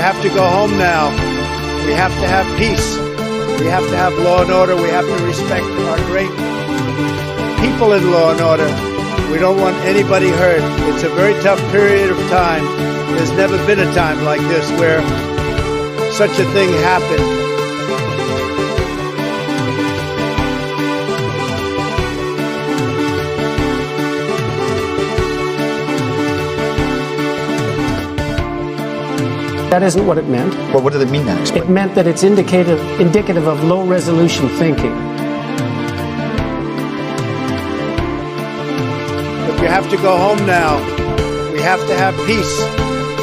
have to go home now. We have to have peace. We have to have law and order. We have to respect our great people in law and order. We don't want anybody hurt. It's a very tough period of time. There's never been a time like this where such a thing happened. That isn't what it meant. Well, what did it mean then? Explain. It meant that it's indicative of low-resolution thinking. But you have to go home now. We have to have peace.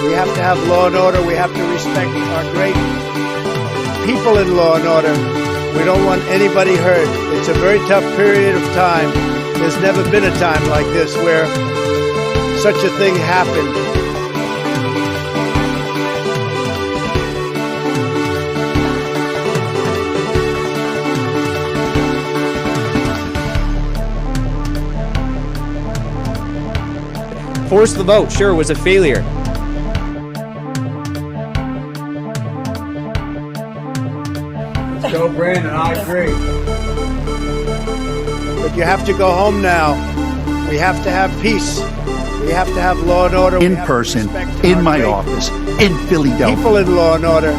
We have to have law and order. We have to respect our great people in law and order. We don't want anybody hurt. It's a very tough period of time. There's never been a time like this where such a thing happened. Force the vote, sure, was a failure. Go, Brandon, I agree. But you have to go home now. We have to have peace. We have to have law and order. In person, in my office, in Philadelphia. People in law and order.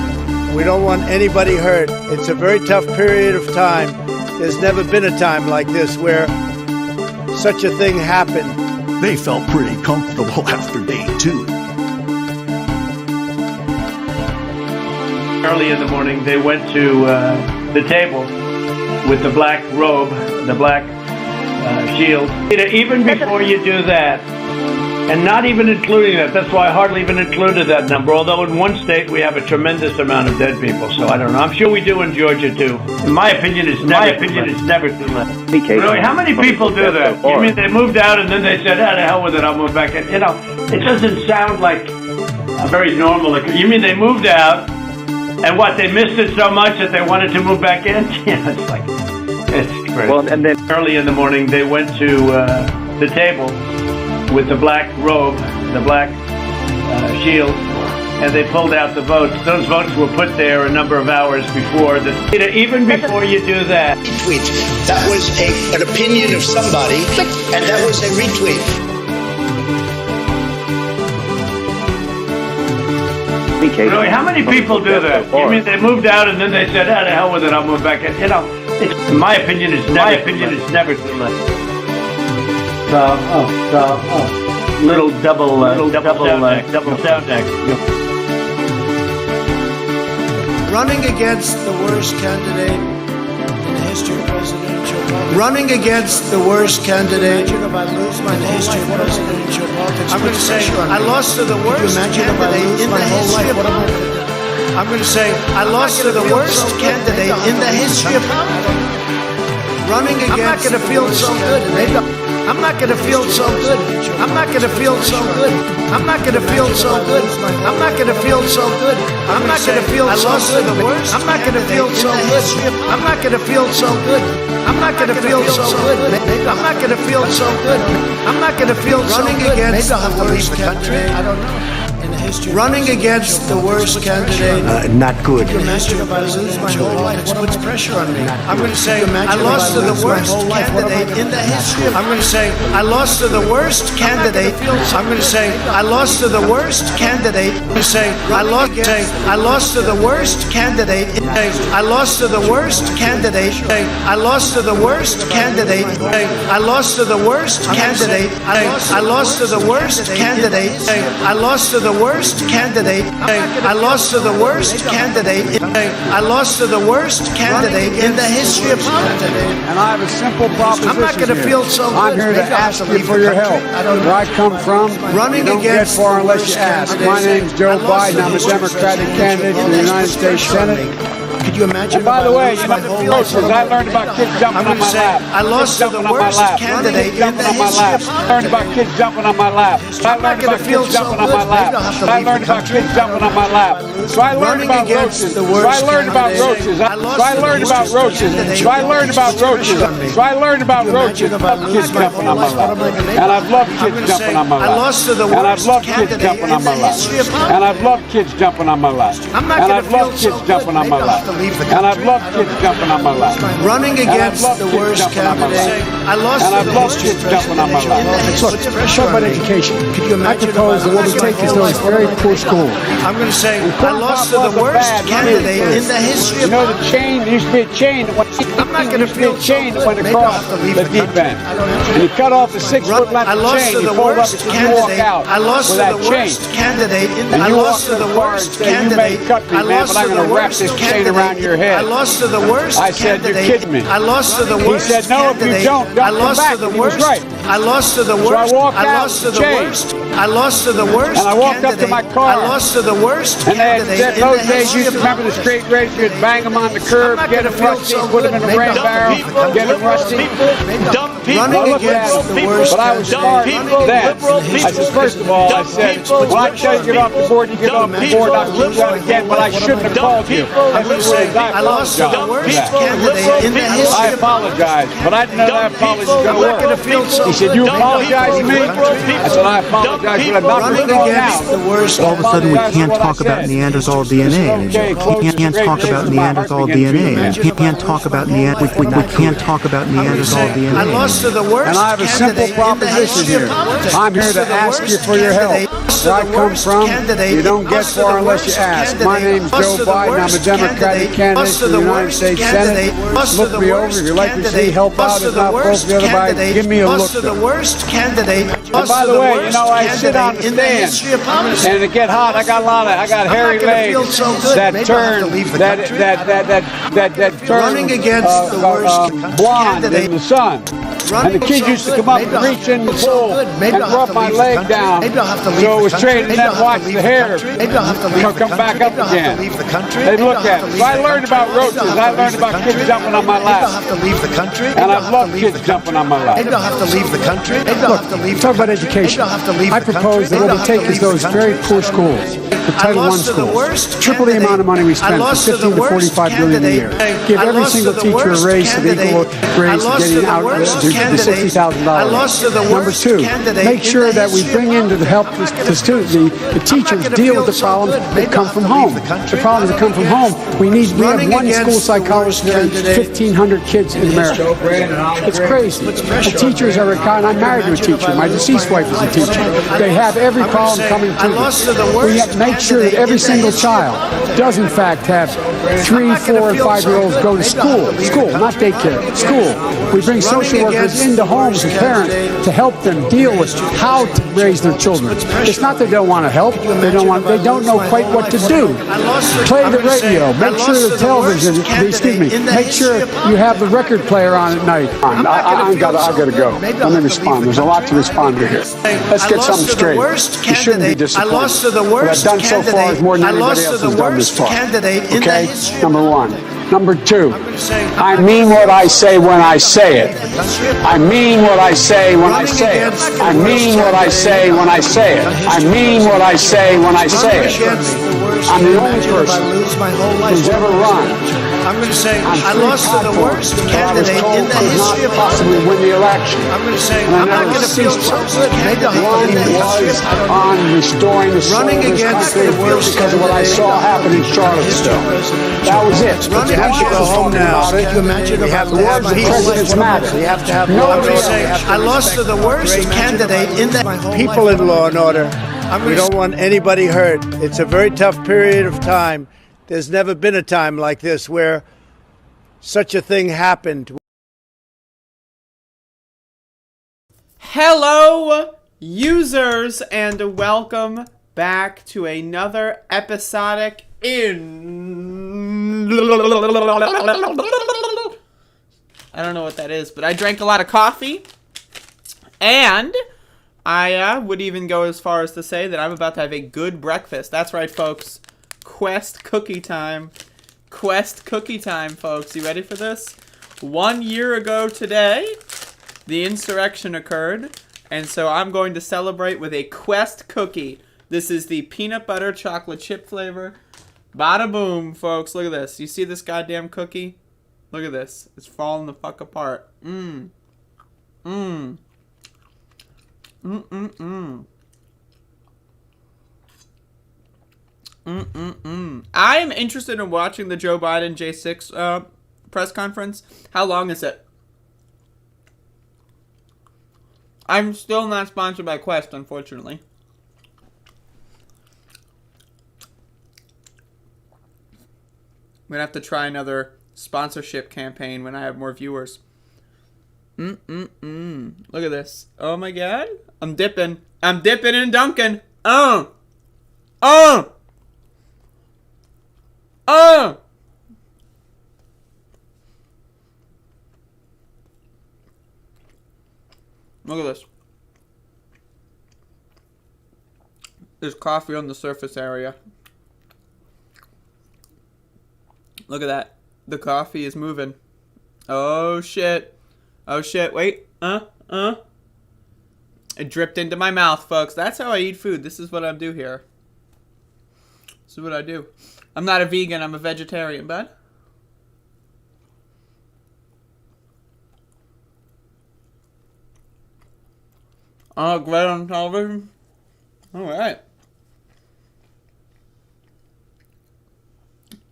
We don't want anybody hurt. It's a very tough period of time. There's never been a time like this where such a thing happened. They felt pretty comfortable after day 2. Early in the morning, they went to the table with the black robe, the black shield. Even before you do that, and not even including that, that's why I hardly even included that number, although in one state we have a tremendous amount of dead people, so I don't know. I'm sure we do in Georgia, too. In my opinion, it's never too late. Really, how many people do that? You mean they moved out and then they said, ah, the hell with it, I'll move back in? You know, it doesn't sound like a very normal. You mean they moved out, and what, they missed it so much that they wanted to move back in? Yeah, it's crazy. Well, and then early in the morning, they went to the table with the black robe, the black shield, and they pulled out the votes. Those votes were put there a number of hours before. Even before you do that. Retweet. That was an opinion of somebody, and that was a retweet. Really, how many people do that? You mean they moved out and then they said, ah, the hell with it, I'll move back in? You know, in my opinion, it's never too late. Little double sound deck. Running against the worst candidate in the history of presidential politics. Running against the worst candidate in the history of presidential politics. I'm going to say I lost to the worst candidate in the history of politics. I'm going to say I lost to the worst candidate in the history of politics. Running against. I'm not going to feel so good. I'm not going to feel so good. I'm not going to feel so good. I'm not going to feel so good. I'm not going to feel so good. I'm not going to feel so good. I'm not going to feel so good. I'm not going to feel so good. I'm not going to feel so good. I'm not going to feel so good. I'm not going to feel so good. Running against the worst candidate. I don't know. Running against the worst candidate. Not good. Imagine if I lose my whole life. What puts pressure on me? I'm going to say I lost to the worst candidate in the history. I'm going to say I lost to the worst candidate. I'm going to say I lost to the worst candidate. I'm going to say I lost to the worst candidate. I lost to the worst candidate. I lost to the worst candidate. I lost to the worst candidate. I lost to the worst candidate. I lost to the worst candidate. I lost to the worst candidate. I lost to the worst candidate in the history of politics. And I have a simple proposition. I'm not going to feel so good. I'm here to ask you for your help. Where I come from, running you don't get far unless you ask. My name's Joe Biden. I'm a Democratic candidate for the United States Senate. Could you imagine? And by the way, you know, my whole life? I learned about kids jumping on my lap. I lost to the worst candidate in the history of I learned about kids jumping on my lap. I learned about kids jumping on my lap. I learned about kids jumping on my lap. So I learned about roaches. So I learned about roaches. So I learned about roaches. So I learned about roaches. So I learned about roaches. Kids jumping on my lap. And I've loved kids jumping on my lap. And I've loved kids jumping on my lap. And I've loved kids jumping on my lap. And I've loved kids jumping on my lap. And I've loved kids jumping on my lap. Running against the worst candidate. I lost and I've loved kids jumping on my lap. Look, talk about education. Could you I imagine? propose that what we take is those very poor schools. I'm going to say I lost to the worst candidate in the history of. You know the chain, there used to be a chain that went, I'm not going to feel a chain that went maybe across I'll have to leave the the deep country. end. And you cut off the 6-foot length I of lost chain, to you the fold up worst and you walk candidate. out I lost with to that the chain. worst candidate. And I you walk lost to to the the car and worst say, you may candidate. cut me, I man, lost but I'm to going the to wrap worst this chain candidate. around your head. I lost to the worst I said, you're candidate. kidding me. I lost to the He worst said, no, if you candidate. don't I come lost back. to the He was worst. right. I lost to the So I worst. walked I out lost to with the the chain. worst. I lost to the worst. And I walked up to my car. I lost to the worst And candidate. those days, you used to remember the straight race, you'd bang them on the curb, get them rusty, put them in a rain barrel, get them rusty. Running I looked at against the it, worst but I was smart then. I said, first of all, I said, when I tell you to get off the board, you get off the board. I'll do that again, but I shouldn't have called you. That's the words I I lost to the apologize worst for that. candidate in the history I of. apologize, but I didn't know that apology was going I'm not to going to feel work. so He said, you apologize to me? I said, I apologize, but I'm not running going against the out. worst. All of a sudden, we can't talk about Neanderthal DNA. We can't talk about Neanderthal DNA. We can't talk about Neanderthal. We can't talk about Neanderthal I DNA. lost to the worst. And I have a simple candidate in the proposition history here. of politics. I'm here to Lost the ask you worst for your help. candidate. Where I come from, you don't get Lost to far the unless you worst ask. My candidate. name's Lost Joe to the Biden. I'm a worst Democratic candidate Lost for to the the United worst States candidate. Senate. Lost to Look the me over. worst If you like to see candidate. help Lost out, to if the not worst both the other way, candidate. give me a Lost look. to the worst candidate. And Lost by to the way, worst you know, I sit on the candidate in the history of stand, politics. and it get hot. I got hairy not gonna feel legs so good. that Maybe I'll have turn to leave the country. that turn Running against the worst blonde candidate. in the sun. And the kids used to come up and reach in the pool and rub my leg down, so it was straight, and then watch the hair come back up again. They look at it. So I learned about roaches. I learned about kids jumping on my lap. And I've loved kids jumping on my lap. Maybe I'll have to leave the country. Maybe I'll have to leave. Talk about education. I propose that what we take is those very poor schools, the Title I schools, triple the amount of money we spend, from 15 to 45 billion a year. Give every single teacher a raise of equal raise to getting out to $60,000. Number two, make sure that we bring in to help the students, the teachers deal with the problems that come from home. The problems that come from home. We have one school psychologist for every 1,500 kids in America. It's crazy. The teachers are kind. I'm married to a teacher. My deceased wife is a teacher. They have every problem coming to them. We have to make sure that every single child does in fact have 3, 4, and 5-year-olds go to school. School, not daycare. School. We bring social workers into homes and parents to help them deal with how to raise their children. It's not that they don't want to help. They don't know quite what to do. Play the radio. Make sure the television. Make sure you have the record player on at night. I gotta go. Let me respond. There's a lot to respond to here. Let's get something straight. You shouldn't be disappointed. What I've done so far is more than anybody else has done this far. Okay? Number one. Number two, I mean what I say when I say it. I mean what I say when I say it. I mean what I say when I say it. I mean what I say when I say it. I'm the only person who's ever run. I'm going to say I lost to the worst candidate in the history of possibly win the election. I'm going to say I'm not going to feel so good. Maybe one was on restoring the soul of this country because of what I saw happen in Charlottesville. That was it. Running against go home now. Could you imagine We have to have the president's matter. We have to have I lost to the worst candidate in the People in law and order. We don't want anybody hurt. It's a very tough period of time. There's never been a time like this where such a thing happened. Hello, users, and welcome back to another episodic in... I don't know what that is, but I drank a lot of coffee, and I would even go as far as to say that I'm about to have a good breakfast. That's right, folks. Quest cookie time. Quest cookie time, folks. You ready for this? 1 year ago today, the insurrection occurred, and so I'm going to celebrate with a Quest cookie. This is the peanut butter chocolate chip flavor. Bada boom, folks. Look at this. You see this goddamn cookie? Look at this. It's falling the fuck apart. Mmm. Mmm. Mmm. I am interested in watching the Joe Biden J6 press conference. How long is it? I'm still not sponsored by Quest, unfortunately. I'm gonna have to try another sponsorship campaign when I have more viewers. Look at this. Oh my god. I'm dipping and dunking. Oh. Look at this. There's coffee on the surface area. Look at that. The coffee is moving. Oh shit. Oh shit. Wait. It dripped into my mouth, folks. That's how I eat food. This is what I do here. This is what I do. I'm not a vegan. I'm a vegetarian, bud. Oh, great on television. All right.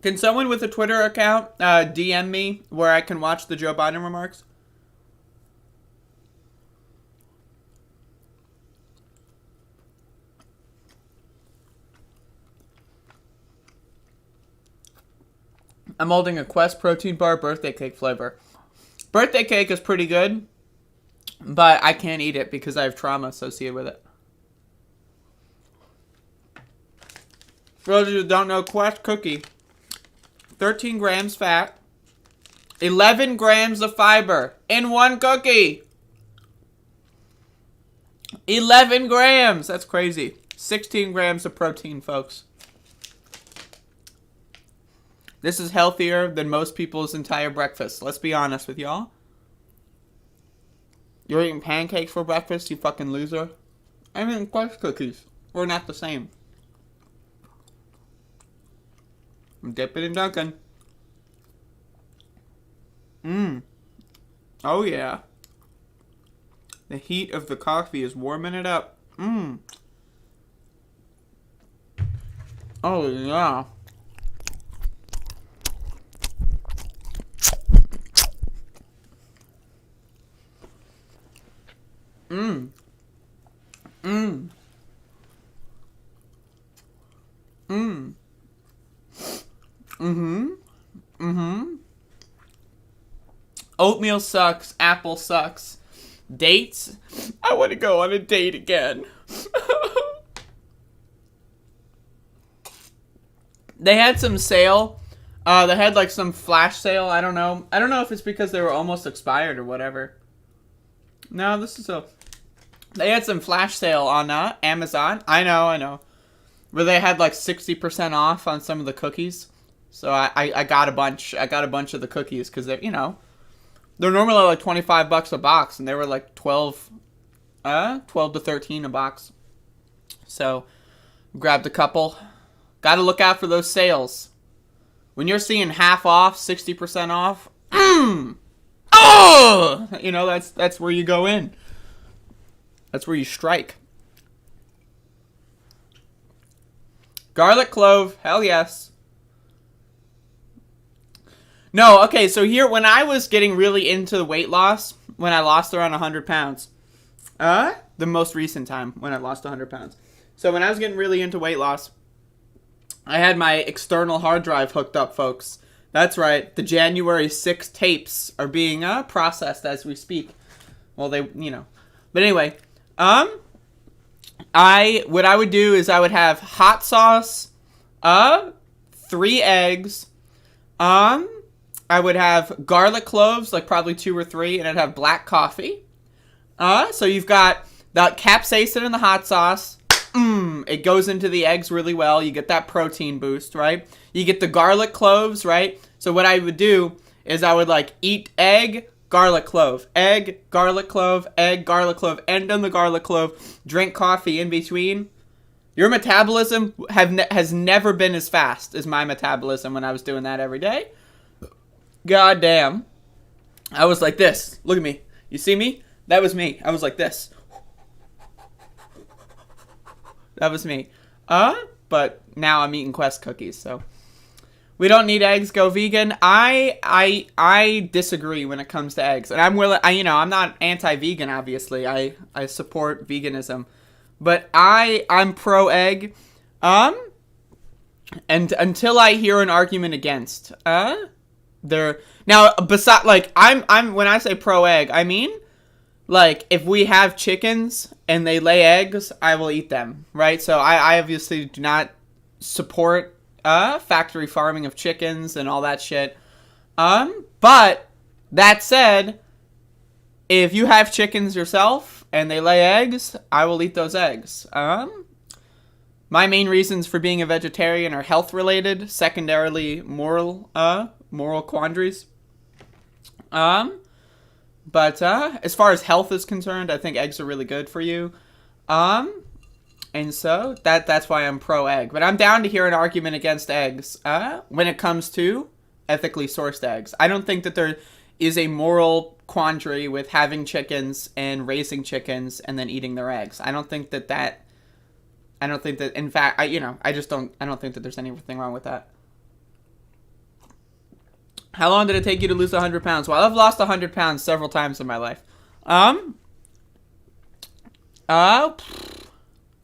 Can someone with a Twitter account DM me where I can watch the Joe Biden remarks? I'm holding a Quest protein bar birthday cake flavor. Birthday cake is pretty good, but I can't eat it because I have trauma associated with it. For those of you who don't know, Quest cookie. 13 grams fat. 11 grams of fiber in one cookie. 11 grams. That's crazy. 16 grams of protein, folks. This is healthier than most people's entire breakfast. Let's be honest with y'all. You're eating pancakes for breakfast, you fucking loser. I'm eating Quest cookies. We're not the same. I'm dipping and dunking. Oh yeah. The heat of the coffee is warming it up. Oh yeah. Oatmeal sucks. Apple sucks. Dates? I want to go on a date again. They had some sale. They had like some flash sale. I don't know. I don't know if it's because they were almost expired or whatever. No, this is a... They had some flash sale on Amazon. I know. Where they had like 60% off on some of the cookies. So I got a bunch. I got a bunch of the cookies because they're, you know, they're normally like $25 a box, and they were like 12 to 13 a box. So grabbed a couple. Got to look out for those sales. When you're seeing half off, 60% off, you know, that's where you go in. That's where you strike. Garlic clove, hell yes. No, okay, so here, when I was getting really into the weight loss, when I lost around 100 pounds, the most recent time when I lost 100 pounds. So when I was getting really into weight loss, I had my external hard drive hooked up, folks. That's right, the January 6 tapes are being processed as we speak. Well, they, you know. But anyway, what I would do is I would have hot sauce, 3 eggs, I would have garlic cloves, like probably 2 or 3, and I'd have black coffee. So you've got the capsaicin and the hot sauce, and It goes into the eggs really well. You get that protein boost, right? You get the garlic cloves, right? So what I would do is I would like eat egg, garlic clove, egg, garlic clove, egg, garlic clove, end on the garlic clove, drink coffee in between. Your metabolism has never been as fast as my metabolism when I was doing that every day. God damn. I was like this. Look at me. You see me? That was me. I was like this. That was me. But now I'm eating Quest cookies, so we don't need eggs. Go vegan. I disagree when it comes to eggs, and I'm willing. I'm not anti-vegan. Obviously, I support veganism, but I'm pro egg. And until I hear an argument against, there now beside like I'm when I say pro egg, I mean like if we have chickens and they lay eggs, I will eat them, right? So I obviously do not support factory farming of chickens and all that shit. But that said, if you have chickens yourself and they lay eggs, I will eat those eggs. My main reasons for being a vegetarian are health related, secondarily moral quandaries. But as far as health is concerned, I think eggs are really good for you. And so that's why I'm pro egg. But I'm down to hear an argument against eggs when it comes to ethically sourced eggs. I don't think that there is a moral quandary with having chickens and raising chickens and then eating their eggs. I don't think that in fact, I don't think that there's anything wrong with that. How long did it take you to lose 100 pounds? Well, I've lost 100 pounds several times in my life.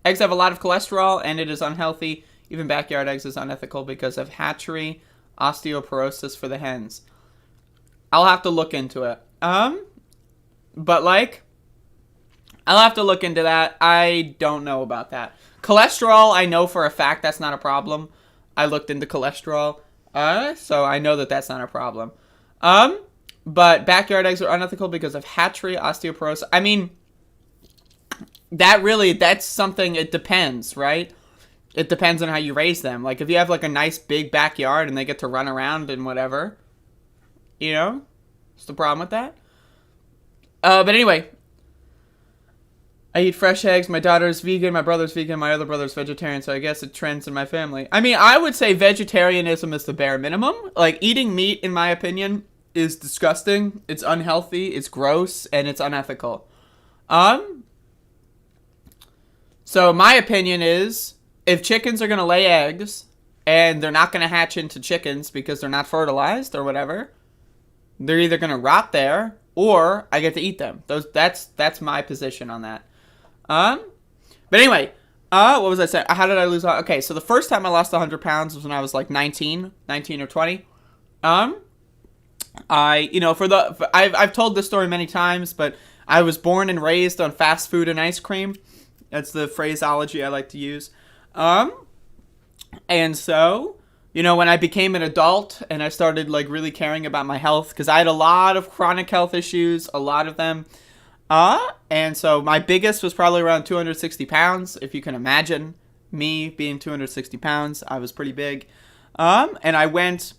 Eggs have a lot of cholesterol, and it is unhealthy. Even backyard eggs is unethical because of hatchery, osteoporosis for the hens. I'll have to look into it. But like, I'll have to look into that. I don't know about that. Cholesterol, I know for a fact that's not a problem. I looked into cholesterol. So I know that that's not a problem. But backyard eggs are unethical because of hatchery, osteoporosis. I mean, that's something, it depends, right? It depends on how you raise them. Like, if you have, like, a nice big backyard and they get to run around and whatever, what's the problem with that? But anyway, I eat fresh eggs. My daughter's vegan. My brother's vegan. My other brother's vegetarian. So I guess it trends in my family. I mean, I would say vegetarianism is the bare minimum. Like, eating meat, in my opinion, is disgusting. It's unhealthy. It's gross. And it's unethical. So my opinion is, if chickens are going to lay eggs and they're not going to hatch into chickens because they're not fertilized or whatever, they're either going to rot there or I get to eat them. That's my position on that. But anyway, what was I saying? How did I lose? Okay, so the first time I lost 100 pounds was when I was like 19 or 20. I've told this story many times, but I was born and raised on fast food and ice cream. That's the phraseology I like to use. And so, when I became an adult and I started like really caring about my health, because I had a lot of chronic health issues, a lot of them. And so my biggest was probably around 260 pounds. If you can imagine me being 260 pounds, I was pretty big. And I went,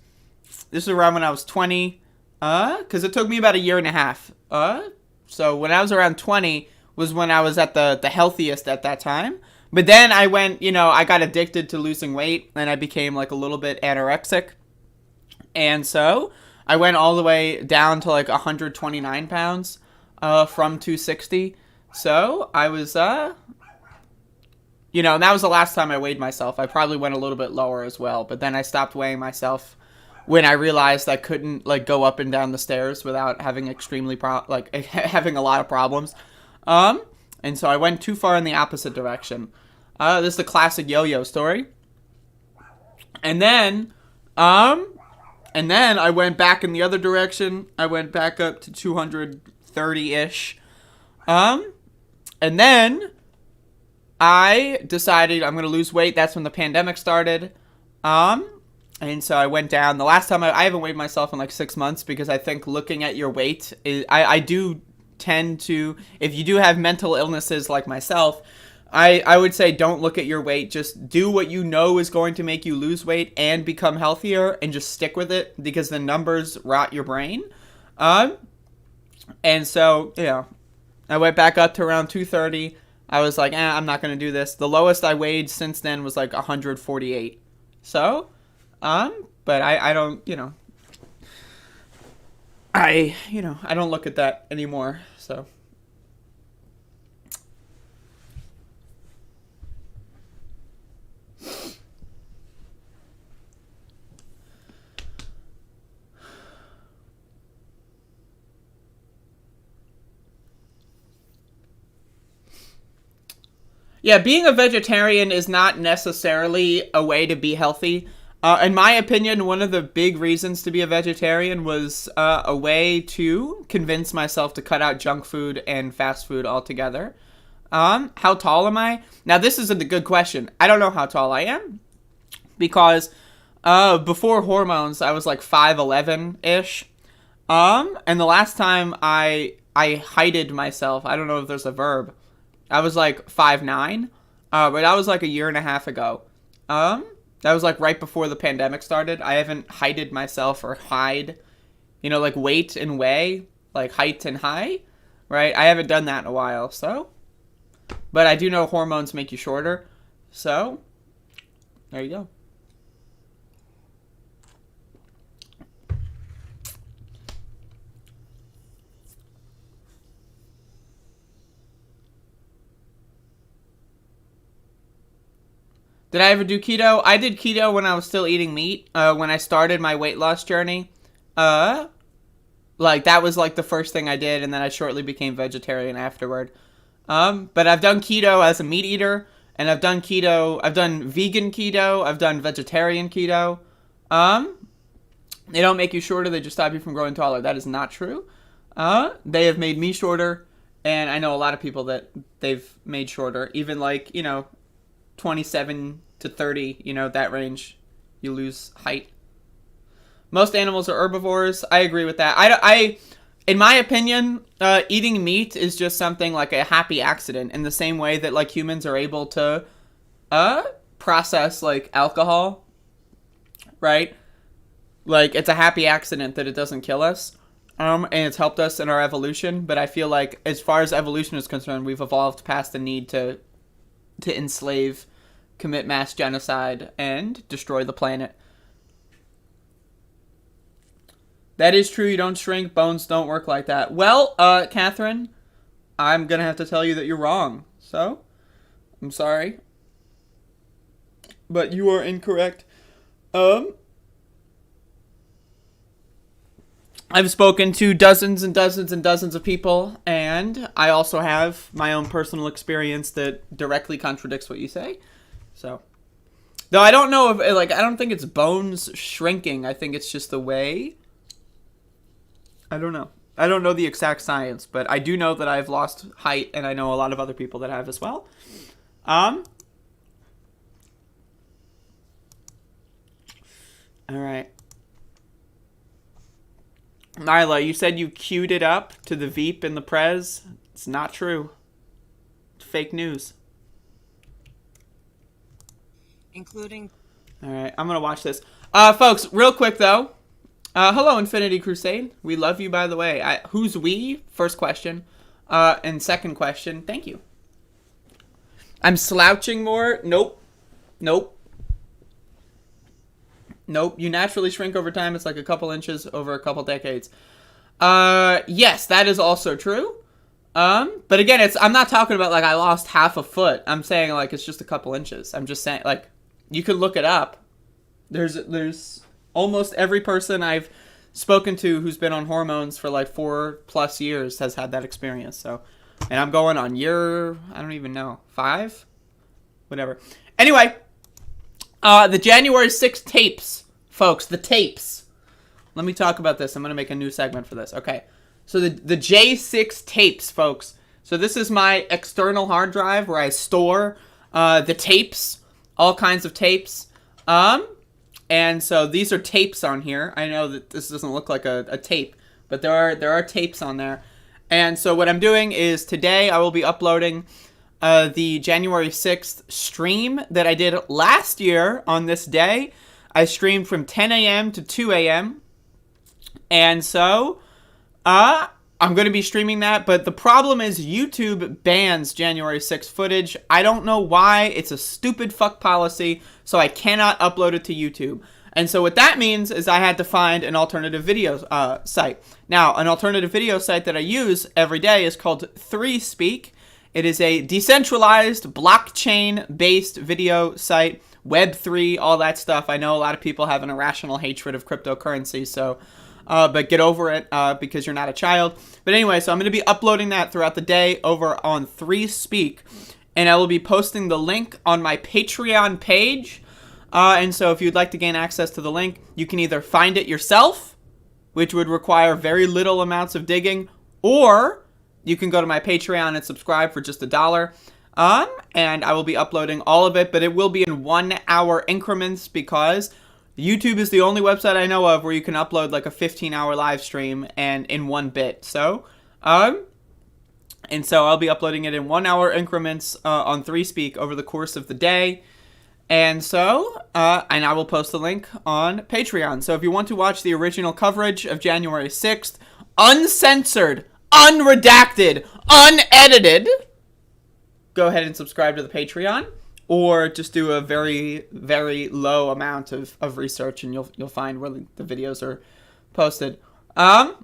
this was around when I was 20, because it took me about a year and a half. So when I was around 20 was when I was at the healthiest at that time. But then I went, I got addicted to losing weight and I became like a little bit anorexic. And so I went all the way down to like 129 pounds. From 260. So I was, and that was the last time I weighed myself. I probably went a little bit lower as well, but then I stopped weighing myself when I realized I couldn't like go up and down the stairs without having having a lot of problems. And so I went too far in the opposite direction. This is the classic yo-yo story. And then I went back in the other direction. I went back up to 230-ish. And then I decided I'm going to lose weight. That's when the pandemic started. And so I went down. The last time I haven't weighed myself in like 6 months because I think looking at your weight, I do tend to, if you do have mental illnesses like myself, I would say don't look at your weight. Just do what you know is going to make you lose weight and become healthier, and just stick with it, because the numbers rot your brain. And so, I went back up to around 230. I was like, I'm not going to do this. The lowest I weighed since then was like 148. So, but I don't, I don't look at that anymore. So. Yeah, being a vegetarian is not necessarily a way to be healthy. In my opinion, one of the big reasons to be a vegetarian was a way to convince myself to cut out junk food and fast food altogether. How tall am I? Now, this is a good question. I don't know how tall I am, because before hormones, I was like 5'11"-ish. And the last time I heighted myself, I don't know if there's a verb, I was like 5'9", but that was like a year and a half ago. That was like right before the pandemic started. I haven't heighted myself or like weight and weigh, like height and high, right? I haven't done that in a while, so. But I do know hormones make you shorter, so there you go. Did I ever do keto? I did keto when I was still eating meat. When I started my weight loss journey, that was like the first thing I did, and then I shortly became vegetarian afterward. But I've done keto as a meat eater, and I've done vegan keto, I've done vegetarian keto. They don't make you shorter, they just stop you from growing taller. That is not true. They have made me shorter, and I know a lot of people that they've made shorter, even 27 to 30, that range, you lose height. Most animals are herbivores. I agree with that. I in my opinion, eating meat is just something like a happy accident, in the same way that humans are able to process alcohol, right? It's a happy accident that it doesn't kill us, and it's helped us in our evolution. But I feel like, as far as evolution is concerned, we've evolved past the need to enslave, commit mass genocide, and destroy the planet. That is true, you don't shrink, bones don't work like that. Well, Catherine, I'm gonna have to tell you that you're wrong. So, I'm sorry, but you are incorrect. I've spoken to dozens and dozens and dozens of people, and I also have my own personal experience that directly contradicts what you say. So, though I don't know if, I don't think it's bones shrinking. I think it's just the way. I don't know. I don't know the exact science, but I do know that I've lost height, and I know a lot of other people that have as well. All right. Nyla, you said you queued it up to the Veep and the Prez. It's not true. It's fake news. Including... Alright, I'm gonna watch this. Folks, real quick though. Hello, Infinity Crusade. We love you, by the way. Who's we? First question. And second question, thank you. I'm slouching more? Nope. Nope. Nope. You naturally shrink over time. It's like a couple inches over a couple decades. Yes, that is also true. But again, I'm not talking about I lost half a foot. I'm saying it's just a couple inches. I'm just saying you could look it up. There's almost every person I've spoken to who's been on hormones for 4+ years has had that experience. So, and I'm going on year, I don't even know, 5? Whatever. Anyway, the January 6th tapes, folks, the tapes. Let me talk about this. I'm going to make a new segment for this. Okay. So the J6 tapes, folks. So this is my external hard drive where I store the tapes, all kinds of tapes. And so these are tapes on here. I know that this doesn't look like a tape, but there are tapes on there. And so what I'm doing is today I will be uploading the January 6th stream that I did last year on this day. I streamed from 10 a.m. to 2 a.m. And so, I'm going to be streaming that, but the problem is YouTube bans January 6th footage. I don't know why. It's a stupid fuck policy, so I cannot upload it to YouTube. And so what that means is I had to find an alternative video site. Now, an alternative video site that I use every day is called 3Speak. It is a decentralized, blockchain-based video site, Web3, all that stuff. I know a lot of people have an irrational hatred of cryptocurrency, so... but get over it because you're not a child. But anyway, so I'm going to be uploading that throughout the day over on 3Speak. And I will be posting the link on my Patreon page. And so if you'd like to gain access to the link, you can either find it yourself, which would require very little amounts of digging, or you can go to my Patreon and subscribe for just $1. And I will be uploading all of it, but it will be in 1 hour increments because YouTube is the only website I know of where you can upload like a 15-hour live stream and in 1 bit. So, and so I'll be uploading it in 1 hour increments on 3Speak over the course of the day. And so, and I will post the link on Patreon. So if you want to watch the original coverage of January 6th, uncensored, unredacted, unedited, go ahead and subscribe to the Patreon. Or just do a very, very low amount of research and you'll find where the videos are posted. But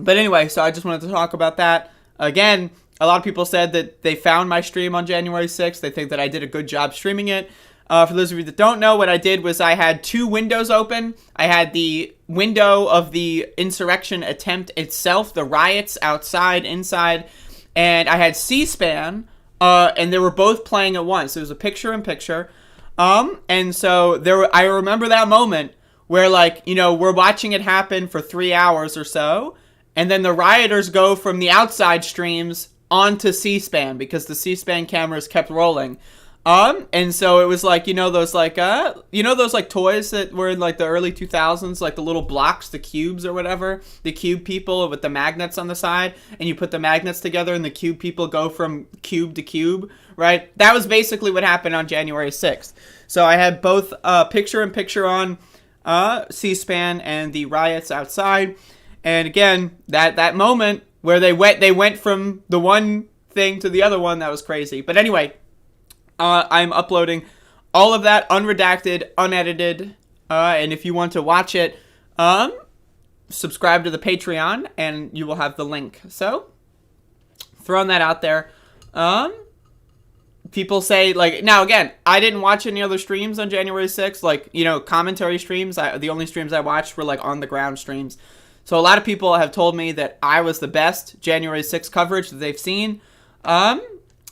anyway, so I just wanted to talk about that. Again, a lot of people said that they found my stream on January 6th. They think that I did a good job streaming it. For those of you that don't know, what I did was I had 2 windows open. I had the window of the insurrection attempt itself, the riots outside, inside, and I had C-SPAN. And they were both playing at once. It was a picture-in-picture. And so I remember that moment where, like, you know, we're watching it happen for 3 hours or so, and then the rioters go from the outside streams onto C-SPAN because the C-SPAN cameras kept rolling. And so it was like, those toys that were in like the early 2000s, like the little blocks, the cubes or whatever, the cube people with the magnets on the side, and you put the magnets together and the cube people go from cube to cube, right? That was basically what happened on January 6th. So I had both picture-in-picture on C-SPAN and the riots outside. And again, that moment where they went from the one thing to the other one, that was crazy. But anyway, I'm uploading all of that unredacted, unedited, and if you want to watch it, subscribe to the Patreon, and you will have the link. So, throwing that out there. People say, like, now again, I didn't watch any other streams on January 6th, like, commentary streams. The only streams I watched were, like, on-the-ground streams. So a lot of people have told me that I was the best January 6th coverage that they've seen.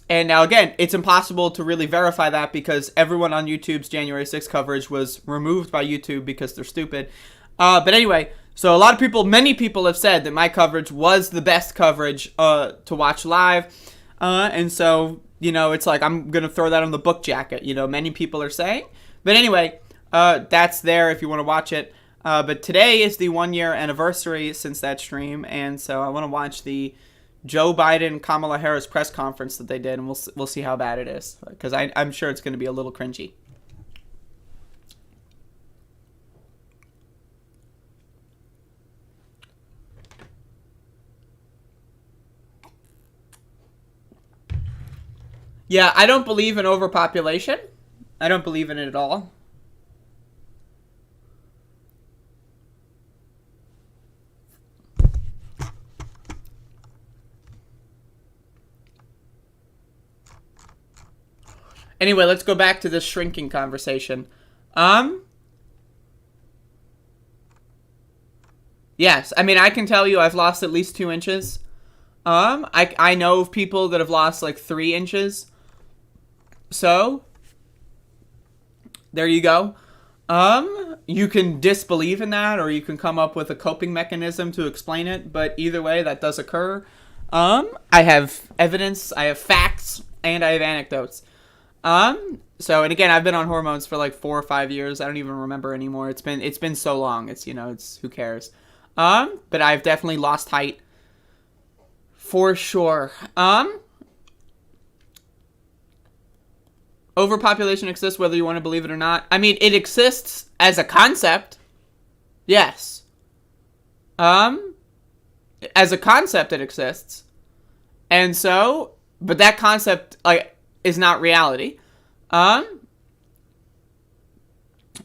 And now, again, it's impossible to really verify that because everyone on YouTube's January 6th coverage was removed by YouTube because they're stupid. But anyway, so many people have said that my coverage was the best coverage to watch live. And so, it's like I'm going to throw that on the book jacket, many people are saying. But anyway, that's there if you want to watch it. But today is the 1-year anniversary since that stream. And so I want to watch the Joe Biden, Kamala Harris press conference that they did, and we'll see how bad it is, because I'm sure it's going to be a little cringy. Yeah, I don't believe in overpopulation. I don't believe in it at all. Anyway, let's go back to this shrinking conversation. Yes, I mean, I can tell you I've lost at least 2 inches. I know of people that have lost like 3 inches. So, there you go. You can disbelieve in that, or you can come up with a coping mechanism to explain it, but either way, that does occur. I have evidence, I have facts, and I have anecdotes. So, and again, I've been on hormones for like 4 or 5 years. I don't even remember anymore. It's been so long. It's, it's, who cares? But I've definitely lost height for sure. Overpopulation exists whether you want to believe it or not. I mean, it exists as a concept. Yes. As a concept, it exists. And so, but that concept, like, is not reality.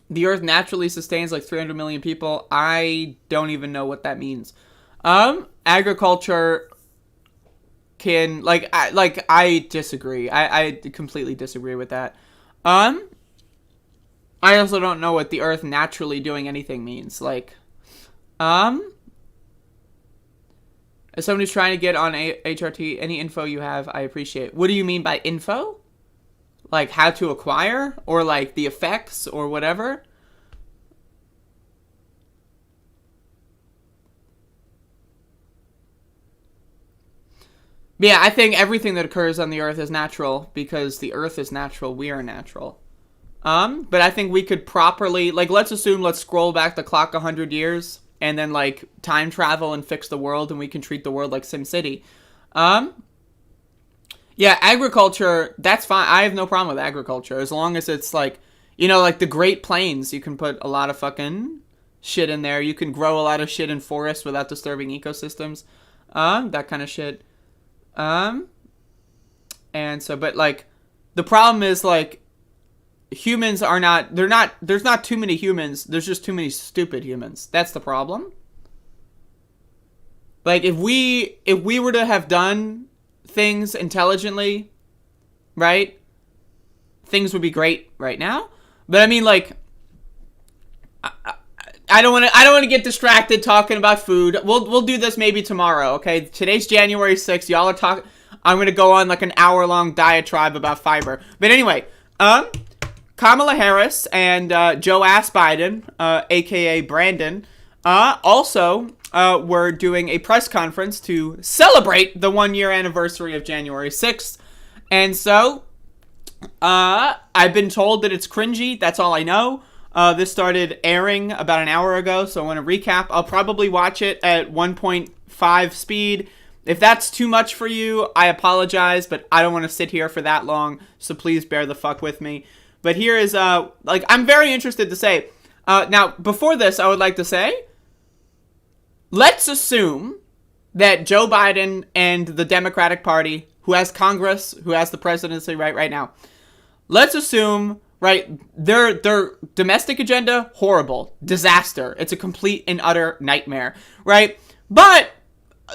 The Earth naturally sustains like 300 million people. I don't even know what that means. Agriculture can, I disagree. I completely disagree with that. I also don't know what the Earth naturally doing anything means. Like, as someone who's trying to get on HRT, any info you have, I appreciate. What do you mean by info? Like how to acquire? Or like the effects or whatever? Yeah, I think everything that occurs on the Earth is natural because the Earth is natural, we are natural. But I think we could properly, like, let's scroll back the clock 100 years and then, like, time travel and fix the world and we can treat the world like SimCity. Yeah, agriculture, that's fine. I have no problem with agriculture as long as it's, like, you know, like the Great Plains, you can put a lot of fucking shit in there. You can grow a lot of shit in forests without disturbing ecosystems. That kind of shit. And so, but like, the problem is like, humans are not, there's not too many humans, there's just too many stupid humans. That's the problem. Like, if we were to have done things intelligently, right, things would be great right now. But I mean, like, I don't want to get distracted talking about food. We'll do this maybe tomorrow, okay? Today's January 6th. Y'all are talking. I'm going to go on like an hour-long diatribe about fiber. But anyway, Kamala Harris and Joe Ass Biden, a.k.a. Brandon, also were doing a press conference to celebrate the 1-year anniversary of January 6th. And so, I've been told that it's cringy. That's all I know. This started airing about an hour ago, so I want to recap. I'll probably watch it at 1.5 speed. If that's too much for you, I apologize, but I don't want to sit here for that long, so please bear the fuck with me. But here is, I'm very interested to say, now, before this, I would like to say, let's assume that Joe Biden and the Democratic Party, who has Congress, who has the presidency right now, let's assume, right, their domestic agenda, horrible, disaster. It's a complete and utter nightmare, right? But,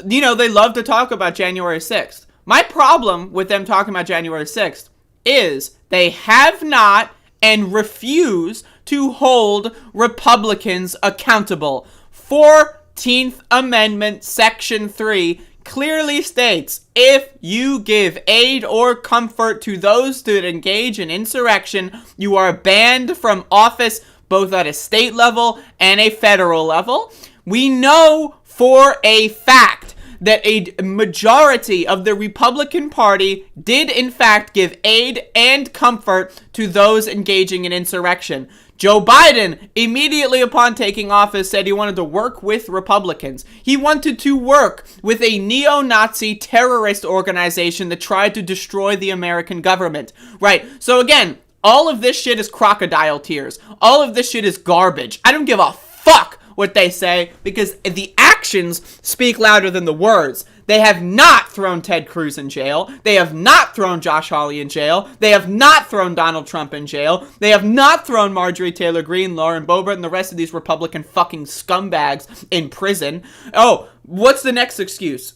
you know, they love to talk about January 6th. My problem with them talking about January 6th is they have not and refuse to hold Republicans accountable. 14th Amendment, Section 3 clearly states, if you give aid or comfort to those that engage in insurrection, you are banned from office both at a state level and a federal level. We know for a fact that a majority of the Republican Party did in fact give aid and comfort to those engaging in insurrection. Joe Biden, immediately upon taking office, said he wanted to work with Republicans. He wanted to work with a neo-Nazi terrorist organization that tried to destroy the American government. Right, so again, all of this shit is crocodile tears. All of this shit is garbage. I don't give a fuck what they say, because the actions speak louder than the words. They have not thrown Ted Cruz in jail. They have not thrown Josh Hawley in jail. They have not thrown Donald Trump in jail. They have not thrown Marjorie Taylor Greene, Lauren Boebert, and the rest of these Republican fucking scumbags in prison. Oh, what's the next excuse?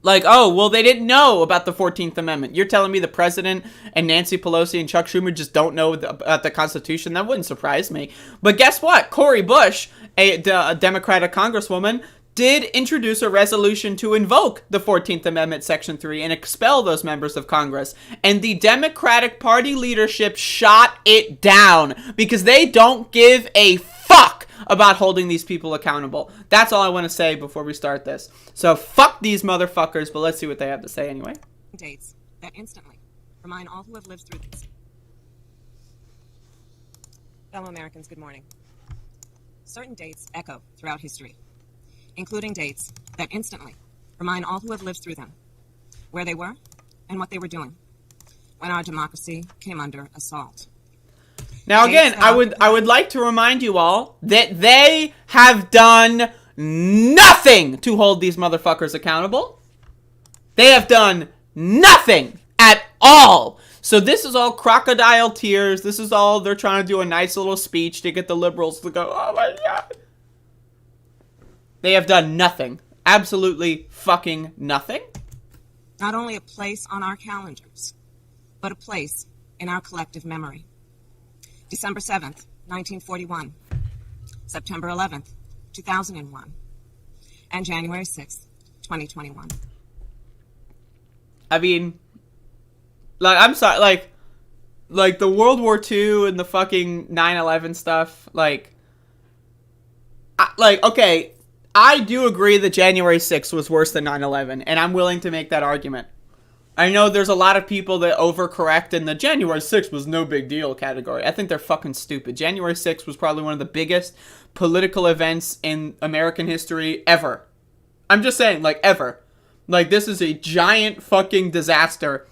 Like, oh, well, they didn't know about the 14th Amendment. You're telling me the president and Nancy Pelosi and Chuck Schumer just don't know about the Constitution? That wouldn't surprise me. But guess what? Cori Bush, a Democratic congresswoman, did introduce a resolution to invoke the 14th Amendment, Section 3, and expel those members of Congress. And the Democratic Party leadership shot it down because they don't give a fuck about holding these people accountable. That's all I want to say before we start this. So fuck these motherfuckers, but let's see what they have to say anyway. Dates that instantly remind all who have lived through this. Fellow Americans, good morning. Certain dates echo throughout history, including dates that instantly remind all who have lived through them where they were and what they were doing when our democracy came under assault. Now again, I would like to remind you all that they have done nothing to hold these motherfuckers accountable. They have done nothing at all. So this is all crocodile tears. This is all, they're trying to do a nice little speech to get the liberals to go, oh my God. They have done nothing. Absolutely fucking nothing. Not only a place on our calendars, but a place in our collective memory. December 7th, 1941. September 11th, 2001. And January 6th, 2021. I mean, like, I'm sorry, like the World War II and the fucking 9/11 stuff, okay, I do agree that January 6th was worse than 9/11, and I'm willing to make that argument. I know there's a lot of people that overcorrect in the January 6th was no big deal category. I think they're fucking stupid. January 6th was probably one of the biggest political events in American history ever. I'm just saying, ever. This is a giant fucking disaster.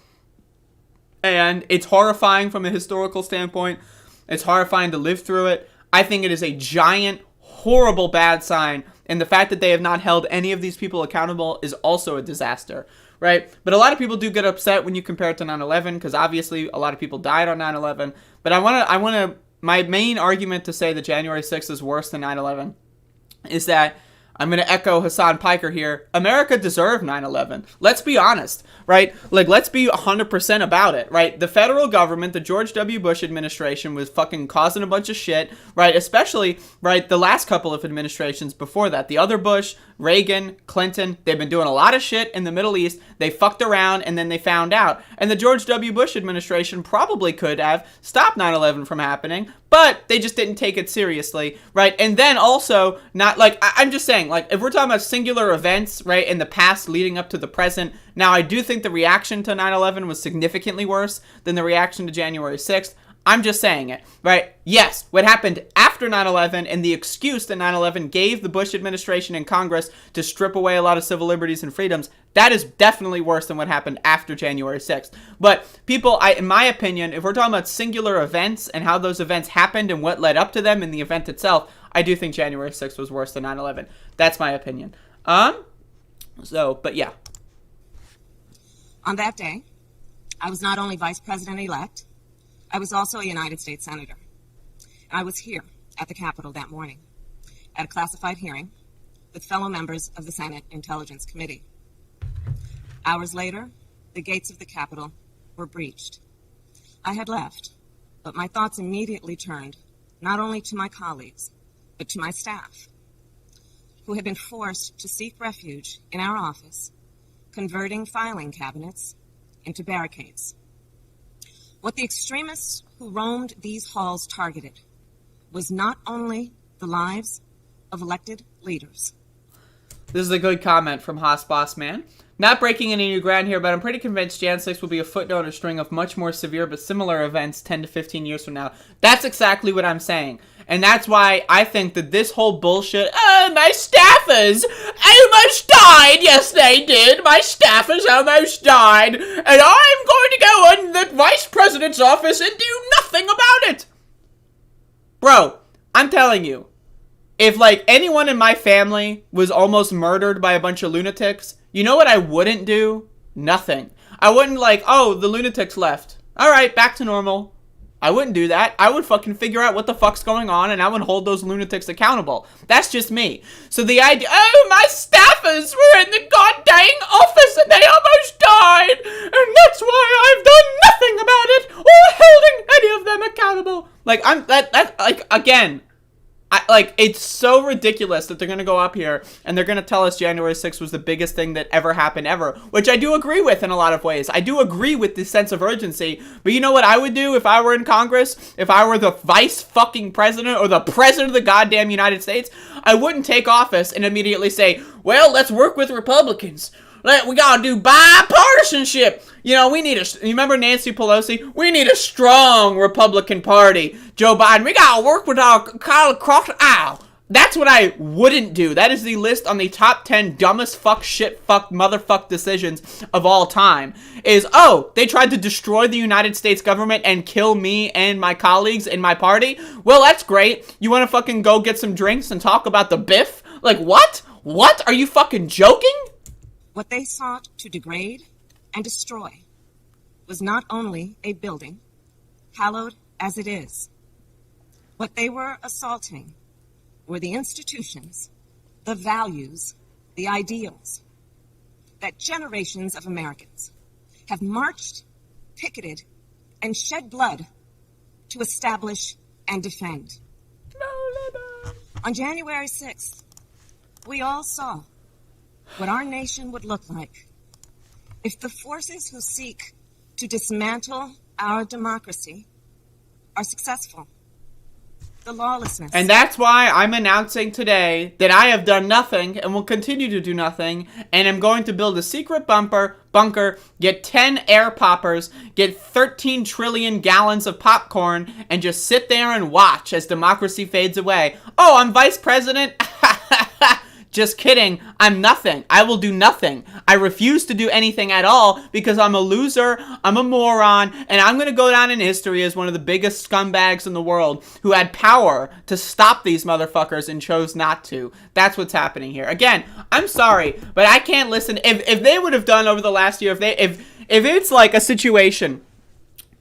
And it's horrifying from a historical standpoint. It's horrifying to live through it. I think it is a giant, horrible, bad sign. And the fact that they have not held any of these people accountable is also a disaster, right? But a lot of people do get upset when you compare it to 9/11, because obviously a lot of people died on 9/11. But my main argument to say that January 6th is worse than 9/11 is that I'm going to echo Hassan Piker here. America deserved 9/11. Let's be honest, right? Let's be 100% about it, right? The federal government, the George W. Bush administration was fucking causing a bunch of shit, right? Especially, right, the last couple of administrations before that. The other Bush, Reagan, Clinton, they've been doing a lot of shit in the Middle East. They fucked around and then they found out. And the George W. Bush administration probably could have stopped 9/11 from happening, but they just didn't take it seriously, right? And then also, I'm just saying, if we're talking about singular events, right, in the past leading up to the present, now I do think the reaction to 9/11 was significantly worse than the reaction to January 6th. I'm just saying it, right? Yes, what happened after 9/11 and the excuse that 9/11 gave the Bush administration and Congress to strip away a lot of civil liberties and freedoms, that is definitely worse than what happened after January 6th. But people, in my opinion, if we're talking about singular events and how those events happened and what led up to them in the event itself, I do think January 6th was worse than 9/11. That's my opinion. But yeah. On that day, I was not only Vice President-elect, I was also a United States Senator. And I was here at the Capitol that morning at a classified hearing with fellow members of the Senate Intelligence Committee. Hours later, the gates of the Capitol were breached. I had left, but my thoughts immediately turned not only to my colleagues, but to my staff, who had been forced to seek refuge in our office, converting filing cabinets into barricades. What the extremists who roamed these halls targeted was not only the lives of elected leaders. This is a good comment from Haas Boss Man. Not breaking any new ground here, but I'm pretty convinced Jan 6 will be a footnote in a string of much more severe but similar events 10 to 15 years from now. That's exactly what I'm saying. And that's why I think that this whole bullshit, my staffers almost died. Yes, they did. My staffers almost died. And I'm going to go in the vice president's office and do nothing about it. Bro, I'm telling you, if anyone in my family was almost murdered by a bunch of lunatics, you know what I wouldn't do? Nothing. I wouldn't the lunatics left. All right, back to normal. I wouldn't do that. I would fucking figure out what the fuck's going on, and I would hold those lunatics accountable. That's just me. So the idea, my staffers were in the goddamn office and they almost died, and that's why I've done nothing about it or holding any of them accountable. Again, it's so ridiculous that they're going to go up here and they're going to tell us January 6th was the biggest thing that ever happened ever, which I do agree with in a lot of ways. I do agree with this sense of urgency, but you know what I would do if I were in Congress? If I were the vice fucking president or the president of the goddamn United States, I wouldn't take office and immediately say, well, let's work with Republicans. We gotta do bipartisanship. You remember Nancy Pelosi? We need a strong Republican Party. Joe Biden, we gotta work with our Kyle across the aisle. That's what I wouldn't do. That is the list on the top 10 dumbest fuck shit fuck motherfuck decisions of all time. Is, oh, they tried to destroy the United States government and kill me and my colleagues in my party? Well, that's great. You want to fucking go get some drinks and talk about the biff? Like, what? What? Are you fucking joking? What they sought to degrade and destroy was not only a building, hallowed as it is. What they were assaulting were the institutions, the values, the ideals that generations of Americans have marched, picketed, and shed blood to establish and defend. On January 6th, we all saw what our nation would look like if the forces who seek to dismantle our democracy are successful. The lawlessness. And that's why I'm announcing today that I have done nothing and will continue to do nothing, and I'm going to build a secret bunker, get 10 air poppers, get 13 trillion gallons of popcorn, and just sit there and watch as democracy fades away. Oh, I'm vice president? Just kidding. I'm nothing. I will do nothing. I refuse to do anything at all because I'm a loser, I'm a moron, and I'm going to go down in history as one of the biggest scumbags in the world who had power to stop these motherfuckers and chose not to. That's what's happening here. Again, I'm sorry, but I can't listen. If they would have done over the last year, if it's like a situation,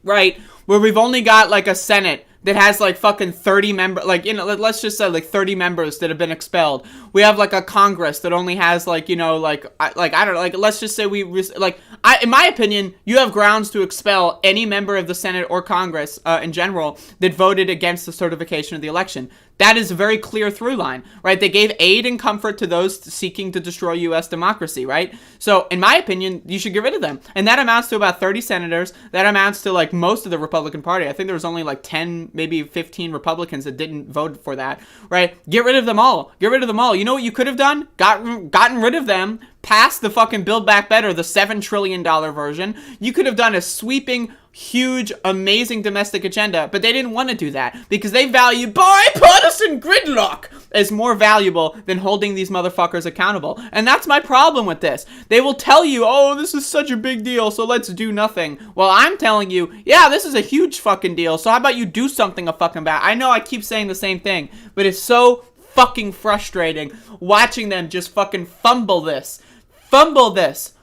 right, where we've only got like a Senate that has like fucking 30 members, like, you know, let's just say like 30 members that have been expelled. We have like a Congress that only has like, you know, I don't know, like, let's just say in my opinion, you have grounds to expel any member of the Senate or Congress in general that voted against the certification of the election. That is a very clear through line, right? They gave aid and comfort to those seeking to destroy U.S. democracy, right? So, in my opinion, you should get rid of them. And that amounts to about 30 senators. That amounts to, like, most of the Republican Party. I think there was only, like, 10, maybe 15 Republicans that didn't vote for that, right? Get rid of them all. Get rid of them all. You know what you could have done? Gotten rid of them. Passed the fucking Build Back Better, the $7 trillion version. You could have done a sweeping, huge, amazing domestic agenda, but they didn't want to do that because they value bipartisan gridlock as more valuable than holding these motherfuckers accountable. And that's my problem with this. They will tell you, oh, this is such a big deal, so let's do nothing. Well, I'm telling you, yeah, this is a huge fucking deal, so how about you do something fucking about it? I know I keep saying the same thing, but it's so fucking frustrating watching them just fucking fumble this. The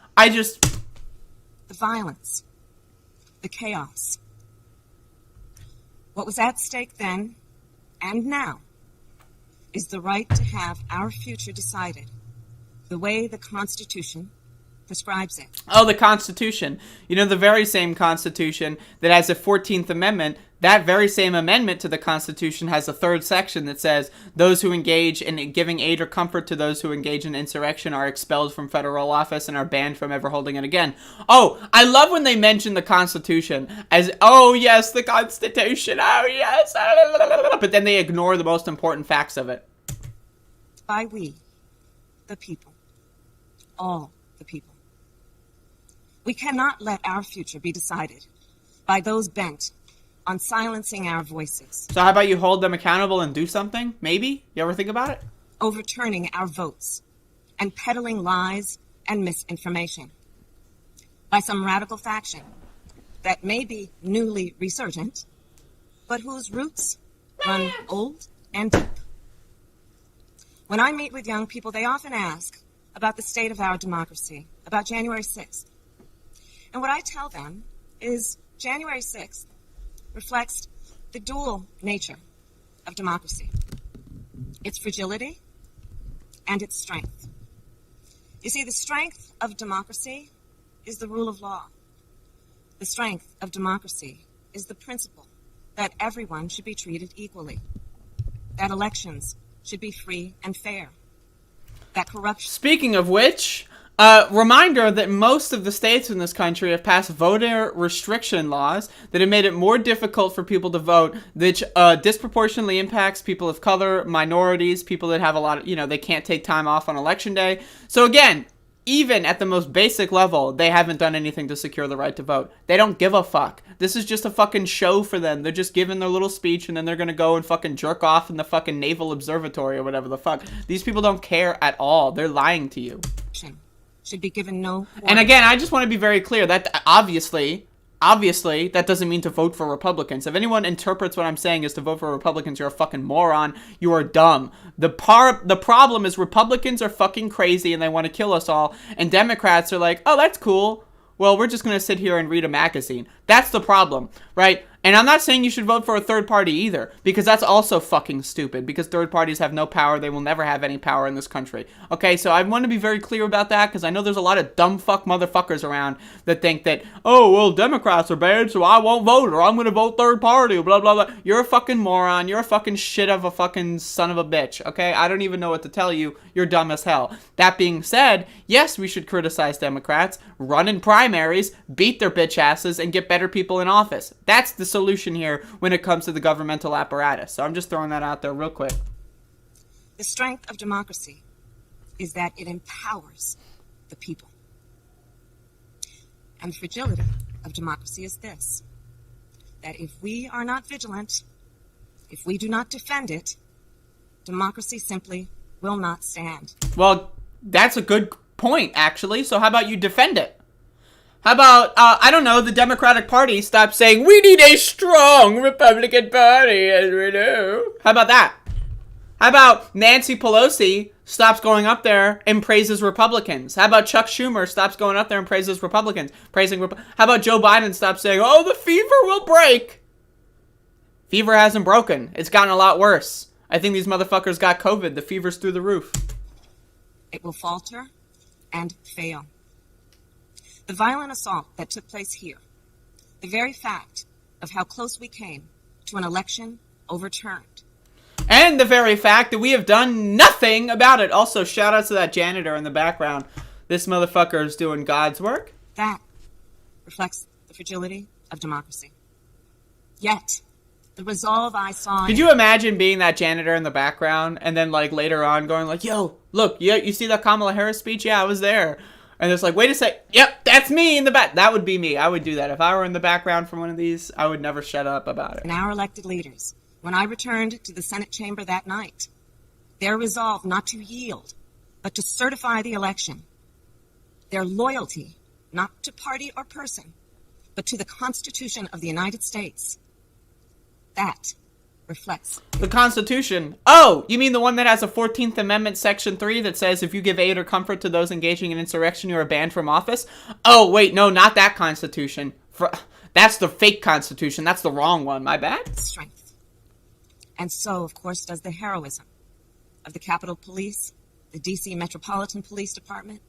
violence. The chaos. What was at stake then and now is the right to have our future decided the way the Constitution prescribes it. Oh, the Constitution. You know, the very same Constitution that has a 14th Amendment, that very same amendment to the Constitution has a third section that says those who engage in giving aid or comfort to those who engage in insurrection are expelled from federal office and are banned from ever holding it again. Oh, I love when they mention the Constitution as, oh yes, the Constitution, oh yes, but then they ignore the most important facts of it. By we, the people, all the people. We cannot let our future be decided by those bent on silencing our voices. So how about you hold them accountable and do something? Maybe? You ever think about it? Overturning our votes and peddling lies and misinformation by some radical faction that may be newly resurgent, but whose roots run old and deep. When I meet with young people, they often ask about the state of our democracy, about January 6th. And what I tell them is January 6th reflects the dual nature of democracy, its fragility and its strength. You see, the strength of democracy is the rule of law. The strength of democracy is the principle that everyone should be treated equally, that elections should be free and fair, that corruption... Speaking of which... reminder that most of the states in this country have passed voter restriction laws that have made it more difficult for people to vote, which disproportionately impacts people of color, minorities, people that have a lot of, you know, they can't take time off on election day. So again, even at the most basic level, they haven't done anything to secure the right to vote. They don't give a fuck. This is just a fucking show for them. They're just giving their little speech, and then they're gonna go and fucking jerk off in the fucking Naval Observatory or whatever the fuck. These people don't care at all. They're lying to you. Should be given no warning. And again, I just want to be very clear that obviously, that doesn't mean to vote for Republicans. If anyone interprets what I'm saying as to vote for Republicans, you're a fucking moron. You are dumb. The problem is Republicans are fucking crazy and they want to kill us all. And Democrats are like, oh, that's cool. Well, we're just going to sit here and read a magazine. That's the problem, right? And I'm not saying you should vote for a third party either, because that's also fucking stupid, because third parties have no power. They will never have any power in this country. Okay, so I want to be very clear about that, because I know there's a lot of dumb fuck motherfuckers around that think that, oh, well, Democrats are bad, so I won't vote, or I'm going to vote third party, blah, blah, blah. You're a fucking moron. You're a fucking shit of a fucking son of a bitch, okay? I don't even know what to tell you. You're dumb as hell. That being said, yes, we should criticize Democrats, run in primaries, beat their bitch asses, and get better people in office. That's the solution here when it comes to the governmental apparatus. So I'm just throwing that out there real quick. The strength of democracy is that it empowers the people. And the fragility of democracy is this, that if we are not vigilant, if we do not defend it, democracy simply will not stand. Well, that's a good point, actually. So how about you defend it? How about, I don't know, the Democratic Party stops saying, we need a strong Republican Party, as we do. How about that? How about Nancy Pelosi stops going up there and praises Republicans? How about Chuck Schumer stops going up there and praises Republicans? How about Joe Biden stops saying, oh, the fever will break? Fever hasn't broken. It's gotten a lot worse. I think these motherfuckers got COVID. The fever's through the roof. It will falter and fail. The violent assault that took place here, the very fact of how close we came to an election overturned. And the very fact that we have done nothing about it. Also, shout out to that janitor in the background. This motherfucker is doing God's work. That reflects the fragility of democracy. Yet, the resolve I saw... Could you imagine being that janitor in the background and then like later on going like, yo, look, you see that Kamala Harris speech? Yeah, I was there. And it's like, wait a sec. Yep, that's me in the back. That would be me. I would do that. If I were in the background for one of these, I would never shut up about it. And our elected leaders, when I returned to the Senate chamber that night, their resolve not to yield, but to certify the election, their loyalty, not to party or person, but to the Constitution of the United States, that reflects the Constitution. Oh, you mean the one that has a 14th Amendment Section 3 that says if you give aid or comfort to those engaging in insurrection, you are banned from office? Oh, wait, no, not that Constitution. That's the fake Constitution. That's the wrong one. My bad. Strength. And so, of course, does the heroism of the Capitol Police, the D.C. Metropolitan Police Department,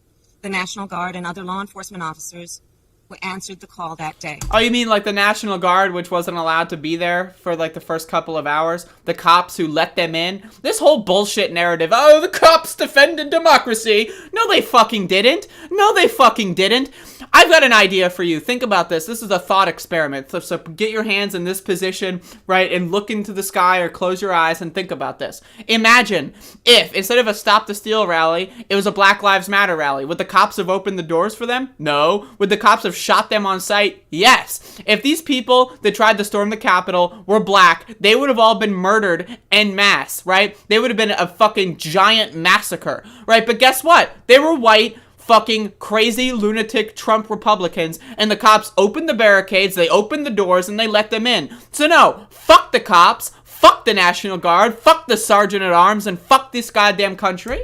the National Guard, and other law enforcement officers who answered the call that day. Oh, you mean like the National Guard, which wasn't allowed to be there for like the first couple of hours? The cops who let them in? This whole bullshit narrative, oh, the cops defended democracy. No, they fucking didn't. No, they fucking didn't. I've got an idea for you. Think about this. This is a thought experiment. So get your hands in this position, right, and look into the sky or close your eyes and think about this. Imagine if, instead of a Stop the Steal rally, it was a Black Lives Matter rally. Would the cops have opened the doors for them? No. Would the cops have shot them on sight? Yes. If these people that tried to storm the Capitol were black, they would have all been murdered en masse, right? They would have been a fucking giant massacre, right? But guess what? They were white, fucking crazy lunatic Trump Republicans, and the cops opened the barricades, they opened the doors, and they let them in. So no, fuck the cops, fuck the National Guard, fuck the Sergeant at Arms, and fuck this goddamn country.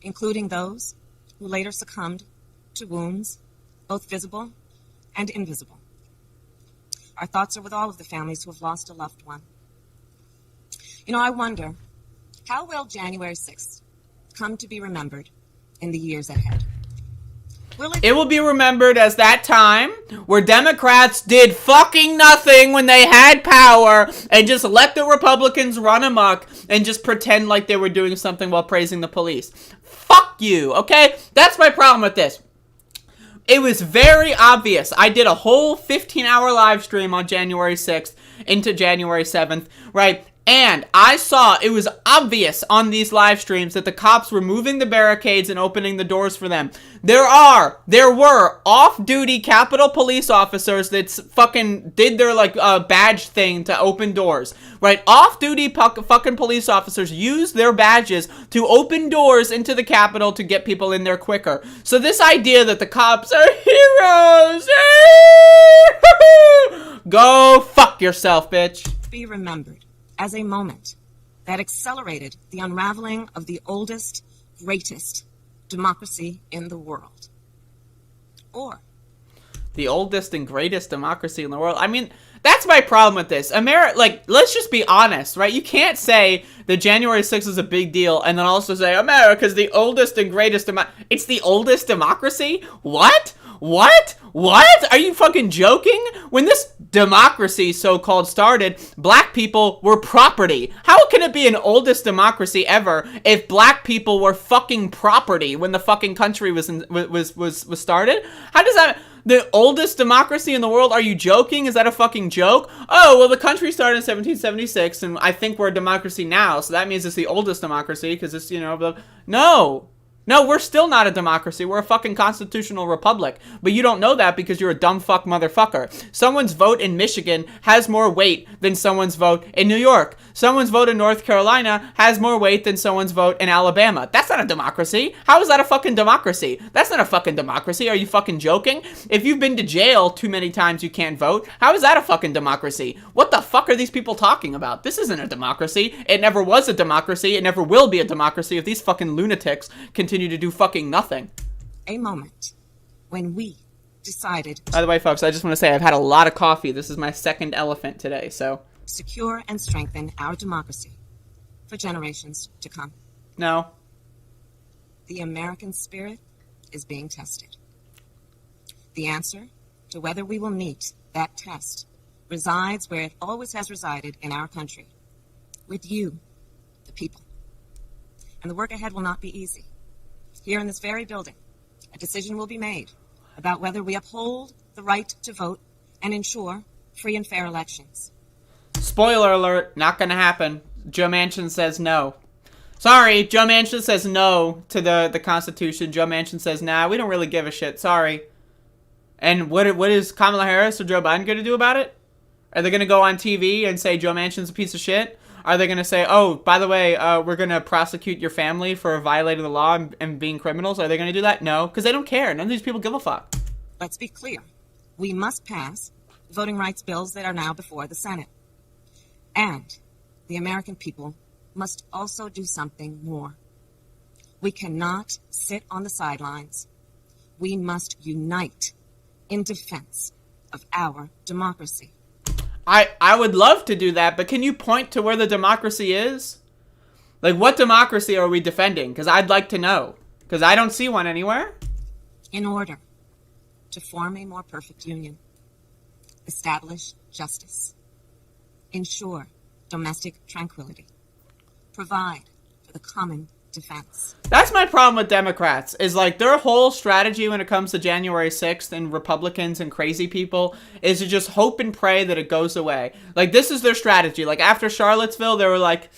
Including those who later succumbed to wounds, both visible and invisible. Our thoughts are with all of the families who have lost a loved one. You know, I wonder, how will January 6th come to be remembered in the years ahead? It will be remembered as that time where Democrats did fucking nothing when they had power and just let the Republicans run amok and just pretend like they were doing something while praising the police. Fuck you, okay? That's my problem with this. It was very obvious. I did a whole 15-hour live stream on January 6th into January 7th, right? And I saw, it was obvious on these live streams that the cops were moving the barricades and opening the doors for them. There were off-duty Capitol Police officers that fucking did their, like, badge thing to open doors, right? Off-duty fucking police officers used their badges to open doors into the Capitol to get people in there quicker. So this idea that the cops are heroes, go fuck yourself, bitch. Be remembered as a moment that accelerated the unraveling of the oldest, greatest democracy in the world. Or the oldest and greatest democracy in the world. I mean, that's my problem with this. Like, let's just be honest, right? You can't say that January 6th is a big deal and then also say America's the oldest and greatest it's the oldest democracy? What? Are you fucking joking? When this democracy, so-called, started, black people were property. How can it be an oldest democracy ever if black people were fucking property when the fucking country was started? How does that... The oldest democracy in the world? Are you joking? Is that a fucking joke? Oh, well, the country started in 1776, and I think we're a democracy now, so that means it's the oldest democracy, because it's, you know, No, we're still not a democracy. We're a fucking constitutional republic. But you don't know that because you're a dumb fuck motherfucker. Someone's vote in Michigan has more weight than someone's vote in New York. Someone's vote in North Carolina has more weight than someone's vote in Alabama. That's not a democracy. How is that a fucking democracy? That's not a fucking democracy. Are you fucking joking? If you've been to jail too many times, you can't vote. How is that a fucking democracy? What the fuck are these people talking about? This isn't a democracy. It never was a democracy. It never will be a democracy if these fucking lunatics continue to do fucking nothing. A moment when we decided... By the way, folks, I just want to say I've had a lot of coffee. This is my second elephant today, so... secure and strengthen our democracy for generations to come. No. The American spirit is being tested. The answer to whether we will meet that test resides where it always has resided in our country, with you, the people. And the work ahead will not be easy. Here in this very building, a decision will be made about whether we uphold the right to vote and ensure free and fair elections. Spoiler alert, not gonna happen. Joe Manchin says no. Sorry, Joe Manchin says no to the Constitution. Joe Manchin says, nah, we don't really give a shit, sorry. And what is Kamala Harris or Joe Biden gonna do about it? Are they gonna go on TV and say Joe Manchin's a piece of shit? Are they going to say, oh, by the way, we're going to prosecute your family for violating the law and being criminals? Are they going to do that? No, because they don't care. None of these people give a fuck. Let's be clear. We must pass voting rights bills that are now before the Senate. And the American people must also do something more. We cannot sit on the sidelines. We must unite in defense of our democracy. I would love to do that, but can you point to where the democracy is? Like, what democracy are we defending? Because I'd like to know. Because I don't see one anywhere. In order to form a more perfect union, establish justice, ensure domestic tranquility, provide for the common defense. That's my problem with Democrats, is like their whole strategy when it comes to January 6th and Republicans and crazy people is to just hope and pray that it goes away. Like, this is their strategy. Like, after Charlottesville, they were like,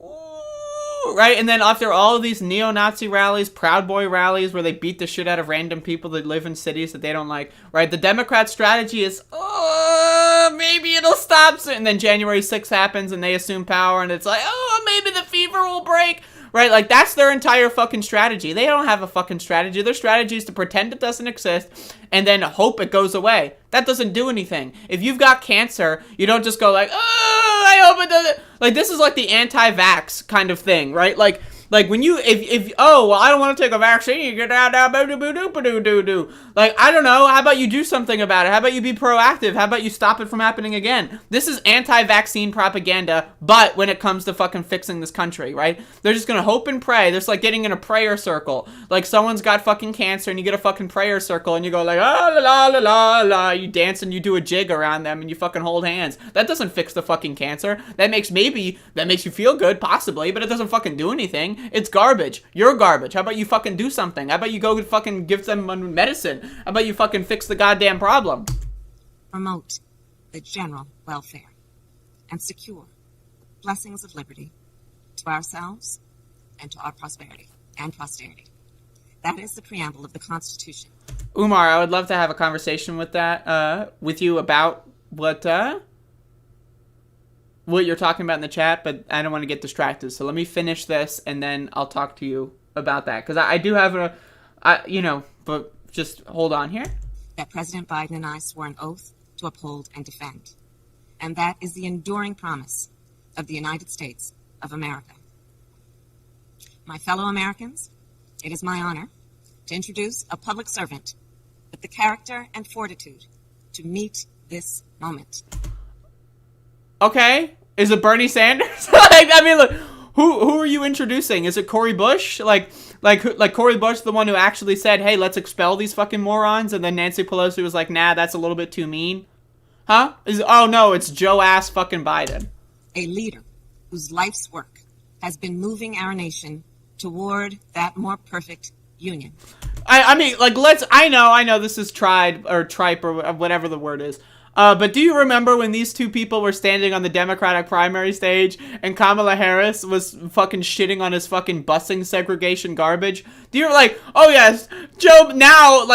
ooh, right? And then after all of these neo-Nazi rallies, Proud Boy rallies, where they beat the shit out of random people that live in cities that they don't like, right? The Democrat strategy is, oh, maybe it'll stop soon. And then January 6th happens and they assume power and it's like, oh, maybe the fever will break. Right, like, that's their entire fucking strategy. They don't have a fucking strategy. Their strategy is to pretend it doesn't exist and then hope it goes away. That doesn't do anything. If you've got cancer, you don't just go like, oh, I hope it doesn't. Like, this is like the anti-vax kind of thing, right? Like when you, if oh, well, I don't want to take a vaccine, you get out, boo-doo-boo-doo-boo-doo-doo. Like, I don't know, how about you do something about it? How about you be proactive? How about you stop it from happening again? This is anti-vaccine propaganda, but when it comes to fucking fixing this country, right? They're just gonna hope and pray. There's like getting in a prayer circle. Like, someone's got fucking cancer and you get a fucking prayer circle and you go like, ah, la, la, la, la, la. You dance and you do a jig around them and you fucking hold hands. That doesn't fix the fucking cancer. That makes you feel good, possibly, but it doesn't fucking do anything. It's garbage. You're garbage. How about you fucking do something? How about you go fucking give them medicine? How about you fucking fix the goddamn problem? Promote the general welfare and secure blessings of liberty to ourselves and to our prosperity and posterity. That is the preamble of the Constitution. Umar, I would love to have a conversation with you about what you're talking about in the chat, but I don't want to get distracted. So let me finish this, and then I'll talk to you about that. Because I do have but just hold on here. That President Biden and I swore an oath to uphold and defend. And that is the enduring promise of the United States of America. My fellow Americans, it is my honor to introduce a public servant with the character and fortitude to meet this moment. Okay, is it Bernie Sanders? I mean, look, who are you introducing? Is it Cory Bush? Like Cory Bush, the one who actually said, "Hey, let's expel these fucking morons," and then Nancy Pelosi was like, "Nah, that's a little bit too mean." Huh? Oh no, it's Joe ass fucking Biden. A leader whose life's work has been moving our nation toward that more perfect union. I mean, like, I know this is tripe or whatever the word is. But do you remember when these two people were standing on the Democratic primary stage and Kamala Harris was fucking shitting on his fucking busing segregation garbage? Do you oh yes, Joe, now,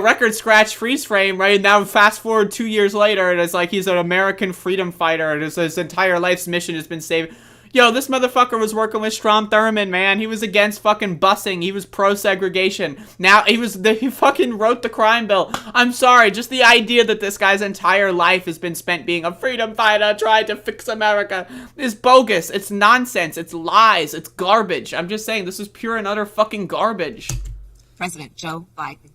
record scratch freeze frame, right? Now fast forward 2 years later, and it's like he's an American freedom fighter, and his entire life's mission has been saved. Yo, this motherfucker was working with Strom Thurmond, man. He was against fucking busing. He was pro-segregation. Now, he fucking wrote the crime bill. I'm sorry, just the idea that this guy's entire life has been spent being a freedom fighter, trying to fix America, is bogus. It's nonsense. It's lies. It's garbage. I'm just saying, this is pure and utter fucking garbage. President Joe Biden.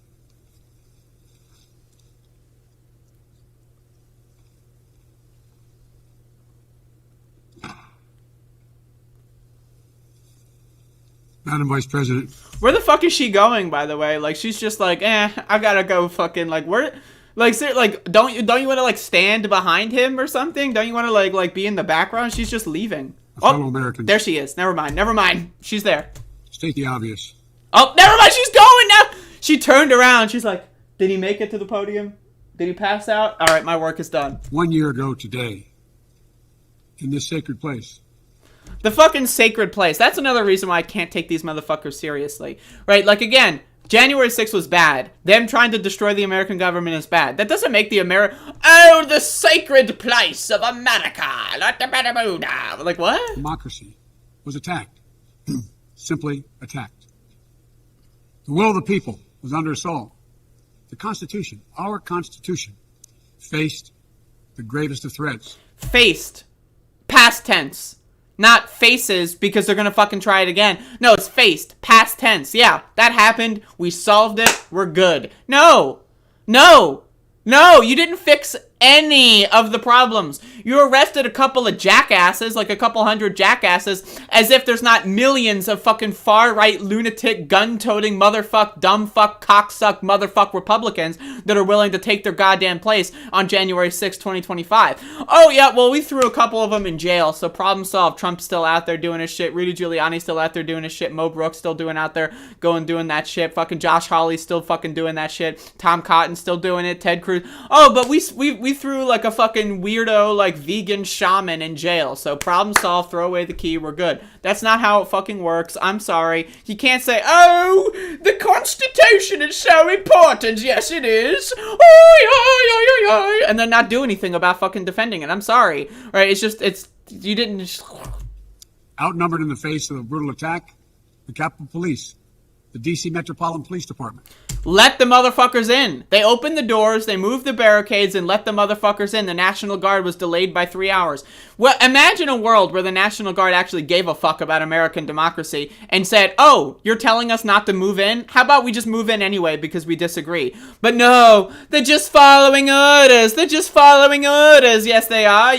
Madam Vice President. Where the fuck is she going, by the way? Like, she's just like, I gotta go fucking, where? Don't you want to, stand behind him or something? Don't you want to, be in the background? She's just leaving. Fellow Americans. There she is. Never mind. She's there. State the obvious. Oh, never mind. She's going now. She turned around. She's like, did he make it to the podium? Did he pass out? All right, my work is done. 1 year ago today, in this sacred place, the fucking sacred place. That's another reason why I can't take these motherfuckers seriously. Right? Again, January 6th was bad. Them trying to destroy the American government is bad. That doesn't make the the sacred place of America. What? Democracy was attacked. Simply attacked. The will of the people was under assault. The Constitution, our Constitution, faced the gravest of threats. Faced. Past tense. Not faces, because they're gonna fucking try it again. No, it's faced. Past tense. Yeah, that happened. We solved it. We're good. No, you didn't fix any of the problems. You arrested a couple of jackasses, a couple hundred jackasses, as if there's not millions of fucking far-right, lunatic, gun-toting, motherfuck, dumbfuck, cocksuck, motherfuck Republicans that are willing to take their goddamn place on January 6, 2025. Oh, yeah, well, we threw a couple of them in jail, so problem solved. Trump's still out there doing his shit. Rudy Giuliani's still out there doing his shit. Mo Brooks still doing that shit. Fucking Josh Hawley's still fucking doing that shit. Tom Cotton's still doing it. Ted Cruz. Oh, but we threw a fucking weirdo vegan shaman in jail. So problem solved, throw away the key, we're good. That's not how it fucking works. I'm sorry. You can't say, oh, the Constitution is so important. Yes, it is. And then not do anything about fucking defending it. I'm sorry. Right? You didn't. Outnumbered in the face of a brutal attack, the Capitol Police, the D.C. Metropolitan Police Department. Let the motherfuckers in. They opened the doors, they moved the barricades, and let the motherfuckers in. The National Guard was delayed by 3 hours. Well, imagine a world where the National Guard actually gave a fuck about American democracy and said, oh, you're telling us not to move in? How about we just move in anyway because we disagree? But no, they're just following orders. Yes, they are.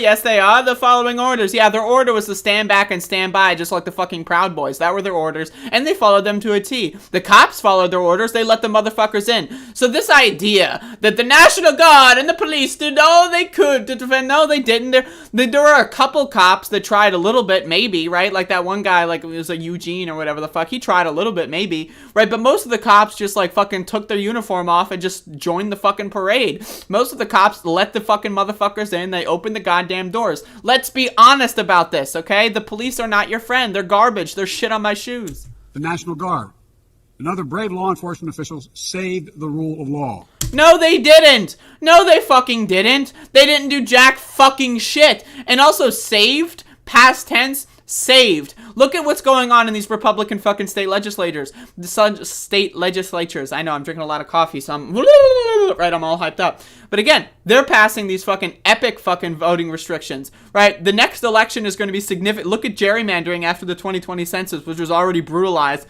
They're following orders. Yeah, their order was to stand back and stand by just like the fucking Proud Boys. That were their orders, and they followed them to a T. The cops followed their orders. They let the motherfuckers in. So this idea that the National Guard and the police did all they could to defend, no, they didn't. There were a couple cops that tried a little bit, maybe, right? Like that one guy, like it was like Eugene or whatever the fuck. He tried a little bit, maybe, right? But most of the cops just like fucking took their uniform off and just joined the fucking parade. Most of the cops let the fucking motherfuckers in. They opened the goddamn doors. Let's be honest about this, okay? The police are not your friend. They're garbage. They're shit on my shoes. The National Guard and other brave law enforcement officials saved the rule of law. No, they didn't. No, they fucking didn't. They didn't do jack fucking shit. And also saved, past tense, saved. Look at what's going on in these Republican fucking state legislatures. State legislatures. I know, I'm drinking a lot of coffee, so I'm all hyped up. But again, they're passing these fucking epic fucking voting restrictions, right? The next election is going to be significant. Look at gerrymandering after the 2020 census, which was already brutalized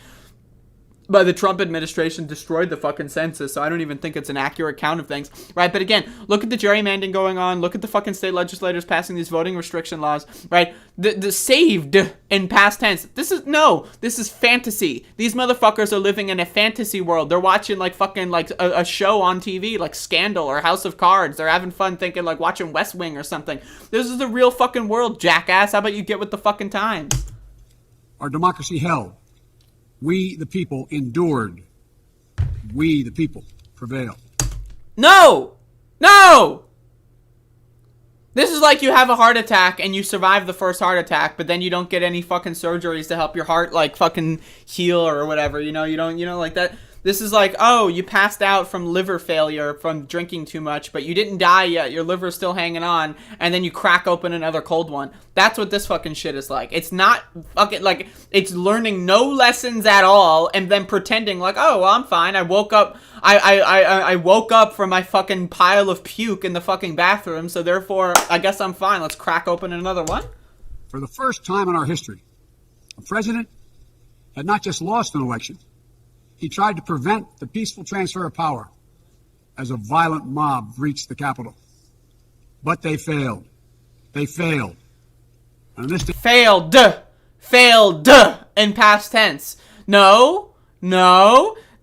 by the Trump administration, destroyed the fucking census, so I don't even think it's an accurate count of things, right? But again, look at the gerrymandering going on, look at the fucking state legislators passing these voting restriction laws, right? The saved in past tense. This is fantasy. These motherfuckers are living in a fantasy world. They're watching like fucking like a show on TV, like Scandal or House of Cards. They're having fun thinking like watching West Wing or something. This is the real fucking world, jackass. How about you get with the fucking times? Our democracy held. We, the people, endured. We, the people, prevailed. No! No! This is like you have a heart attack and you survive the first heart attack, but then you don't get any fucking surgeries to help your heart, like, fucking heal or whatever, you know? You don't, like that. This is like, oh, you passed out from liver failure from drinking too much, but you didn't die yet. Your liver's still hanging on, and then you crack open another cold one. That's what this fucking shit is like. It's not fucking, like, it's learning no lessons at all, and then pretending like, oh, well, I'm fine. I woke up, I woke up from my fucking pile of puke in the fucking bathroom, so therefore, I guess I'm fine. Let's crack open another one. For the first time in our history, a president had not just lost an election, he tried to prevent the peaceful transfer of power as a violent mob reached the Capitol. But they failed. They failed. And this failed in past tense. No.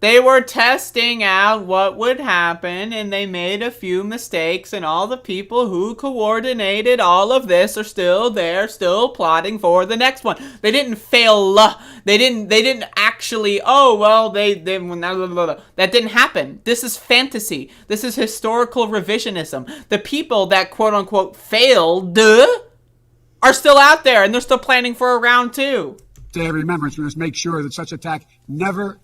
They were testing out what would happen, and they made a few mistakes, and all the people who coordinated all of this are still there, still plotting for the next one. They didn't fail. They didn't actually, that didn't happen. This is fantasy. This is historical revisionism. The people that quote-unquote failed are still out there, and they're still planning for a round two. Day of remembrance, we must make sure that such attack never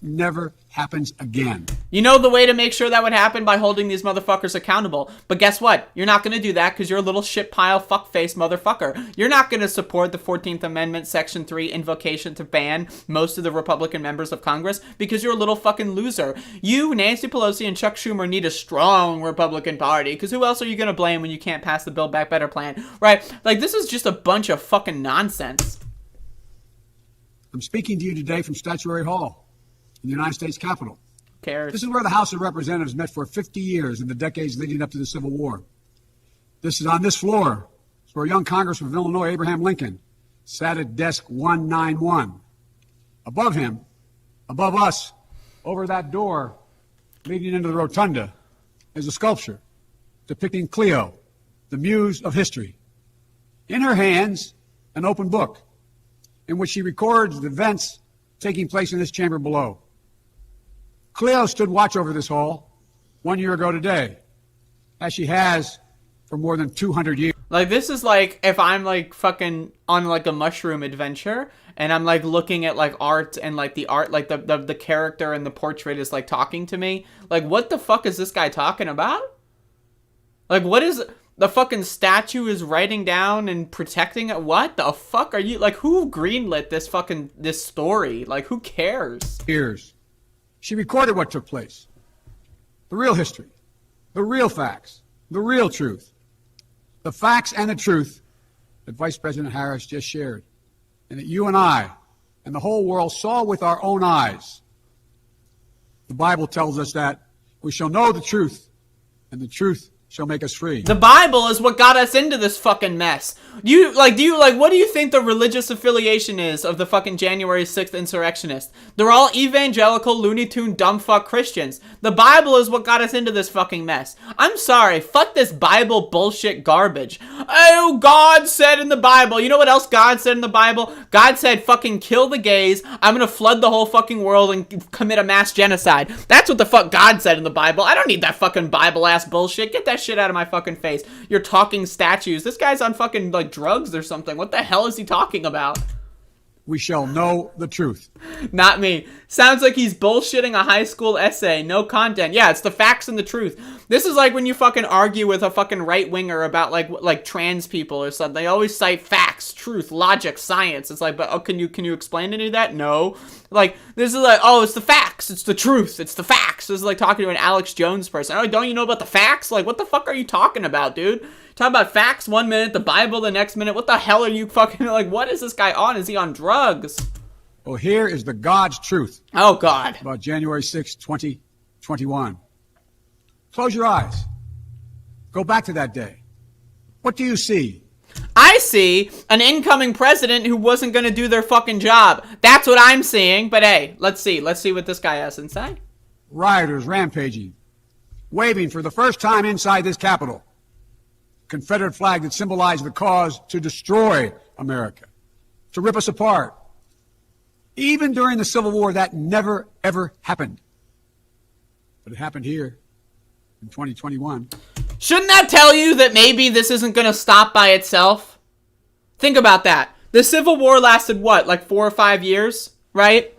happens again. You know the way to make sure that would happen? By holding these motherfuckers accountable. But guess what? You're not going to do that because you're a little shit pile fuckface motherfucker. You're not going to support the 14th Amendment Section 3 invocation to ban most of the Republican members of Congress because you're a little fucking loser. You, Nancy Pelosi, and Chuck Schumer need a strong Republican Party because who else are you going to blame when you can't pass the Build Back Better plan? Right? Like, this is just a bunch of fucking nonsense. I'm speaking to you today from Statuary Hall in the United States Capitol. Who cares? This is where the House of Representatives met for 50 years in the decades leading up to the Civil War. This is on this floor. It's where young Congressman of Illinois, Abraham Lincoln, sat at desk 191. Above him, above us, over that door leading into the rotunda, is a sculpture depicting Cleo, the muse of history. In her hands, an open book, in which she records the events taking place in this chamber below. Cleo stood watch over this hall 1 year ago today, as she has for more than 200 years. Like, this is like if I'm like fucking on like a mushroom adventure and I'm like looking at like art and like the art, like the character in the portrait is like talking to me. Like, what the fuck is this guy talking about? Like, what is... The fucking statue is writing down and protecting it. What the fuck are you... Like, who greenlit this story? Like, who cares? Years. She recorded what took place. The real history. The real facts. The real truth. The facts and the truth that Vice President Harris just shared. And that you and I and the whole world saw with our own eyes. The Bible tells us that we shall know the truth, and the truth shall make us free. The Bible is what got us into this fucking mess. What do you think the religious affiliation is of the fucking January 6th insurrectionists? They're all evangelical, Looney Tune, dumbfuck Christians. The Bible is what got us into this fucking mess. I'm sorry, fuck this Bible bullshit garbage. Oh, God said in the Bible. You know what else God said in the Bible? God said fucking kill the gays. I'm gonna flood the whole fucking world and commit a mass genocide. That's what the fuck God said in the Bible. I don't need that fucking Bible-ass bullshit. Get that shit out of my fucking face. You're talking statues. This guy's on fucking, like, drugs or something. What the hell is he talking about? We shall know the truth. Not me. Sounds like he's bullshitting a high school essay. No content. Yeah, it's the facts and the truth. This is like when you fucking argue with a fucking right-winger about, like trans people or something. They always cite facts, truth, logic, science. It's like, but oh, can you explain any of that? No. Like, this is like, oh, it's the facts. It's the truth. It's the facts. This is like talking to an Alex Jones person. Oh, don't you know about the facts? Like, what the fuck are you talking about, dude? Talk about facts 1 minute, the Bible the next minute. What the hell are you fucking, like, what is this guy on? Is he on drugs? Well, here is the God's truth. Oh, God. About January 6, 2021. Close your eyes. Go back to that day. What do you see? I see an incoming president who wasn't going to do their fucking job. That's what I'm seeing. But hey, let's see. Let's see what this guy has inside. Rioters rampaging. Waving for the first time inside this Capitol. Confederate flag that symbolized the cause to destroy America, to rip us apart. Even during the Civil War, that never, ever happened. But it happened here in 2021. Shouldn't that tell you that maybe this isn't going to stop by itself? Think about that. The Civil War lasted what, like 4 or 5 years, right?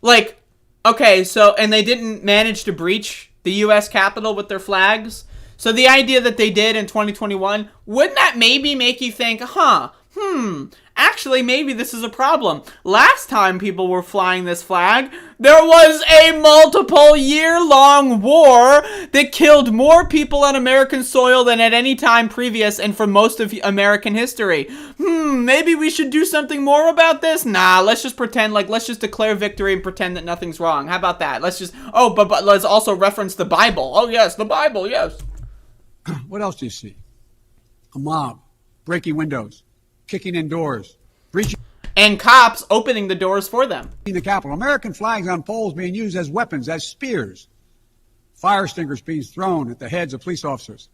Like, okay, so, and they didn't manage to breach the U.S. Capitol with their flags. So the idea that they did in 2021, wouldn't that maybe make you think, actually maybe this is a problem. Last time people were flying this flag, there was a multiple year-long war that killed more people on American soil than at any time previous and for most of American history. Maybe we should do something more about this? Nah, let's just pretend, like, let's just declare victory and pretend that nothing's wrong. How about that? Let's just, but let's also reference the Bible. Oh yes, the Bible, yes. What else do you see? A mob breaking windows, kicking in doors, breaching, and cops opening the doors for them. The Capitol. American flags on poles being used as weapons, as spears. Fire extinguishers being thrown at the heads of police officers.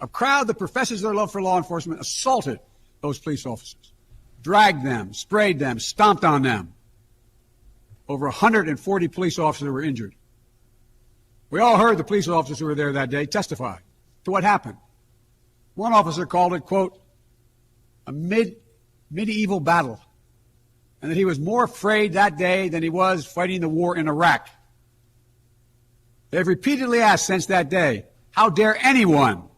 A crowd that professes their love for law enforcement assaulted those police officers, dragged them, sprayed them, stomped on them. Over 140 police officers were injured. We all heard the police officers who were there that day testify to what happened. One officer called it, quote, a medieval battle, and that he was more afraid that day than he was fighting the war in Iraq. They've repeatedly asked since that day, how dare anyone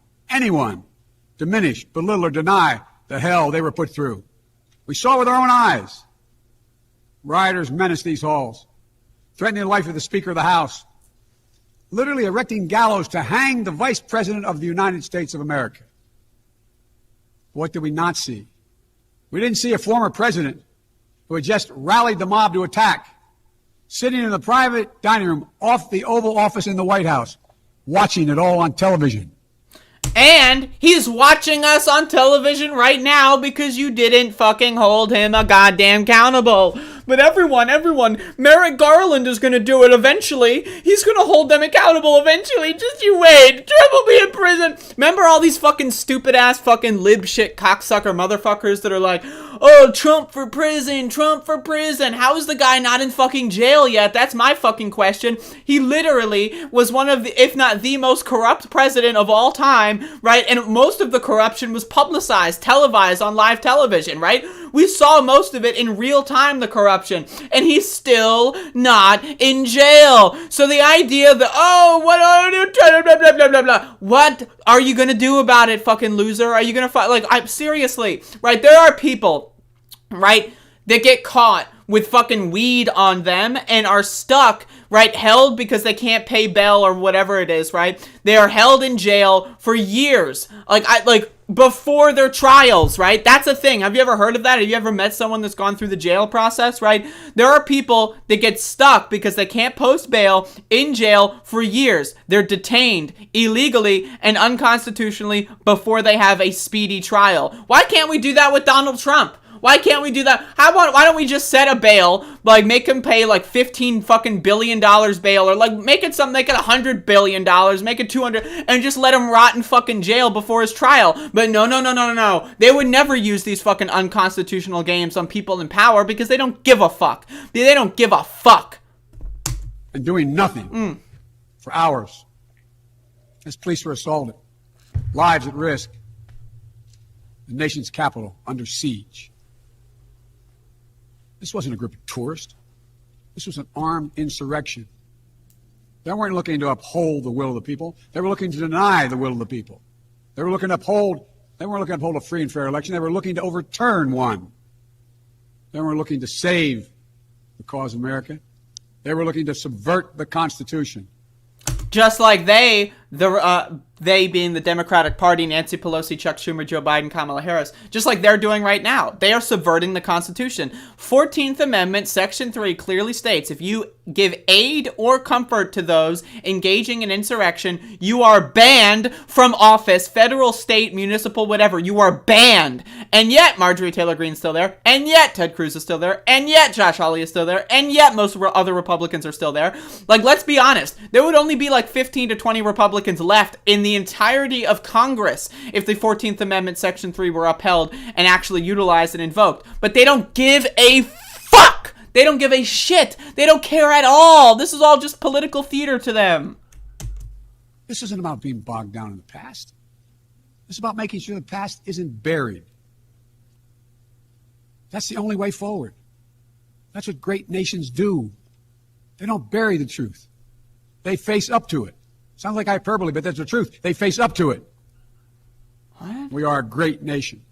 diminish, belittle, or deny the hell they were put through. We saw with our own eyes. Rioters menaced these halls, threatening the life of the Speaker of the House, literally erecting gallows to hang the Vice President of the United States of America. What did we not see? We didn't see a former president who had just rallied the mob to attack, sitting in the private dining room off the Oval Office in the White House, watching it all on television. And he's watching us on television right now because you didn't fucking hold him a goddamn accountable. But everyone, Merrick Garland is going to do it eventually. He's going to hold them accountable eventually. Just you wait. Trump will be in prison. Remember all these fucking stupid-ass fucking lib shit cocksucker motherfuckers that are like, oh, Trump for prison, Trump for prison. How is the guy not in fucking jail yet? That's my fucking question. He literally was one of the, if not the most corrupt president of all time, right? And most of the corruption was publicized, televised on live television, right? We saw most of it in real time, the corruption, and he's still not in jail. So the idea that, what are you gonna do about it, fucking loser? Are you gonna fight? Like, seriously, right? There are people, right? that get caught with fucking weed on them and are stuck, right, held because they can't pay bail or whatever it is, right? They are held in jail for years, like before their trials, right? That's a thing. Have you ever heard of that? Have you ever met someone that's gone through the jail process, right? There are people that get stuck because they can't post bail in jail for years. They're detained illegally and unconstitutionally before they have a speedy trial. Why can't we do that with Donald Trump? Why can't we do that? Why don't we just set a bail, like make him pay like $15 fucking billion bail, or like make it $100 billion, make it 200, and just let him rot in fucking jail before his trial. But no. They would never use these fucking unconstitutional games on people in power because they don't give a fuck. They don't give a fuck. And doing nothing for hours as police were assaulted, lives at risk, the nation's capital under siege. This wasn't a group of tourists. This was an armed insurrection. They weren't looking to uphold the will of the people. They were looking to deny the will of the people. They weren't looking to uphold a free and fair election. They were looking to overturn one. They weren't looking to save the cause of America. They were looking to subvert the Constitution. Just like they being the Democratic Party, Nancy Pelosi, Chuck Schumer, Joe Biden, Kamala Harris, just like they're doing right now. They are subverting the Constitution. 14th Amendment, Section 3 clearly states, if you give aid or comfort to those engaging in insurrection, you are banned from office, federal, state, municipal, whatever. You are banned. And yet, Marjorie Taylor Greene's still there, and yet Ted Cruz is still there, and yet Josh Hawley is still there, and yet most other Republicans are still there. Like, let's be honest. There would only be like 15 to 20 Republicans left in the entirety of Congress if the 14th Amendment Section 3 were upheld and actually utilized and invoked. But they don't give a fuck! They don't give a shit! They don't care at all! This is all just political theater to them. This isn't about being bogged down in the past. This is about making sure the past isn't buried. That's the only way forward. That's what great nations do. They don't bury the truth. They face up to it. Sounds like hyperbole, but that's the truth. They face up to it. What? We are a great nation.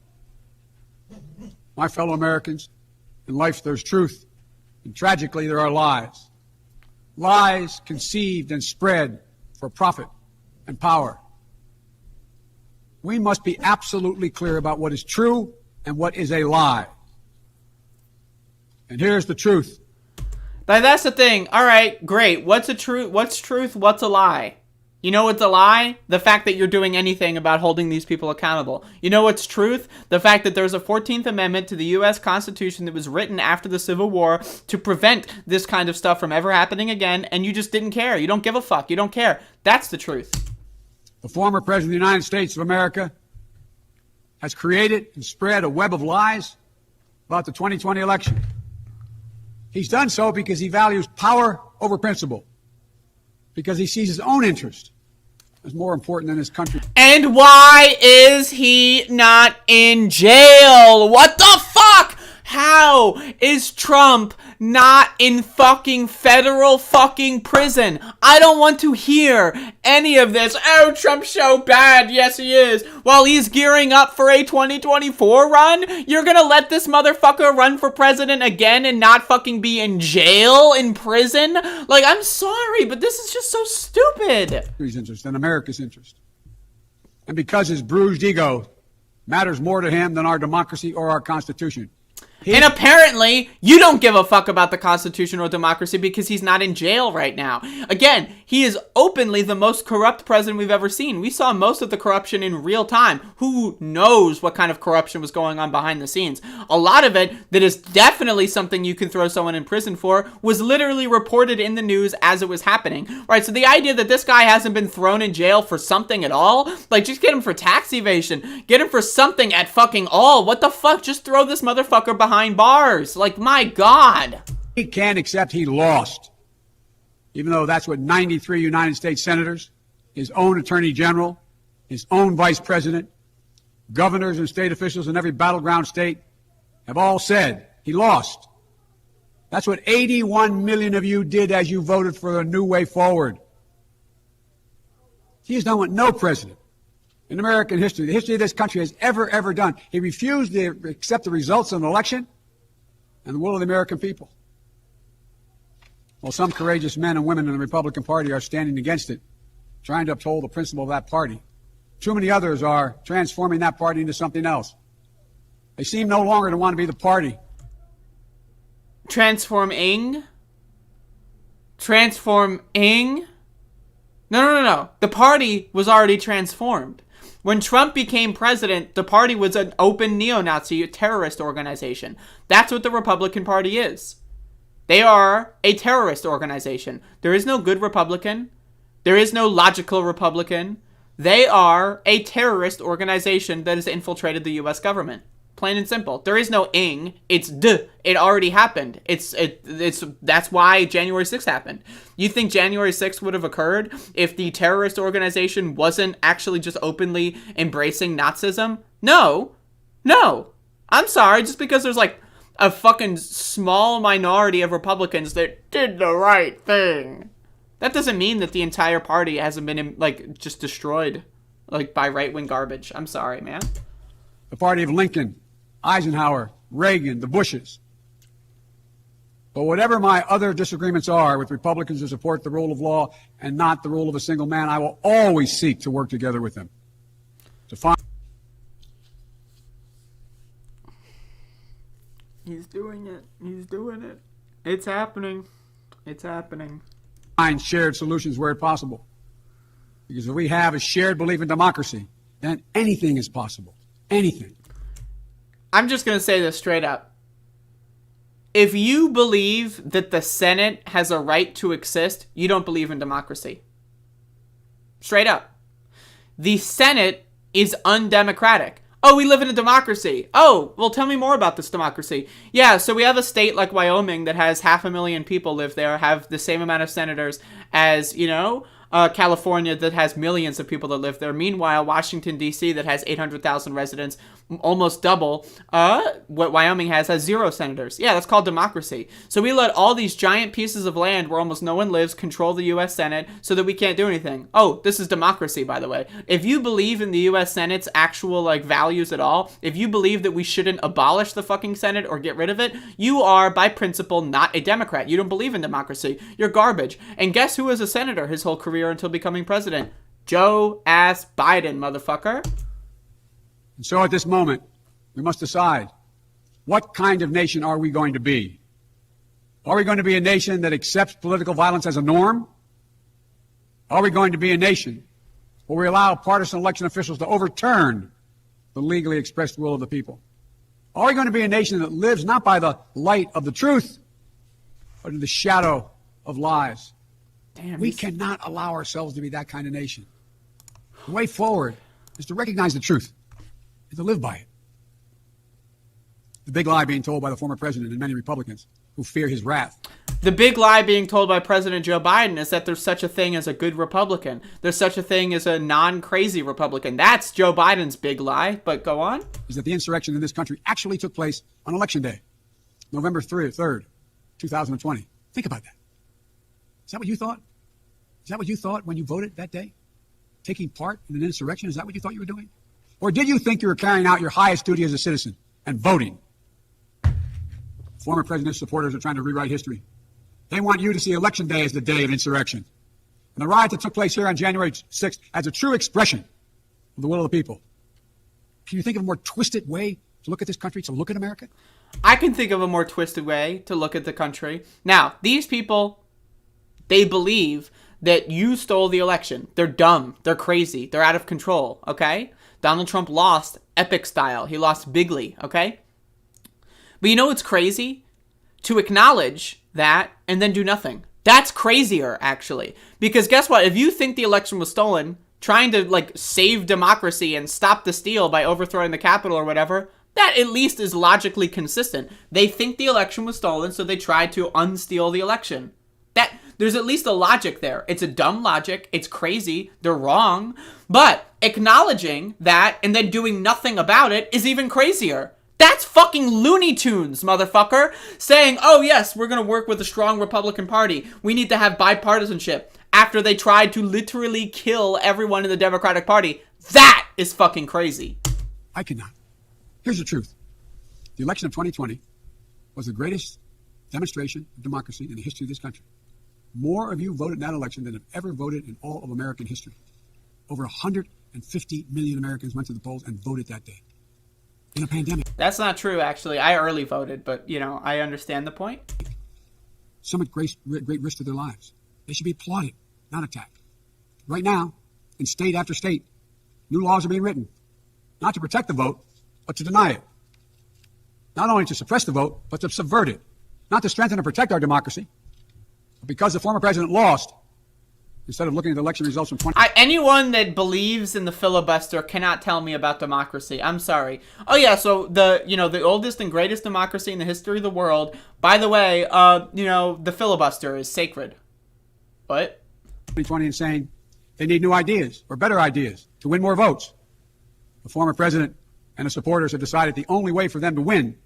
My fellow Americans, in life there's truth, and tragically there are lies. Lies conceived and spread for profit and power. We must be absolutely clear about what is true and what is a lie. And here's the truth. But that's the thing. All right, great. What's a truth? What's truth? What's a lie? You know what's a lie? The fact that you're doing anything about holding these people accountable. You know what's truth? The fact that there's a 14th Amendment to the U.S. Constitution that was written after the Civil War to prevent this kind of stuff from ever happening again, and you just didn't care. You don't give a fuck. You don't care. That's the truth. The former President of the United States of America has created and spread a web of lies about the 2020 election. He's done so because he values power over principle, because he sees his own interest as more important than his country. And why is he not in jail? What the fuck? How is Trump not in fucking federal fucking prison? I don't want to hear any of this. Oh, Trump's so bad. Yes, he is. While he's gearing up for a 2024 run, you're gonna let this motherfucker run for president again and not fucking be in jail, in prison? Like, I'm sorry, but this is just so stupid. His interest and America's interest. And because his bruised ego matters more to him than our democracy or our Constitution. And apparently, you don't give a fuck about the Constitution or democracy because he's not in jail right now. Again, he is openly the most corrupt president we've ever seen. We saw most of the corruption in real time. Who knows what kind of corruption was going on behind the scenes? A lot of it, that is definitely something you can throw someone in prison for, was literally reported in the news as it was happening. Right, so the idea that this guy hasn't been thrown in jail for something at all, like, just get him for tax evasion. Get him for something at fucking all. What the fuck? Just throw this motherfucker behind bars. Like, my God. He can't accept he lost, even though that's what 93 United States senators, his own attorney general, his own vice president, governors and state officials in every battleground state have all said he lost. That's what 81 million of you did as you voted for a new way forward. He has done what no president in American history, the history of this country, has ever done. He refused to accept the results of an election and the will of the American people. While some courageous men and women in the Republican Party are standing against it, trying to uphold the principle of that party, too many others are transforming that party into something else. They seem no longer to want to be the party. Transforming? Transforming? No. The party was already transformed. When Trump became president, the party was an open neo-Nazi terrorist organization. That's what the Republican Party is. They are a terrorist organization. There is no good Republican. There is no logical Republican. They are a terrorist organization that has infiltrated the U.S. government. Plain and simple. There is no ing. It's d. It already happened. That's why January 6th happened. You think January 6th would have occurred if the terrorist organization wasn't actually just openly embracing Nazism? No. I'm sorry. Just because there's like a fucking small minority of Republicans that did the right thing, that doesn't mean that the entire party hasn't been like just destroyed like by right-wing garbage. I'm sorry, man. The party of Lincoln, Eisenhower, Reagan, the Bushes. But whatever my other disagreements are with Republicans who support the rule of law and not the rule of a single man, I will always seek to work together with them to find. He's doing it. It's happening. Find shared solutions where possible. Because if we have a shared belief in democracy, then anything is possible. Anything. I'm just going to say this straight up. If you believe that the Senate has a right to exist, you don't believe in democracy. Straight up. The Senate is undemocratic. Oh, we live in a democracy. Oh, well, tell me more about this democracy. Yeah, so we have a state like Wyoming that has 500,000 people live there, have the same amount of senators as, California that has millions of people that live there. Meanwhile, Washington, D.C. that has 800,000 residents, almost double what Wyoming has 0 senators. Yeah, that's called democracy. So we let all these giant pieces of land where almost no one lives control the U.S. Senate so that we can't do anything. Oh, this is democracy, by the way. If you believe in the U.S. Senate's actual values at all, if you believe that we shouldn't abolish the fucking Senate or get rid of it, you are, by principle, not a Democrat. You don't believe in democracy. You're garbage. And guess who was a senator his whole career until becoming president? Joe ass Biden, motherfucker. And so at this moment, we must decide, what kind of nation are we going to be? Are we going to be a nation that accepts political violence as a norm? Are we going to be a nation where we allow partisan election officials to overturn the legally expressed will of the people? Are we going to be a nation that lives not by the light of the truth, but in the shadow of lies? Damn, we cannot allow ourselves to be that kind of nation. The way forward is to recognize the truth and to live by it. The big lie being told by the former president and many Republicans who fear his wrath. The big lie being told by President Joe Biden is that there's such a thing as a good Republican. There's such a thing as a non-crazy Republican. That's Joe Biden's big lie, but go on. Is that the insurrection in this country actually took place on Election Day, November 3rd, 2020. Think about that. Is that what you thought? Is that what you thought when you voted that day? Taking part in an insurrection? Is that what you thought you were doing? Or did you think you were carrying out your highest duty as a citizen and voting? Former president's supporters are trying to rewrite history. They want you to see Election Day as the day of insurrection. And the riot that took place here on January 6th as a true expression of the will of the people. Can you think of a more twisted way to look at this country, to look at America? I can think of a more twisted way to look at the country. Now, these people, they believe that you stole the election. They're dumb. They're crazy. They're out of control, okay? Donald Trump lost epic style. He lost bigly, okay? But you know what's crazy? To acknowledge that and then do nothing. That's crazier, actually. Because guess what? If you think the election was stolen, trying to, save democracy and stop the steal by overthrowing the Capitol or whatever, that at least is logically consistent. They think the election was stolen, so they tried to unsteal the election. There's at least a logic there. It's a dumb logic. It's crazy. They're wrong. But acknowledging that and then doing nothing about it is even crazier. That's fucking Looney Tunes, motherfucker. Saying, oh yes, we're going to work with a strong Republican Party. We need to have bipartisanship. After they tried to literally kill everyone in the Democratic Party. That is fucking crazy. I cannot. Here's the truth. The election of 2020 was the greatest demonstration of democracy in the history of this country. More of you voted in that election than have ever voted in all of American history. Over 150 million Americans went to the polls and voted that day. In a pandemic. That's not true, actually. I early voted, but, you know, I understand the point. Some at great risk to their lives. They should be applauded, not attacked. Right now, in state after state, new laws are being written, not to protect the vote, but to deny it. Not only to suppress the vote, but to subvert it. Not to strengthen and protect our democracy, but because the former president lost, instead of looking at the election results from 20... Anyone that believes in the filibuster cannot tell me about democracy. I'm sorry. Oh yeah, so the oldest and greatest democracy in the history of the world. By the way, the filibuster is sacred. What? 2020 and saying they need new ideas or better ideas to win more votes. The former president and his supporters have decided the only way for them to win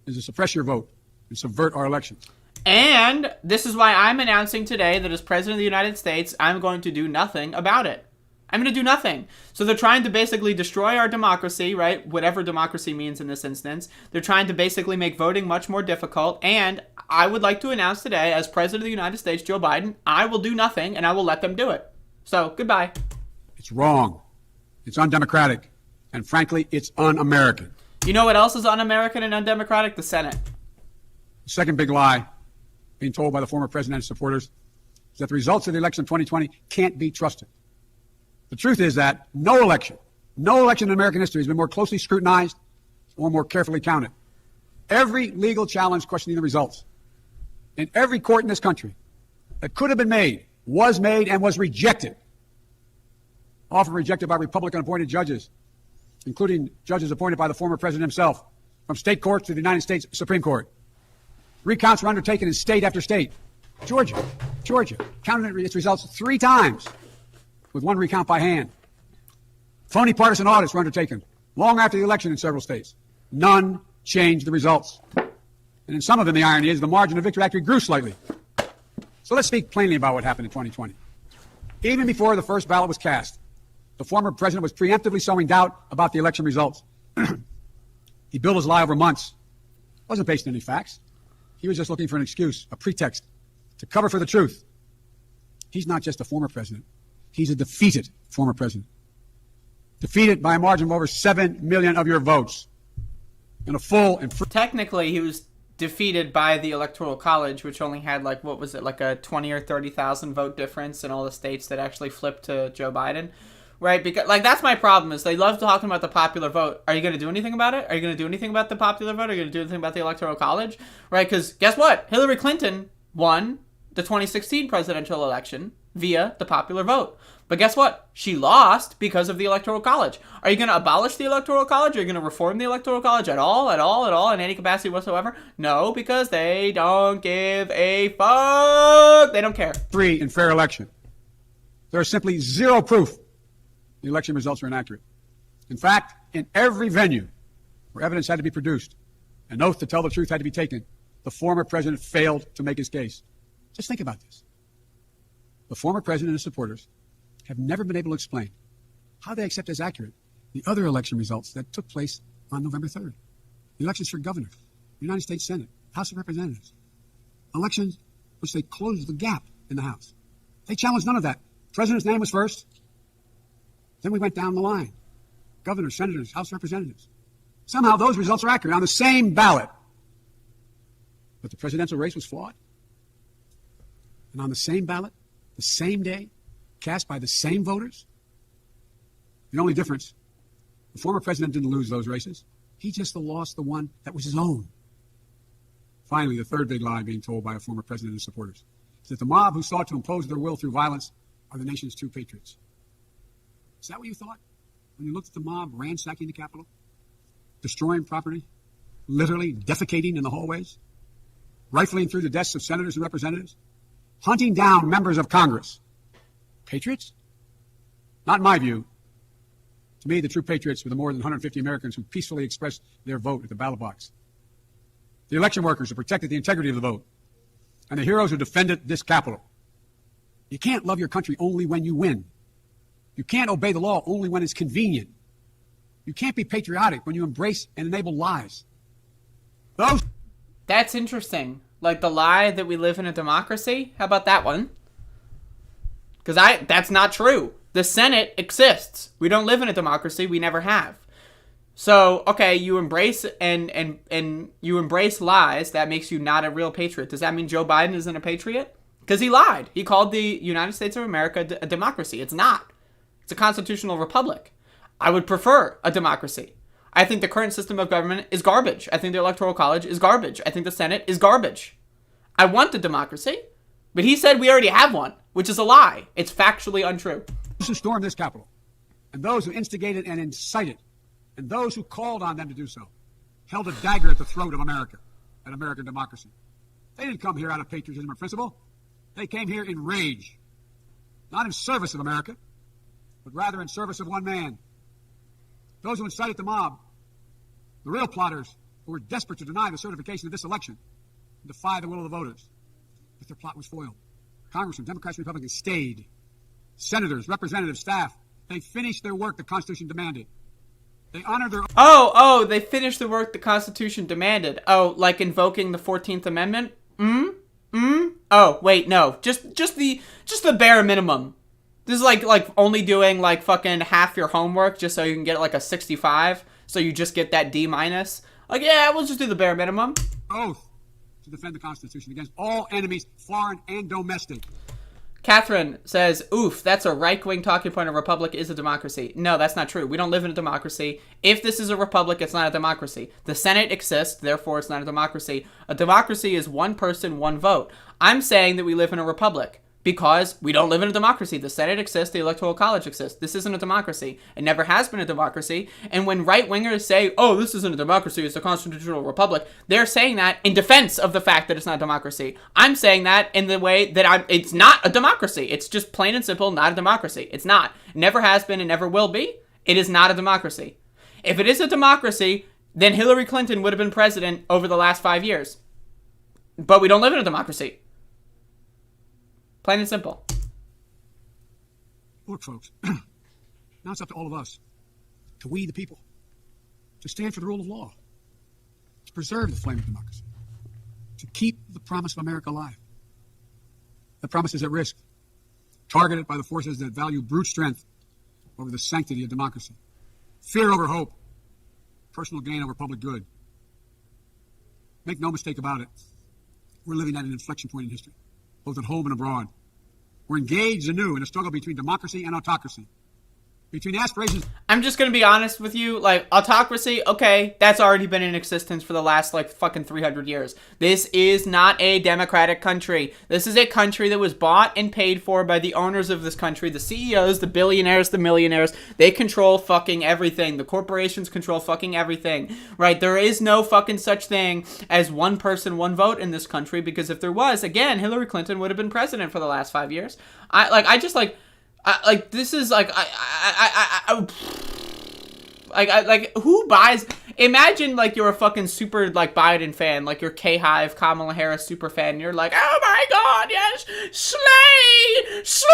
is to suppress your vote and subvert our elections. And this is why I'm announcing today that as President of the United States, I'm going to do nothing about it. I'm going to do nothing. So they're trying to basically destroy our democracy, right? Whatever democracy means in this instance. They're trying to basically make voting much more difficult. And I would like to announce today, as President of the United States, Joe Biden, I will do nothing and I will let them do it. So, goodbye. It's wrong. It's undemocratic. And frankly, it's un-American. You know what else is un-American and undemocratic? The Senate. The second big lie being told by the former president and his supporters is that the results of the election of 2020 can't be trusted. The truth is that no election in American history has been more closely scrutinized or more carefully counted. Every legal challenge questioning the results in every court in this country that could have been made was made and was rejected. Often rejected by Republican-appointed judges, including judges appointed by the former president himself, from state courts to the United States Supreme Court. Recounts were undertaken in state after state. Georgia counted its results 3 times with 1 recount by hand. Phony partisan audits were undertaken long after the election in several states. None changed the results. And in some of them, the irony is the margin of victory actually grew slightly. So let's speak plainly about what happened in 2020. Even before the first ballot was cast, the former president was preemptively sowing doubt about the election results. He built his lie over months. Wasn't based on any facts. He was just looking for an excuse, a pretext, to cover for the truth. He's not just a former president. He's a defeated former president. Defeated by a margin of over 7 million of your votes. In a full and free... Technically, he was defeated by the Electoral College, which only had, like a 20 or 30,000 vote difference in all the states that actually flipped to Joe Biden. Right? Because, that's my problem, is they love talking about the popular vote. Are you going to do anything about it? Are you going to do anything about the popular vote? Are you going to do anything about the Electoral College? Right? Because guess what? Hillary Clinton won the 2016 presidential election via the popular vote. But guess what? She lost because of the Electoral College. Are you going to abolish the Electoral College? Are you going to reform the Electoral College at all, in any capacity whatsoever? No, because they don't give a fuck. They don't care. Free and fair election. There is simply zero proof the election results were inaccurate. In fact, in every venue where evidence had to be produced, an oath to tell the truth had to be taken, the former president failed to make his case. Just think about this. The former president and his supporters have never been able to explain how they accept as accurate the other election results that took place on November 3rd. The elections for governor, United States Senate, House of Representatives. Elections which they closed the gap in the House. They challenged none of that. The president's name was first. Then we went down the line. Governors, senators, House Representatives. Somehow those results are accurate on the same ballot. But the presidential race was flawed. And on the same ballot, the same day, cast by the same voters. The only difference, the former president didn't lose those races. He just lost the one that was his own. Finally, the third big lie being told by a former president and his supporters is that the mob who sought to impose their will through violence are the nation's true patriots. Is that what you thought when you looked at the mob ransacking the Capitol, destroying property, literally defecating in the hallways, rifling through the desks of senators and representatives, hunting down members of Congress? Patriots? Not in my view. To me, the true patriots were the more than 150 Americans who peacefully expressed their vote at the ballot box. The election workers who protected the integrity of the vote, and the heroes who defended this Capitol. You can't love your country only when you win. You can't obey the law only when it's convenient. You can't be patriotic when you embrace and enable lies. Those That's interesting. Like the lie that we live in a democracy? How about that one? Because that's not true. The Senate exists. We don't live in a democracy. We never have. So, okay, you embrace and you embrace lies. That makes you not a real patriot. Does that mean Joe Biden isn't a patriot? Because he lied. He called the United States of America a democracy. It's not. It's a constitutional republic. I would prefer a democracy. I think the current system of government is garbage. I think the Electoral College is garbage. I think the Senate is garbage. I want the democracy, but he said we already have one, which is a lie. It's factually untrue. Those who stormed this Capitol, and those who instigated and incited, and those who called on them to do so, held a dagger at the throat of America and American democracy. They didn't come here out of patriotism or principle. They came here in rage, not in service of America, but rather in service of one man. Those who incited the mob, the real plotters who were desperate to deny the certification of this election and defy the will of the voters. But their plot was foiled. Congressmen, Democrats, Republicans stayed. Senators, representatives, staff, they finished their work the Constitution demanded. They honored their... They finished the work the Constitution demanded. Oh, like invoking the 14th Amendment? Oh, wait, no. Just the bare minimum. This is like only doing like fucking half your homework just so you can get like a 65. So you just get that D-. Like, yeah, we'll just do the bare minimum. Oath to defend the Constitution against all enemies, foreign and domestic. Catherine says, oof, that's a right-wing talking point. A republic is a democracy. No, that's not true. We don't live in a democracy. If this is a republic, it's not a democracy. The Senate exists, therefore it's not a democracy. A democracy is one person, one vote. I'm saying that we live in a republic because we don't live in a democracy. The Senate exists, the Electoral College exists. This isn't a democracy. It never has been a democracy. And when right-wingers say, oh, this isn't a democracy, it's a constitutional republic, they're saying that in defense of the fact that it's not a democracy. I'm saying that in the way that it's not a democracy. It's just plain and simple, not a democracy. It's not. It never has been and never will be. It is not a democracy. If it is a democracy, then Hillary Clinton would have been president over the last 5 years. But we don't live in a democracy. Plain and simple. Look, folks, now it's up to all of us, to we the people, to stand for the rule of law, to preserve the flame of democracy, to keep the promise of America alive. That promise is at risk, targeted by the forces that value brute strength over the sanctity of democracy, fear over hope, personal gain over public good. Make no mistake about it, we're living at an inflection point in history, both at home and abroad. We're engaged anew in a struggle between democracy and autocracy. Between aspirations... I'm just going to be honest with you. Like, autocracy, okay, that's already been in existence for the last, like, fucking 300 years. This is not a democratic country. This is a country that was bought and paid for by the owners of this country. The CEOs, the billionaires, the millionaires. They control fucking everything. The corporations control fucking everything. Right? There is no fucking such thing as one person, one vote in this country. Because if there was, again, Hillary Clinton would have been president for the last 5 years. This is like, who buys, imagine like you're a fucking super like Biden fan, like you're K-Hive, Kamala Harris super fan, and you're like, oh my god, yes, slay,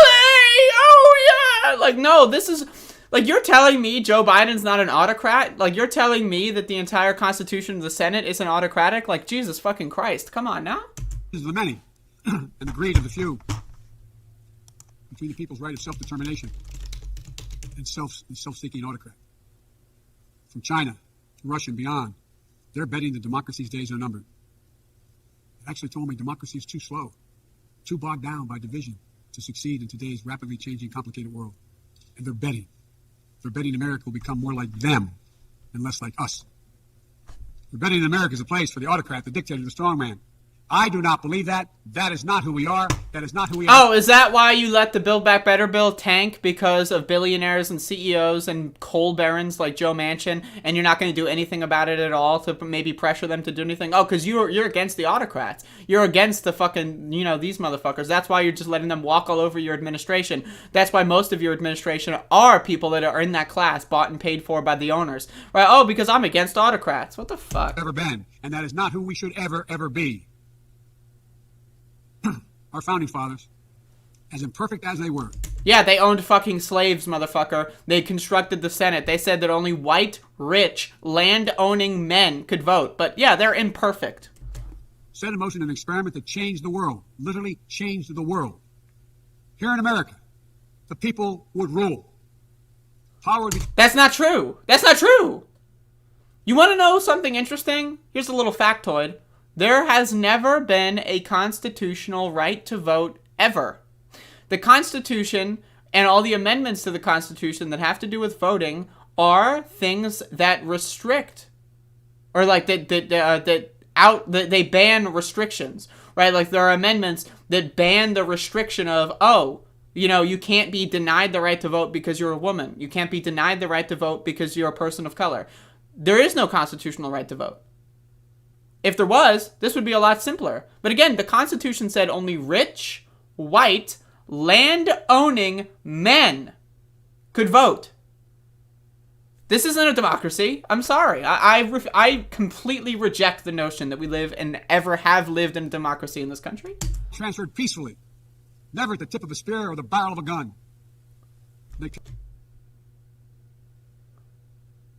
oh yeah, like no, this is, like you're telling me Joe Biden's not an autocrat? Like you're telling me that the entire Constitution of the Senate isn't autocratic? Like Jesus fucking Christ, come on now. This is the many, and the greed of the few. Between the people's right of self-determination and self-seeking autocrat. From China to Russia and beyond, they're betting that democracy's days are numbered. They actually told me democracy is too slow, too bogged down by division to succeed in today's rapidly changing, complicated world. And they're betting. They're betting America will become more like them and less like us. They're betting America is a place for the autocrat, the dictator, the strongman. I do not believe that. That is not who we are. That is not who we are. Oh, is that why you let the Build Back Better bill tank? Because of billionaires and CEOs and coal barons like Joe Manchin, and you're not going to do anything about it at all to maybe pressure them to do anything? Oh, because you're against the autocrats. You're against the fucking, these motherfuckers. That's why you're just letting them walk all over your administration. That's why most of your administration are people that are in that class, bought and paid for by the owners. Right? Oh, because I'm against autocrats. What the fuck? Ever been, and that is not who we should ever be. Our founding fathers, as imperfect as they were. Yeah, they owned fucking slaves, motherfucker. They constructed the Senate. They said that only white, rich, land-owning men could vote. But yeah, they're imperfect. set in motion an experiment that changed the world, literally changed the world. Here in America, the people would rule. Power would be... That's not true. That's not true. You want to know something interesting? Here's a little factoid. There has never been a constitutional right to vote ever. The Constitution and all the amendments to the Constitution that have to do with voting are things that restrict, or like they ban restrictions, right? Like there are amendments that ban the restriction of, oh, you know, you can't be denied the right to vote because you're a woman. You can't be denied the right to vote because you're a person of color. There is no constitutional right to vote. If there was, this would be a lot simpler. But again, the Constitution said only rich, white, land-owning men could vote. This isn't a democracy. I'm sorry. I completely reject the notion that we live and ever have lived in a democracy in this country. Transferred peacefully, never at the tip of a spear or the barrel of a gun.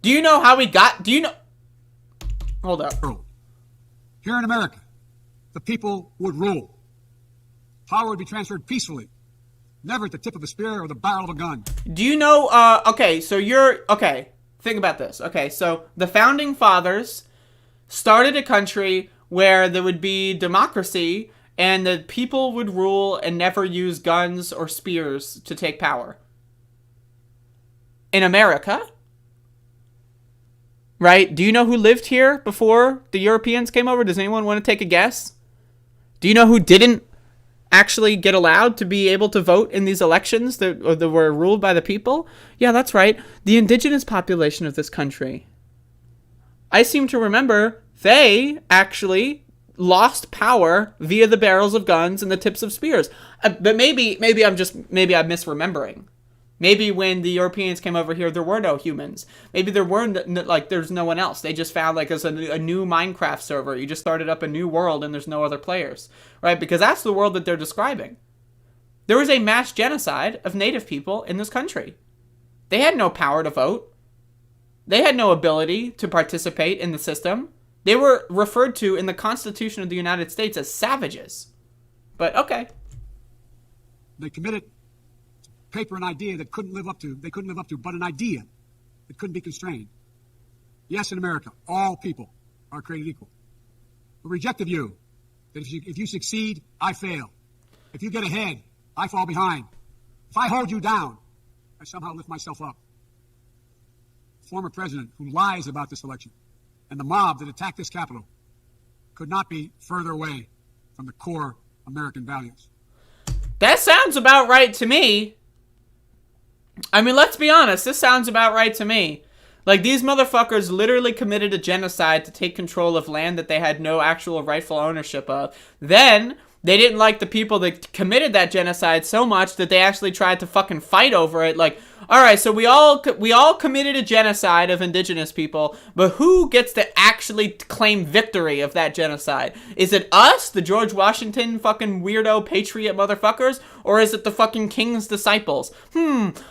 Do you know how we got... Do you know... Hold up. Here in America, the people would rule. Power would be transferred peacefully, never at the tip of a spear or the barrel of a gun. Do you know... okay, so you're... Okay, think about this. Okay, so the Founding Fathers started a country where there would be democracy and the people would rule and never use guns or spears to take power. In America... Right? Do you know who lived here before the Europeans came over? Does anyone want to take a guess? Do you know who didn't actually get allowed to be able to vote in these elections that were ruled by the people? Yeah, that's right. The indigenous population of this country. I seem to remember they actually lost power via the barrels of guns and the tips of spears. But maybe I'm misremembering. Maybe when the Europeans came over here, there were no humans. Maybe there weren't, like, there's no one else. They just found, like, as a new Minecraft server. You just started up a new world and there's no other players, right? Because that's the world that they're describing. There was a mass genocide of native people in this country. They had no power to vote. They had no ability to participate in the system. They were referred to in the Constitution of the United States as savages. But, okay. They committed paper an idea that they couldn't live up to, but an idea that couldn't be constrained. Yes, in America, all people are created equal. The rejected view that if you succeed, I fail. If you get ahead, I fall behind. If I hold you down, I somehow lift myself up. The former president who lies about this election and the mob that attacked this Capitol could not be further away from the core American values. That sounds about right to me. I mean, let's be honest, this sounds about right to me. Like, these motherfuckers literally committed a genocide to take control of land that they had no actual rightful ownership of. Then, they didn't like the people that committed that genocide so much that they actually tried to fucking fight over it. Like, alright, so we all committed a genocide of indigenous people, but who gets to actually claim victory of that genocide? Is it us, the George Washington fucking weirdo patriot motherfuckers, or is it the fucking king's disciples?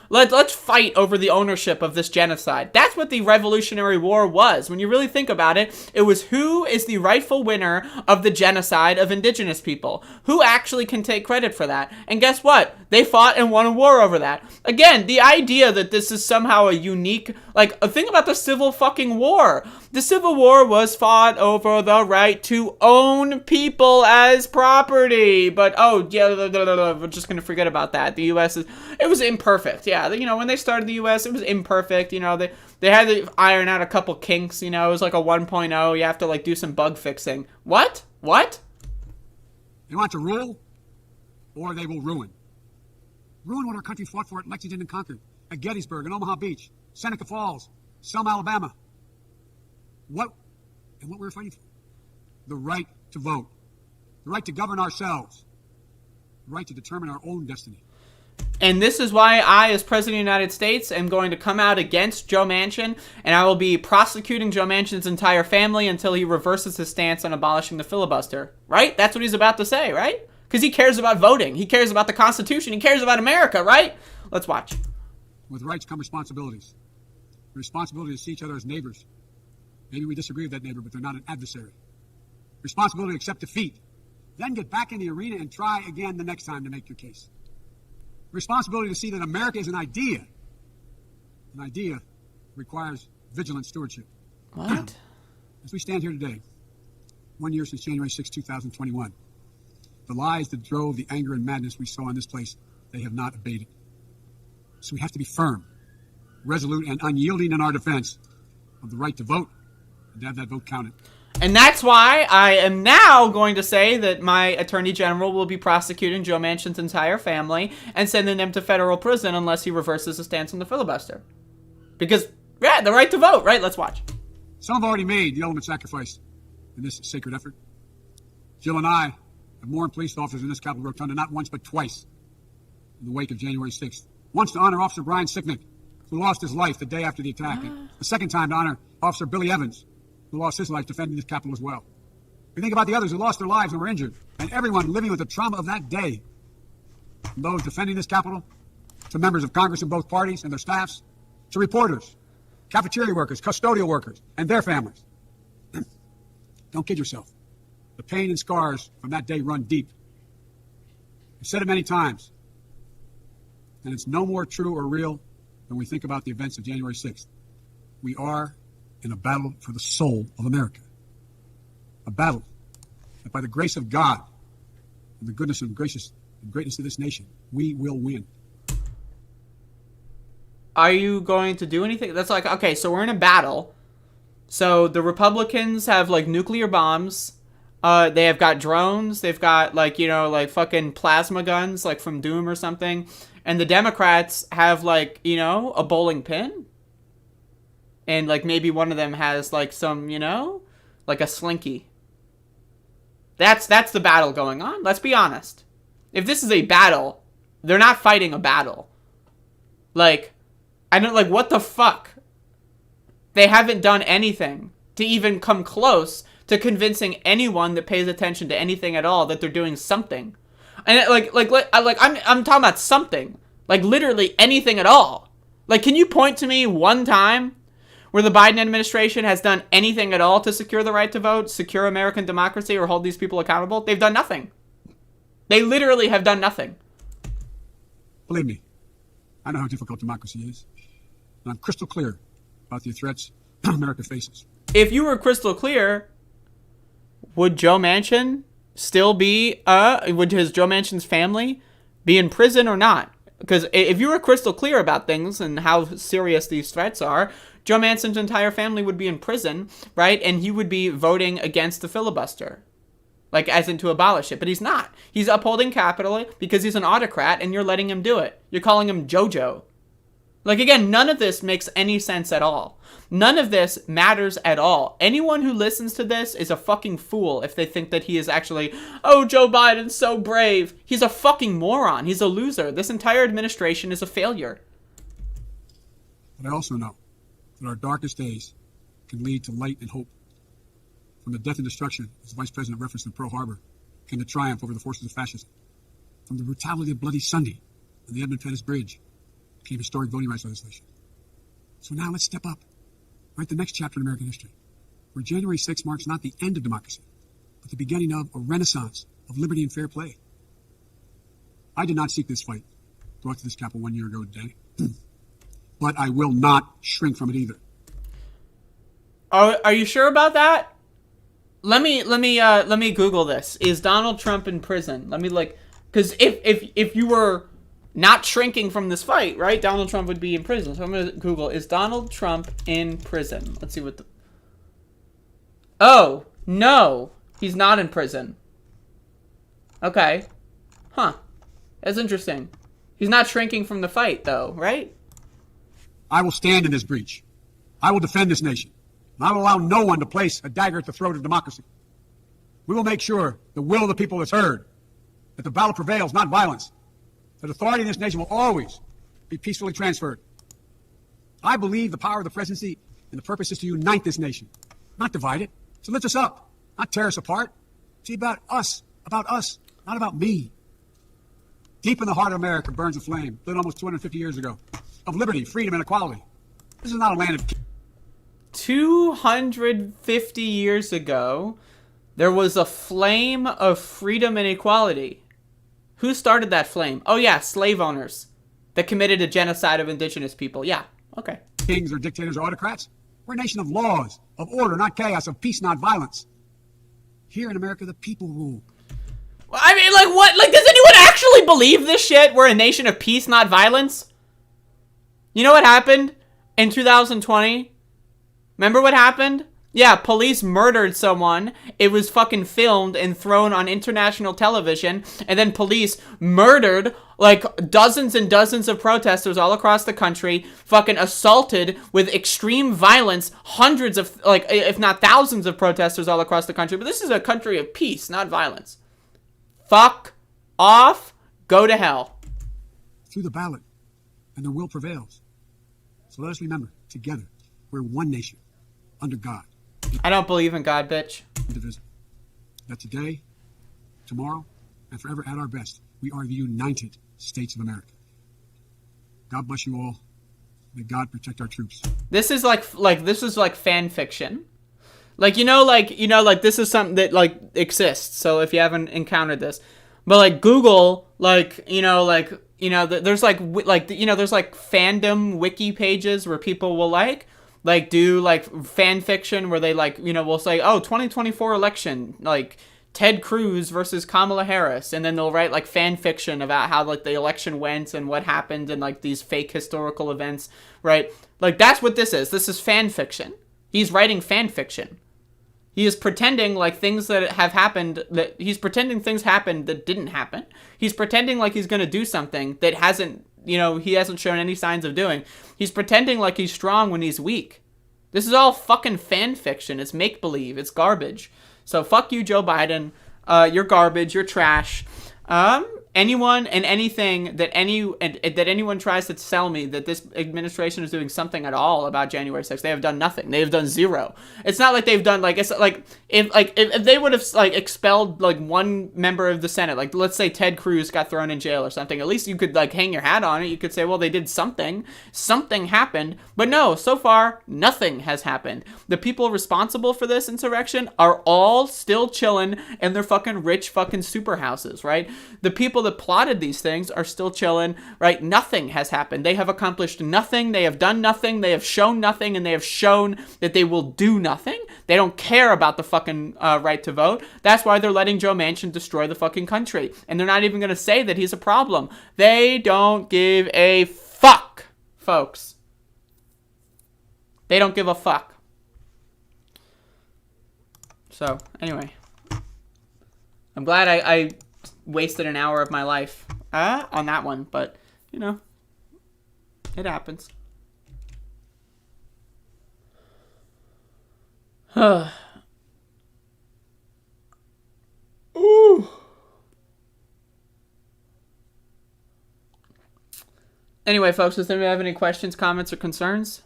Let's fight over the ownership of this genocide. That's what the Revolutionary War was. When you really think about it, it was who is the rightful winner of the genocide of indigenous people? Who actually can take credit for that? And guess what? They fought and won a war over that. Again, the idea that this is somehow a unique, like, think about the Civil fucking War. The Civil War was fought over the right to own people as property. But, oh, yeah, we're just going to forget about that. The U.S. it was imperfect. Yeah, you know, when they started the U.S., it was imperfect. You know, they had to iron out a couple kinks. You know, it was like a 1.0. You have to, like, do some bug fixing. What? They want to rule, or they will ruin. Ruin what our country fought for at Lexington and Concord, at Gettysburg and Omaha Beach, Seneca Falls, Selma, Alabama. What we're fighting for? The right to vote, the right to govern ourselves, the right to determine our own destiny. And this is why I, as President of the United States, am going to come out against Joe Manchin, and I will be prosecuting Joe Manchin's entire family until he reverses his stance on abolishing the filibuster. Right? That's what he's about to say, right? Because he cares about voting. He cares about the Constitution. He cares about America, right? Let's watch. With rights come responsibilities. The responsibility to see each other as neighbors. Maybe we disagree with that neighbor, but they're not an adversary. Responsibility to accept defeat. Then get back in the arena and try again the next time to make your case. Responsibility to see that America is an idea. An idea requires vigilant stewardship. What? As we stand here today, 1 year since January 6, 2021, the lies that drove the anger and madness we saw in this place, they have not abated. So we have to be firm, resolute, and unyielding in our defense of the right to vote and to have that vote counted. And that's why I am now going to say that my attorney general will be prosecuting Joe Manchin's entire family and sending them to federal prison unless he reverses his stance on the filibuster. Because, yeah, the right to vote, right? Let's watch. Some have already made the ultimate sacrifice in this sacred effort. Jill and I have mourned police officers in this Capitol Rotunda not once but twice in the wake of January 6th. Once to honor Officer Brian Sicknick, who lost his life the day after the attack. And the second time to honor Officer Billy Evans, who lost his life defending this Capitol as well. We think about the others who lost their lives and were injured, and everyone living with the trauma of that day. From those defending this Capitol, to members of Congress in both parties and their staffs, to reporters, cafeteria workers, custodial workers, and their families. Don't kid yourself. The pain and scars from that day run deep. I've said it many times, and it's no more true or real when we think about the events of January 6th. We are in a battle for the soul of America. A battle that by the grace of God and the goodness and greatness of this nation, we will win. Are you going to do anything? That's like, okay, so we're in a battle. So the Republicans have, like, nuclear bombs. They have got drones. They've got, like, you know, like, fucking plasma guns, like, from Doom or something. And the Democrats have, like, you know, a bowling pin. And, like, maybe one of them has, like, some, you know, like a slinky. That's the battle going on. Let's be honest. If this is a battle, they're not fighting a battle. Like, I don't, like, what the fuck? They haven't done anything to even come close to convincing anyone that pays attention to anything at all that they're doing something. And, I'm talking about something. Like, literally anything at all. Like, can you point to me one time where the Biden administration has done anything at all to secure the right to vote, secure American democracy, or hold these people accountable? They've done nothing. They literally have done nothing. Believe me, I know how difficult democracy is. And I'm crystal clear about the threats America faces. If you were crystal clear, would Joe Manchin still be, would Joe Manchin's family be in prison or not? Because if you were crystal clear about things and how serious these threats are, Joe Manchin's entire family would be in prison, right? And he would be voting against the filibuster. Like, as in to abolish it. But he's not. He's upholding Capitol because he's an autocrat and you're letting him do it. You're calling him JoJo. Like, again, none of this makes any sense at all. None of this matters at all. Anyone who listens to this is a fucking fool if they think that he is actually, oh, Joe Biden's so brave. He's a fucking moron. He's a loser. This entire administration is a failure. But I also know that our darkest days can lead to light and hope. From the death and destruction, as the Vice President referenced in Pearl Harbor, came the triumph over the forces of fascism. From the brutality of Bloody Sunday and the Edmund Pettus Bridge came historic voting rights legislation. So now let's step up, write the next chapter in American history, where January 6th marks not the end of democracy, but the beginning of a renaissance of liberty and fair play. I did not seek this fight brought to this Capitol 1 year ago today, but I will not shrink from it either. Are you sure about that? Let me Google this. Is Donald Trump in prison? Let me, like, because if you were not shrinking from this fight, right, Donald Trump would be in prison. So I'm gonna Google, is Donald Trump in prison? Let's see what the. Oh no, he's not in prison. Okay, huh? That's interesting. He's not shrinking from the fight, though, right? I will stand in this breach. I will defend this nation. And I will allow no one to place a dagger at the throat of democracy. We will make sure the will of the people is heard, that the ballot prevails, not violence, that authority in this nation will always be peacefully transferred. I believe the power of the presidency and the purpose is to unite this nation, not divide it. So lift us up, not tear us apart. See, about us, not about me. Deep in the heart of America burns a flame, lit almost 250 years ago, of liberty, freedom, and equality. This is not a land of... 250 years ago, there was a flame of freedom and equality. Who started that flame? Oh yeah, slave owners that committed a genocide of indigenous people. Yeah, okay. Kings or dictators or autocrats. We're a nation of laws, of order, not chaos, of peace, not violence. Here in America, the people rule. I mean, like, what? Like, does anyone actually believe this shit? We're a nation of peace, not violence? You know what happened in 2020? Remember what happened? Yeah, police murdered someone. It was fucking filmed and thrown on international television. And then police murdered, like, dozens and dozens of protesters all across the country. Fucking assaulted with extreme violence hundreds of, like, if not thousands of protesters all across the country. But this is a country of peace, not violence. Fuck off. Go to hell. Through the ballot. And the will prevails. So let us remember, together, we're one nation, under God. I don't believe in God, bitch. Indivisible. That today, tomorrow, and forever at our best, we are the United States of America. God bless you all. May God protect our troops. This is like this is like fan fiction. Like this is something that like exists. So if you haven't encountered this, but like Google, there's like there's like fandom wiki pages where people will do like fan fiction where they will say, oh, 2024 election, like Ted Cruz versus Kamala Harris, and then they'll write like fan fiction about how like the election went and what happened and like these fake historical events, right? Like that's what this is. This is fan fiction. He's writing fan fiction. He is pretending like things that have happened, he's pretending things happened that didn't happen. He's pretending like he's going to do something that hasn't, he hasn't shown any signs of doing. He's pretending like he's strong when he's weak. This is all fucking fan fiction. It's make-believe. It's garbage. So fuck you, Joe Biden. You're garbage. You're trash. Anyone and anything that anyone tries to sell me that this administration is doing something at all about January 6th, they have done nothing. They have done zero. It's not like they've done if they would have expelled one member of the Senate, let's say Ted Cruz got thrown in jail or something, at least you could hang your hat on it. You could say, well, they did something. Something happened. But no, so far nothing has happened. The people responsible for this insurrection are all still chilling in their fucking rich fucking super houses, right? The people that plotted these things are still chilling, right? Nothing has happened. They have accomplished nothing. They have done nothing. They have shown nothing, and they have shown that they will do nothing. They don't care about the fucking right to vote. That's why they're letting Joe Manchin destroy the fucking country. And they're not even going to say that he's a problem. They don't give a fuck, folks. They don't give a fuck. So, anyway. I'm glad I wasted an hour of my life on that one, but it happens. Ooh. Anyway, folks, does anybody have any questions, comments, or concerns?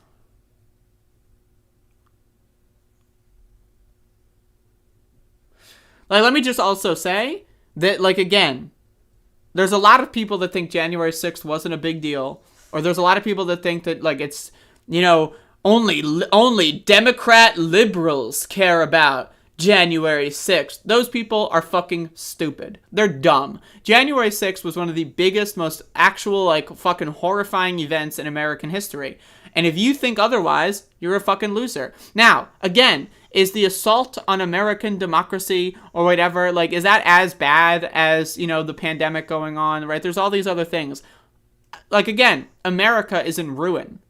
Let me just also say that, again, there's a lot of people that think January 6th wasn't a big deal, or there's a lot of people that think that, it's, only Democrat liberals care about January 6th. Those people are fucking stupid. They're dumb. January 6th was one of the biggest, most actual, fucking horrifying events in American history. And if you think otherwise, you're a fucking loser. Now, again, is the assault on American democracy or whatever, is that as bad as, the pandemic going on, right? There's all these other things. Again, America is in ruin.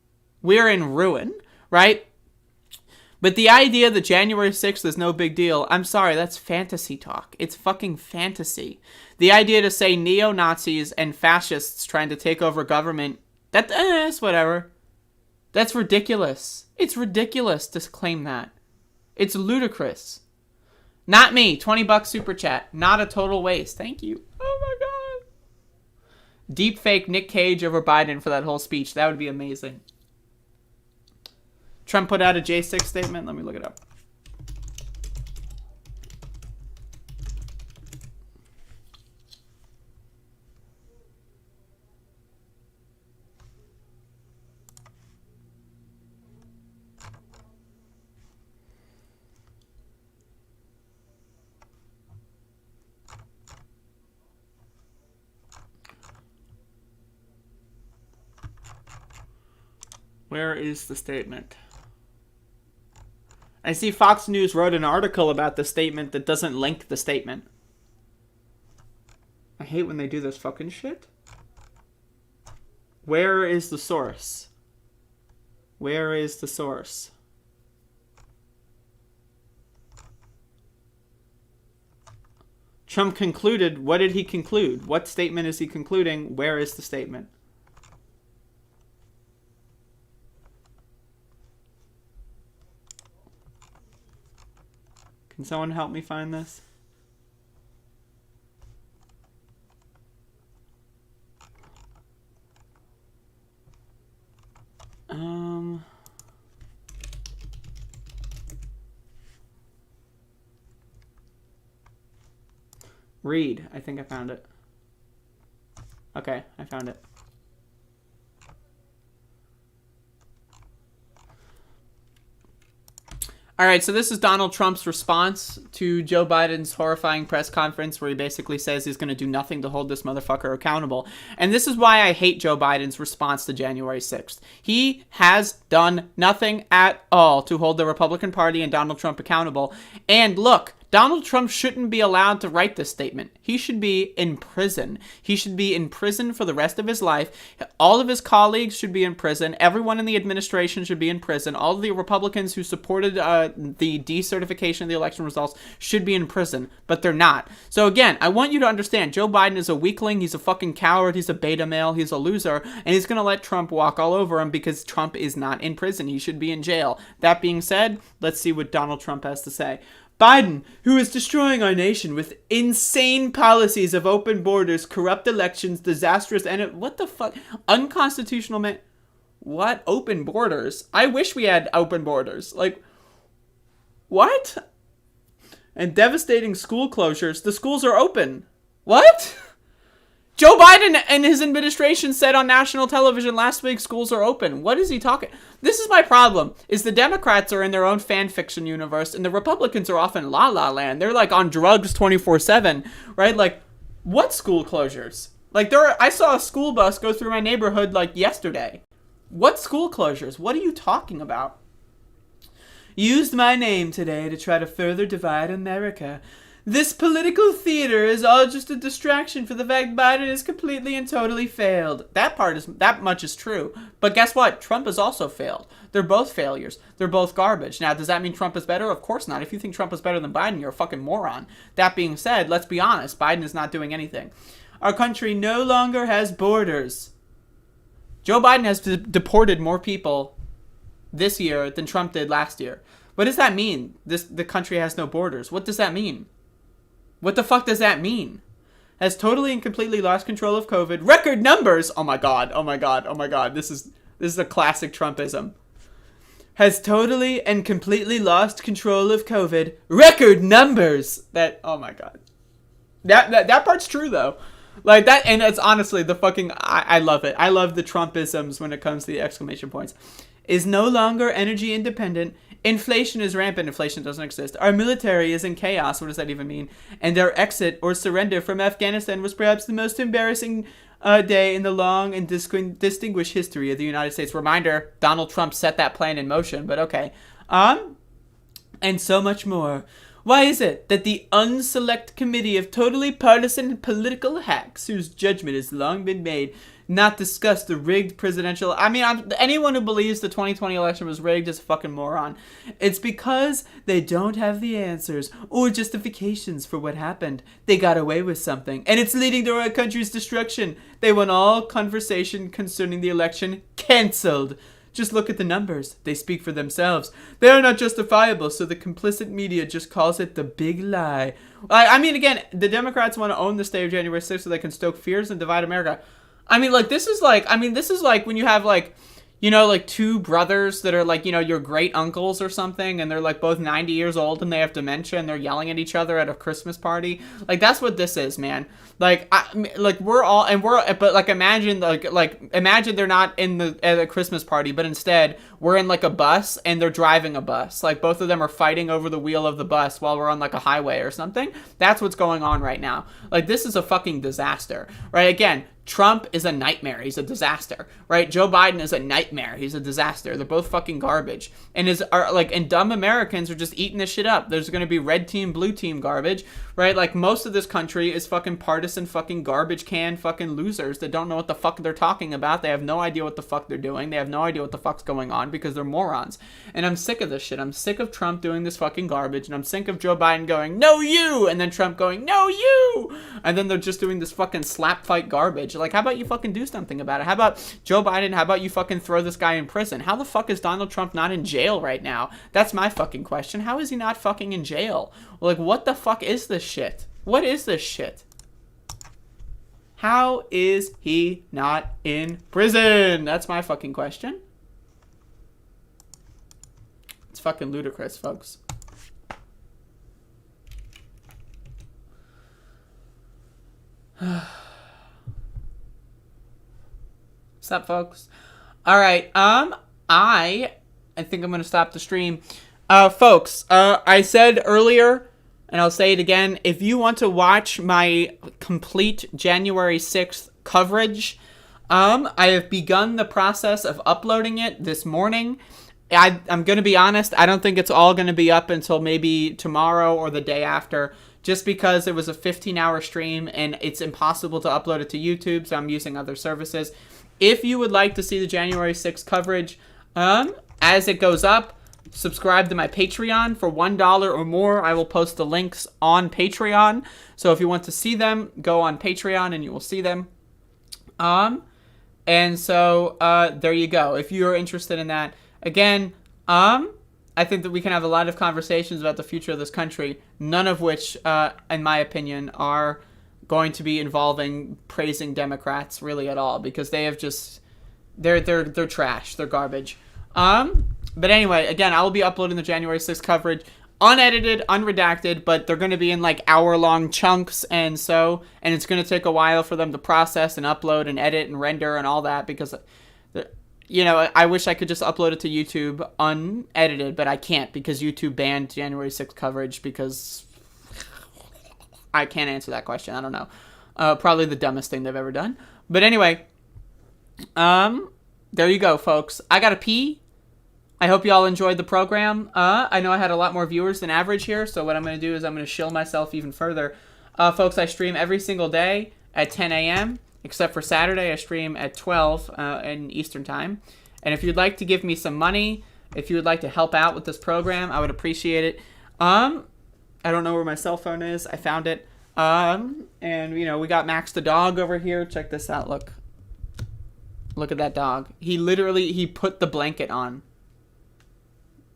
We're in ruin, right? But the idea that January 6th is no big deal, I'm sorry, that's fantasy talk. It's fucking fantasy. The idea to say neo-Nazis and fascists trying to take over government, that's whatever. That's ridiculous. It's ridiculous to claim that. It's ludicrous. Not me. $20 super chat. Not a total waste. Thank you. Oh my god. Deep fake Nick Cage over Biden for that whole speech. That would be amazing. Trump put out a J6 statement. Let me look it up. Where is the statement? I see Fox News wrote an article about the statement that doesn't link the statement. I hate when they do this fucking shit. Where is the source? Where is the source? Trump concluded. What did he conclude? What statement is he concluding? Where is the statement? Can someone help me find this? Read. I think I found it. Okay, I found it. All right, so this is Donald Trump's response to Joe Biden's horrifying press conference where he basically says he's going to do nothing to hold this motherfucker accountable. And this is why I hate Joe Biden's response to January 6th. He has done nothing at all to hold the Republican Party and Donald Trump accountable. And look, Donald Trump shouldn't be allowed to write this statement. He should be in prison. He should be in prison for the rest of his life. All of his colleagues should be in prison. Everyone in the administration should be in prison. All of the Republicans who supported the decertification of the election results should be in prison, but they're not. So again, I want you to understand, Joe Biden is a weakling. He's a fucking coward. He's a beta male. He's a loser. And he's going to let Trump walk all over him because Trump is not in prison. He should be in jail. That being said, let's see what Donald Trump has to say. Biden, who is destroying our nation with insane policies of open borders, corrupt elections, disastrous, and what the fuck? Unconstitutional man. What? Open borders? I wish we had open borders. Like, what? And devastating school closures. The schools are open. What? Joe Biden and his administration said on national television last week schools are open. What is he talking? This is my problem, is the Democrats are in their own fan fiction universe and the Republicans are off in la la land. They're like on drugs 24/7, right? Like, what school closures? Like, I saw a school bus go through my neighborhood like yesterday. What school closures? What are you talking about? Used my name today to try to further divide America. This political theater is all just a distraction for the fact Biden is completely and totally failed. That much is true. But guess what? Trump has also failed. They're both failures. They're both garbage. Now, does that mean Trump is better? Of course not. If you think Trump is better than Biden, you're a fucking moron. That being said, let's be honest. Biden is not doing anything. Our country no longer has borders. Joe Biden has deported more people this year than Trump did last year. What does that mean? The country has no borders. What does that mean? What the fuck does that mean? Has totally and completely lost control of COVID. Record numbers! Oh my god, oh my god, oh my god. This is a classic Trumpism. Has totally and completely lost control of COVID. Record numbers! Oh my god. That part's true though. Like that, and it's honestly the fucking, I love it. I love the Trumpisms when it comes to the exclamation points. Is no longer energy independent. Inflation is rampant. Inflation doesn't exist. Our military is in chaos. What does that even mean? And their exit or surrender from Afghanistan was perhaps the most embarrassing day in the long and distinguished history of the United States. Reminder, Donald Trump set that plan in motion, but okay. And so much more. Why is it that the unselect committee of totally partisan political hacks, whose judgment has long been made, not discuss the rigged presidential... anyone who believes the 2020 election was rigged is a fucking moron. It's because they don't have the answers or justifications for what happened. They got away with something, and it's leading to our country's destruction. They want all conversation concerning the election cancelled. Just look at the numbers. They speak for themselves. They are not justifiable, so the complicit media just calls it the big lie. Again, the Democrats want to own the state of January 6th so they can stoke fears and divide America. This is like when you have two brothers that are your great uncles or something, and they're both 90 years old and they have dementia and they're yelling at each other at a Christmas party. That's what this is, man. Imagine they're not at a Christmas party, but instead we're in a bus and they're driving a bus. Both of them are fighting over the wheel of the bus while we're on a highway or something. That's what's going on right now. This is a fucking disaster, right? Again, Trump is a nightmare. He's a disaster, right? Joe Biden is a nightmare. He's a disaster. They're both fucking garbage. And dumb Americans are just eating this shit up. There's going to be red team, blue team garbage, right? Like, most of this country is fucking partisan fucking garbage can fucking losers that don't know what the fuck they're talking about. They have no idea what the fuck they're doing. They have no idea what the fuck's going on because they're morons. And I'm sick of this shit. I'm sick of Trump doing this fucking garbage, and I'm sick of Joe Biden going, no you, and then Trump going, no you, and then they're just doing this fucking slap fight garbage. Like, how about you fucking do something about it? How about Joe Biden? How about you fucking throw this guy in prison? How the fuck is Donald Trump not in jail right now? That's my fucking question. How is he not fucking in jail? Like, what the fuck is this shit? What is this shit? How is he not in prison? That's my fucking question. It's fucking ludicrous, folks. What's up, folks? All right. I think I'm gonna stop the stream. Folks, I said earlier, and I'll say it again, if you want to watch my complete January 6th coverage, I have begun the process of uploading it this morning. I'm going to be honest, I don't think it's all going to be up until maybe tomorrow or the day after, just because it was a 15-hour stream and it's impossible to upload it to YouTube, so I'm using other services. If you would like to see the January 6th coverage, as it goes up, subscribe to my Patreon for $1 or more. I will post the links on Patreon. So if you want to see them, go on Patreon and you will see them. And so there you go. If you're interested in that, again, I think that we can have a lot of conversations about the future of this country, none of which, in my opinion, are going to be involving praising Democrats really at all, because they have just they're trash, they're garbage. But anyway, again, I will be uploading the January 6th coverage unedited, unredacted, but they're going to be in like hour-long chunks, and it's going to take a while for them to process and upload and edit and render and all that, because, you know, I wish I could just upload it to YouTube unedited, but I can't, because YouTube banned January 6th coverage, because I can't answer that question. I don't know. Probably the dumbest thing they've ever done. But anyway, there you go, folks. I gotta pee. I hope you all enjoyed the program. I know I had a lot more viewers than average here, so what I'm going to do is I'm going to shill myself even further. Folks, I stream every single day at 10 a.m., except for Saturday. I stream at 12 in Eastern Time. And if you'd like to give me some money, if you would like to help out with this program, I would appreciate it. I don't know where my cell phone is. I found it. And, you know, we got Max the dog over here. Check this out. Look at that dog. He put the blanket on.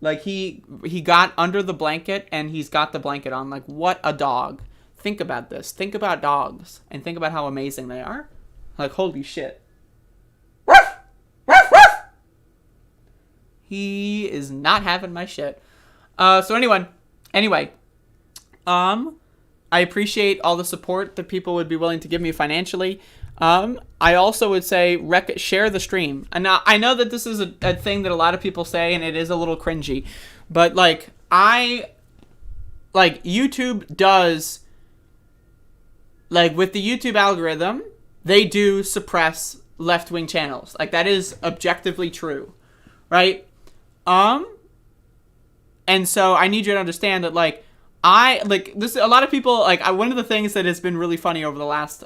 Like, he got under the blanket, and he's got the blanket on. Like, what a dog. Think about this. Think about dogs, and think about how amazing they are. Like, holy shit. Ruff! Ruff, ruff! He is not having my shit. So anyway, I appreciate all the support that people would be willing to give me financially. I also would say share the stream. And now, I know that this is a thing that a lot of people say, and it is a little cringy, but YouTube does, with the YouTube algorithm, they do suppress left-wing channels. Like, that is objectively true, right? And so I need you to understand that, a lot of people, one of the things that has been really funny over the last,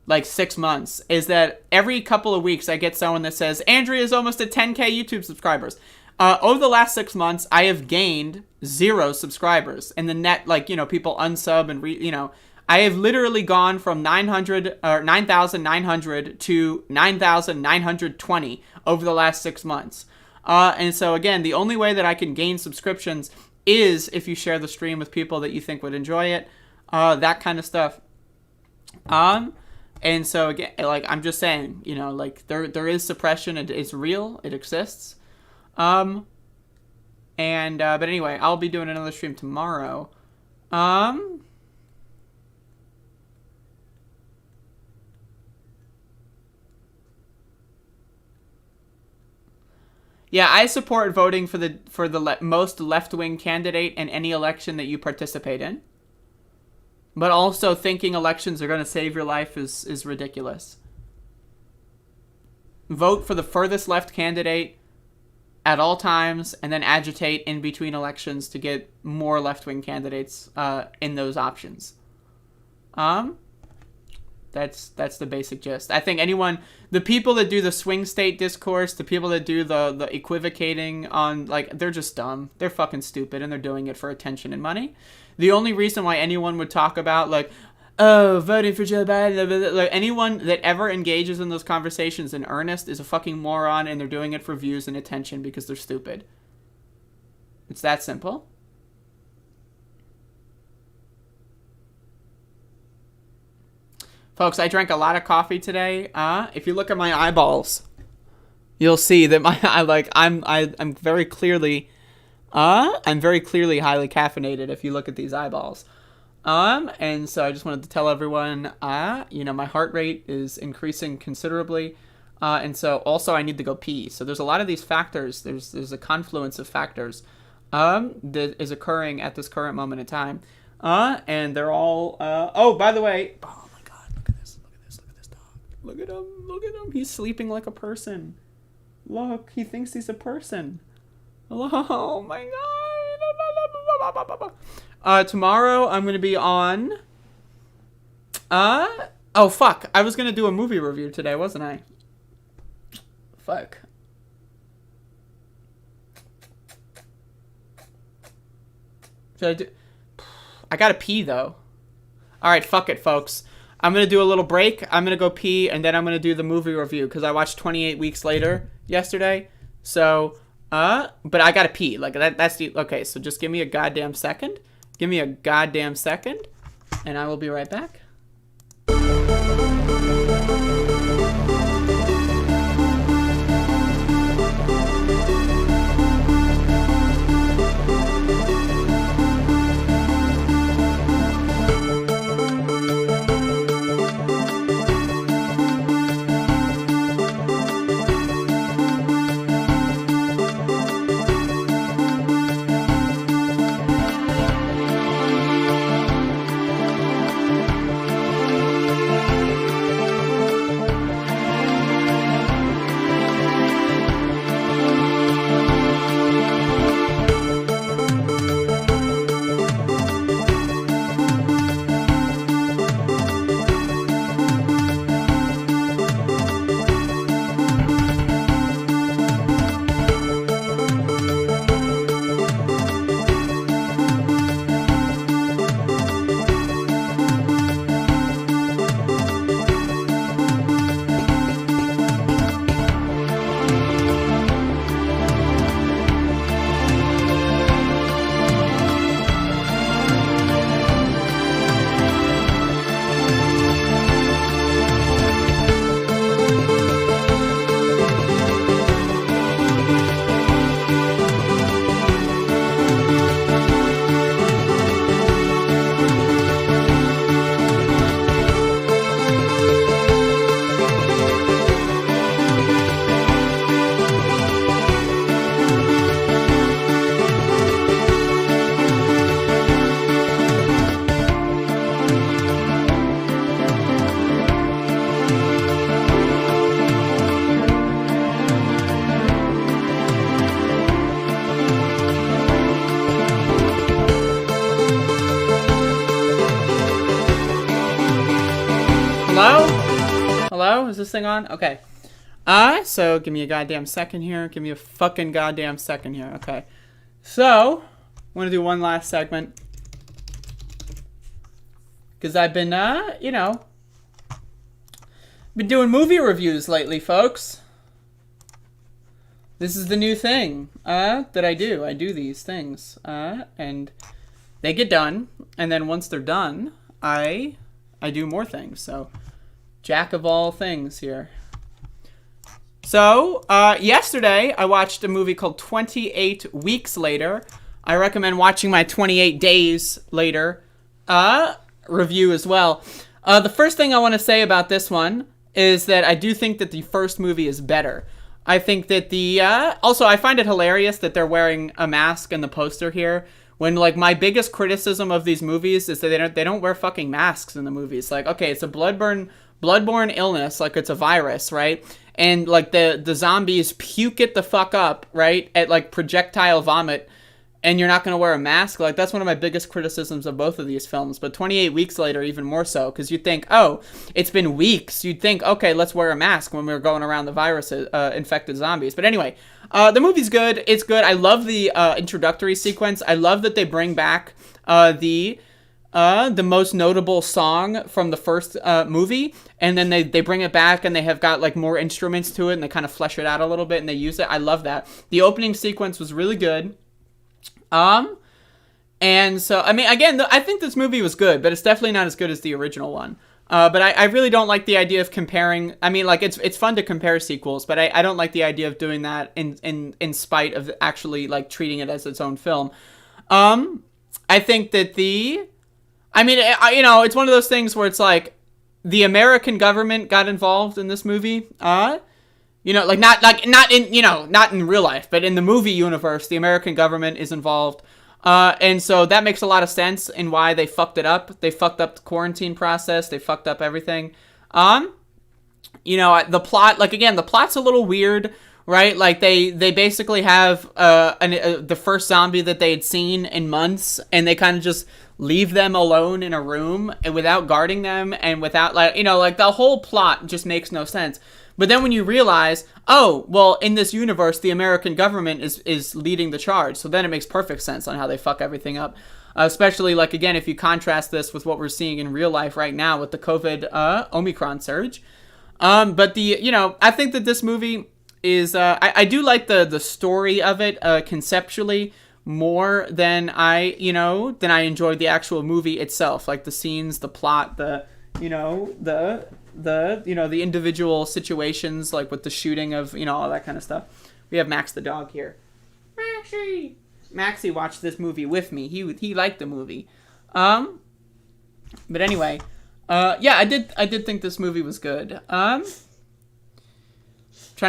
6 months is that every couple of weeks I get someone that says, Andrea is almost at 10K YouTube subscribers. Over the last 6 months, I have gained 0 subscribers. And the net, people unsub and I have literally gone from 9,900 to 9,920 over the last 6 months. And so again, the only way that I can gain subscriptions is if you share the stream with people that you think would enjoy it, that kind of stuff. And so again, I'm just saying, there is suppression. It's real. It exists. But anyway, I'll be doing another stream tomorrow. Yeah, I support voting for the most left-wing candidate in any election that you participate in. But also thinking elections are going to save your life is ridiculous. Vote for the furthest left candidate at all times, and then agitate in between elections to get more left-wing candidates in those options. That's the basic gist. I think the people that do the swing state discourse, the people that do the equivocating on, like, they're just dumb. They're fucking stupid, and they're doing it for attention and money. The only reason why anyone would talk about, like, oh, voting for Joe Biden, like, anyone that ever engages in those conversations in earnest is a fucking moron, and they're doing it for views and attention because they're stupid. It's that simple. Folks, I drank a lot of coffee today. If you look at my eyeballs, you'll see that I'm very clearly highly caffeinated if you look at these eyeballs. And so I just wanted to tell everyone, my heart rate is increasing considerably. And so also I need to go pee. So there's a lot of these factors. There's a confluence of factors, that is occurring at this current moment in time. And they're all, oh, by the way, oh my God, look at this dog. Look at him. He's sleeping like a person. Look, he thinks he's a person. Oh my God. Tomorrow I'm going to be on, oh fuck, I was going to do a movie review today, wasn't I? Fuck. Should I do, I gotta pee though. Alright, fuck it, folks. I'm going to do a little break, I'm going to go pee, and then I'm going to do the movie review, because I watched 28 Weeks Later yesterday, so, but I gotta pee, like, that's the, okay, so just give me a goddamn second. Give me a goddamn second, and I will be right back. Hello? Is this thing on? Okay. So give me a goddamn second here. Give me a fucking goddamn second here. Okay. So, I'm going to do one last segment. Because I've been, been doing movie reviews lately, folks. This is the new thing, that I do. I do these things, and they get done. And then once they're done, I do more things. So, jack of all things here. So, yesterday, I watched a movie called 28 Weeks Later. I recommend watching my 28 Days Later review as well. The first thing I want to say about this one is that I do think that the first movie is better. I think that also, I find it hilarious that they're wearing a mask in the poster here, When, like, my biggest criticism of these movies is that they don't wear fucking masks in the movies. Like, okay, it's a bloodborne illness, like it's a virus, right? And, like, the zombies puke it the fuck up, right? At, like, projectile vomit, and you're not going to wear a mask. Like, that's one of my biggest criticisms of both of these films. But 28 weeks later, even more so, because you'd think, oh, it's been weeks. You'd think, okay, let's wear a mask when we're going around the virus infected zombies. But anyway, the movie's good. It's good. I love the introductory sequence. I love that they bring back the most notable song from the first movie, and then they bring it back, and they have got, like, more instruments to it, and they kind of flesh it out a little bit, and they use it. I love that. The opening sequence was really good. And so, I mean, again, I think this movie was good, but it's definitely not as good as the original one. But I really don't like the idea of comparing. I mean, like, it's fun to compare sequels, but I don't like the idea of doing that in spite of actually, like, treating it as its own film. I think that it's one of those things where it's like the American government got involved in this movie. Not in real life, but in the movie universe, the American government is involved. And so that makes a lot of sense in why they fucked it up. They fucked up the quarantine process. They fucked up everything. The plot, like, again, the plot's a little weird, right? Like, they basically have the first zombie that they had seen in months, and they kind of just leave them alone in a room and without guarding them, and without, the whole plot just makes no sense. But then when you realize, oh, well, in this universe, the American government is leading the charge. So then it makes perfect sense on how they fuck everything up. Especially, like, again, if you contrast this with what we're seeing in real life right now with the COVID Omicron surge. I think that this movie is, I do like the story of it conceptually more than I enjoyed the actual movie itself. Like, the scenes, the plot, the individual situations, like with the shooting of, all that kind of stuff. We have Max the dog here. Maxie watched this movie with me. He liked the movie. But anyway, I did think this movie was good. Trying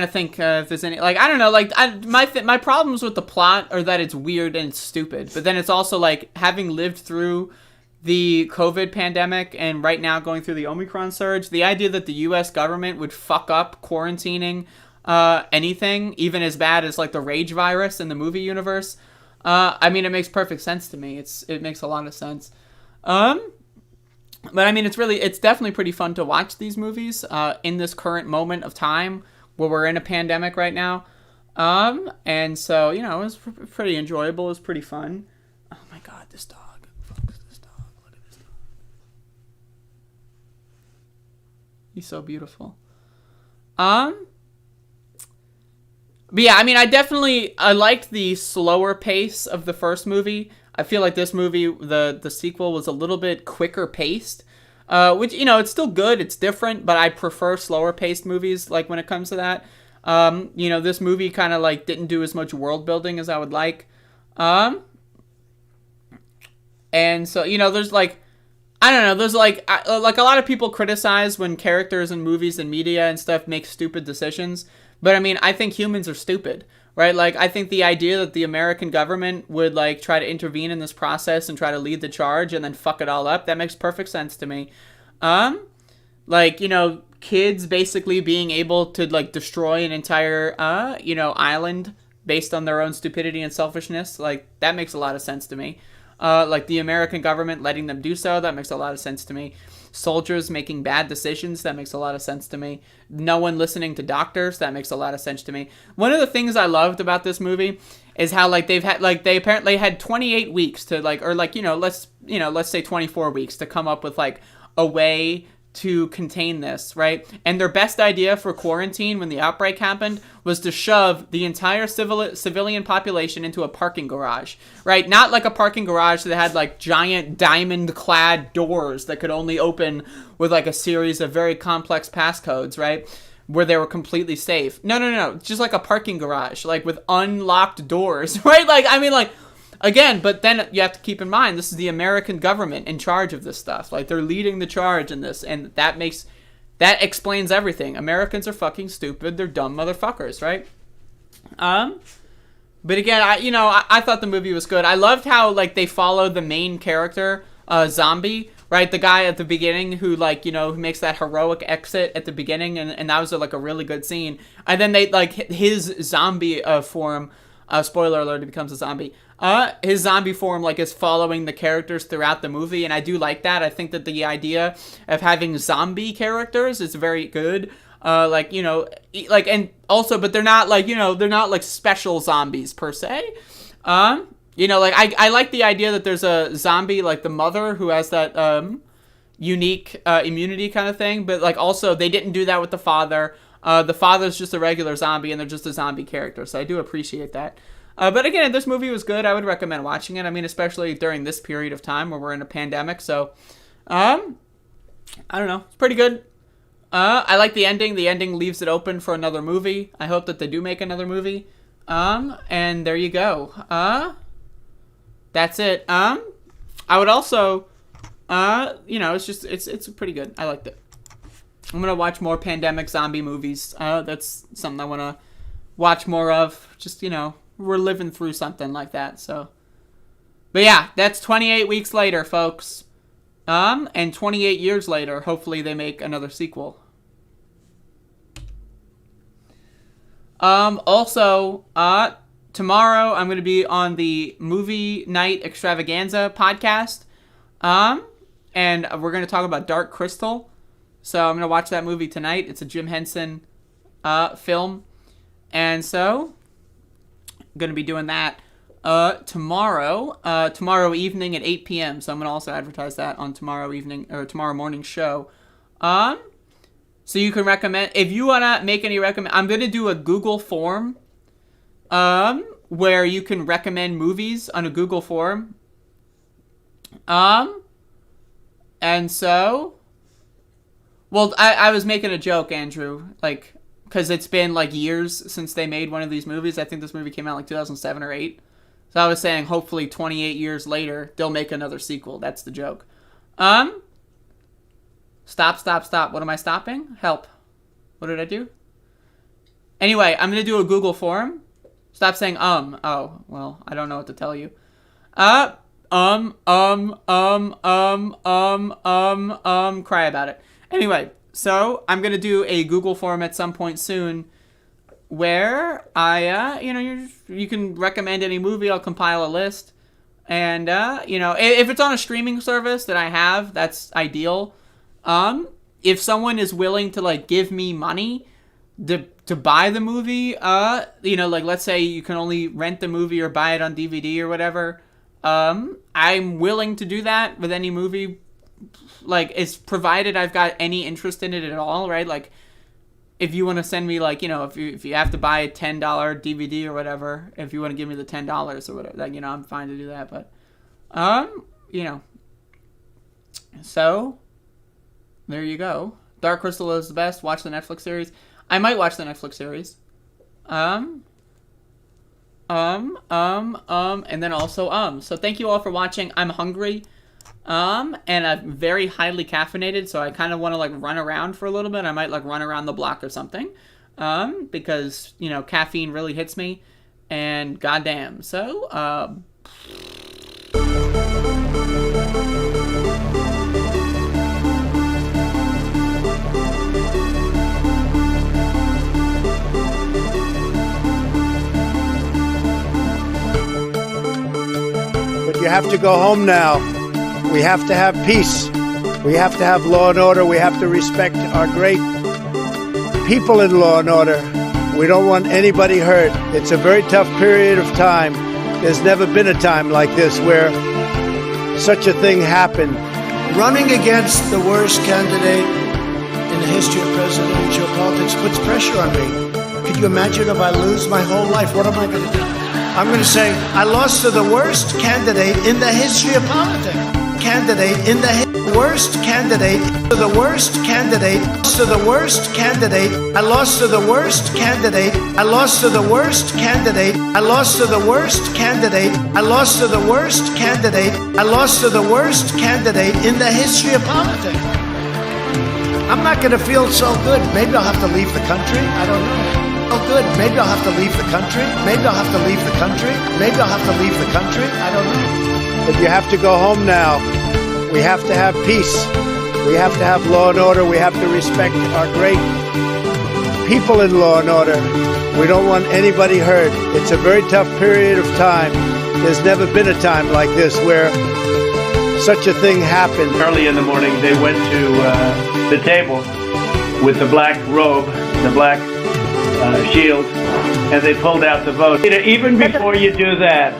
to think if there's any, like, I don't know, like, my problems with the plot are that it's weird and it's stupid. But then it's also, like, having lived through the COVID pandemic and right now going through the Omicron surge, the idea that the U.S. government would fuck up quarantining anything, even as bad as, like, the rage virus in the movie universe, it makes perfect sense to me. It makes a lot of sense. But I mean, it's definitely pretty fun to watch these movies in this current moment of time where we're in a pandemic right now. And so, it was pretty enjoyable. It was pretty fun. Oh my God, this dog. He's so beautiful. But yeah, I mean, I liked the slower pace of the first movie. I feel like this movie, the sequel, was a little bit quicker paced. Which, it's still good, it's different, but I prefer slower paced movies, like, when it comes to that. This movie kind of, like, didn't do as much world building as I would like. And so, there's, like, I don't know, there's, like a lot of people criticize when characters in movies and media and stuff make stupid decisions. But, I mean, I think humans are stupid, right? Like, I think the idea that the American government would, like, try to intervene in this process and try to lead the charge and then fuck it all up, that makes perfect sense to me. Kids basically being able to, like, destroy an entire, island based on their own stupidity and selfishness, like, that makes a lot of sense to me. Like, the American government letting them do so, that makes a lot of sense to me. Soldiers making bad decisions, that makes a lot of sense to me. No one listening to doctors, that makes a lot of sense to me. One of the things I loved about this movie is how, like, they apparently had 28 weeks to, like, or, like, let's say 24 weeks to come up with, like, a way to contain this, right? And their best idea for quarantine when the outbreak happened was to shove the entire civilian population into a parking garage, right? Not like a parking garage that had, like, giant diamond-clad doors that could only open with, like, a series of very complex passcodes, right? Where they were completely safe. No. Just like a parking garage, like, with unlocked doors, right? Like, I mean, like, again, but then you have to keep in mind, this is the American government in charge of this stuff. Like, they're leading the charge in this, and that explains everything. Americans are fucking stupid. They're dumb motherfuckers, right? But again, I thought the movie was good. I loved how, like, they followed the main character, Zombie, right? The guy at the beginning who, like, who makes that heroic exit at the beginning, and that was, like, a really good scene. And then they, like, his zombie form, spoiler alert, he becomes a zombie. His zombie form, like, is following the characters throughout the movie, and I do like that. I think that the idea of having zombie characters is very good. Like, and also, but they're not like, they're not like special zombies per se. Like, I like the idea that there's a zombie, like the mother, who has that, unique, immunity kind of thing. But like, also, they didn't do that with the father. The father's just a regular zombie, and they're just a zombie character. So I do appreciate that. But again, this movie was good. I would recommend watching it. I mean, especially during this period of time where we're in a pandemic. So, I don't know. It's pretty good. I like the ending. The ending leaves it open for another movie. I hope that they do make another movie. And there you go. That's it. I would also, it's pretty good. I liked it. I'm going to watch more pandemic zombie movies. That's something I want to watch more of. Just, we're living through something like that, so. But yeah, that's 28 weeks later, folks. And 28 years later, hopefully they make another sequel. Also, tomorrow I'm going to be on the Movie Night Extravaganza podcast. And we're going to talk about Dark Crystal. So I'm going to watch that movie tonight. It's a Jim Henson, film. And so, I'm going to be doing that. Tomorrow evening at 8 p.m. So I'm going to also advertise that on tomorrow evening or tomorrow morning show. So you can recommend, if you want to make any I'm going to do a Google form, where you can recommend movies on a Google form. And so, well, I was making a joke, Andrew, like, because it's been like years since they made one of these movies. I think this movie came out like 2007 or 8. So I was saying, hopefully 28 years later, they'll make another sequel. That's the joke. Stop. What am I stopping? Help. What did I do? Anyway, I'm going to do a Google form. Stop saying, Oh, well, I don't know what to tell you. Cry about it. Anyway, so I'm going to do a Google form at some point soon where I, you can recommend any movie. I'll compile a list. And, if it's on a streaming service that I have, that's ideal. If someone is willing to, like, give me money to buy the movie, like, let's say you can only rent the movie or buy it on DVD or whatever, I'm willing to do that with any movie. Like, it's provided I've got any interest in it at all, right? Like, if you want to send me, like, if you have to buy a $10 DVD or whatever, if you want to give me the $10 or whatever, like, I'm fine to do that. But, so there you go. Dark Crystal is the best. Watch the Netflix series. I might watch the Netflix series. And then also, so thank you all for watching. I'm hungry. And I'm very highly caffeinated, so I kind of want to, like, run around for a little bit. I might, like, run around the block or something. Because, caffeine really hits me. And goddamn. So, But you have to go home now. We have to have peace. We have to have law and order. We have to respect our great people in law and order. We don't want anybody hurt. It's a very tough period of time. There's never been a time like this where such a thing happened. Running against the worst candidate in the history of presidential politics puts pressure on me. Could you imagine if I lose my whole life? What am I going to do? I'm going to say, I lost to the worst candidate in the history of politics. Worst candidate to the worst candidate to the worst candidate. I lost to the worst candidate. I lost to the worst candidate. I lost to the worst candidate. I lost to the worst candidate. I lost to the worst candidate in the history of politics. I'm not going to feel so good. Maybe I'll have to leave the country. I don't know. good. Maybe I'll have to leave the country. Maybe I'll have to leave the country. Maybe I'll have to leave the country. I don't know. But you have to go home now. We have to have peace. We have to have law and order. We have to respect our great people in law and order. We don't want anybody hurt. It's a very tough period of time. There's never been a time like this where such a thing happened. Early in the morning, they went to the table with the black robe, the black shield, and they pulled out the vote. Even before you do that,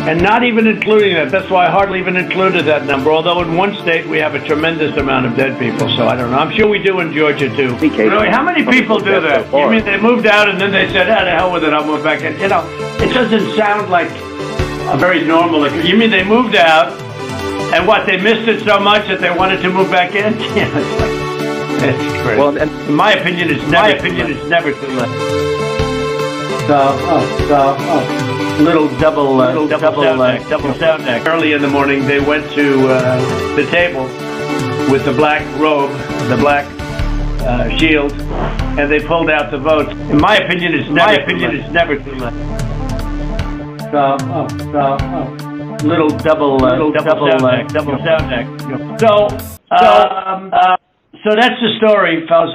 and not even including that, that's why I hardly even included that number, although in one state we have a tremendous amount of dead people, so I don't know. I'm sure we do in Georgia, too. Really, how many people do that? You mean they moved out and then they said, ah, to hell with it, I'll move back in? You know, it doesn't sound like a very normal... You mean they moved out, and what, they missed it so much that they wanted to move back in? Yeah, it's like... It's crazy. Well, in my opinion, it's never too late. Little double sound deck. Early in the morning, they went to the table with the black robe, the black shield, and they pulled out the votes. In my opinion, it's never too late. Little double sound deck. So that's the story, fellas.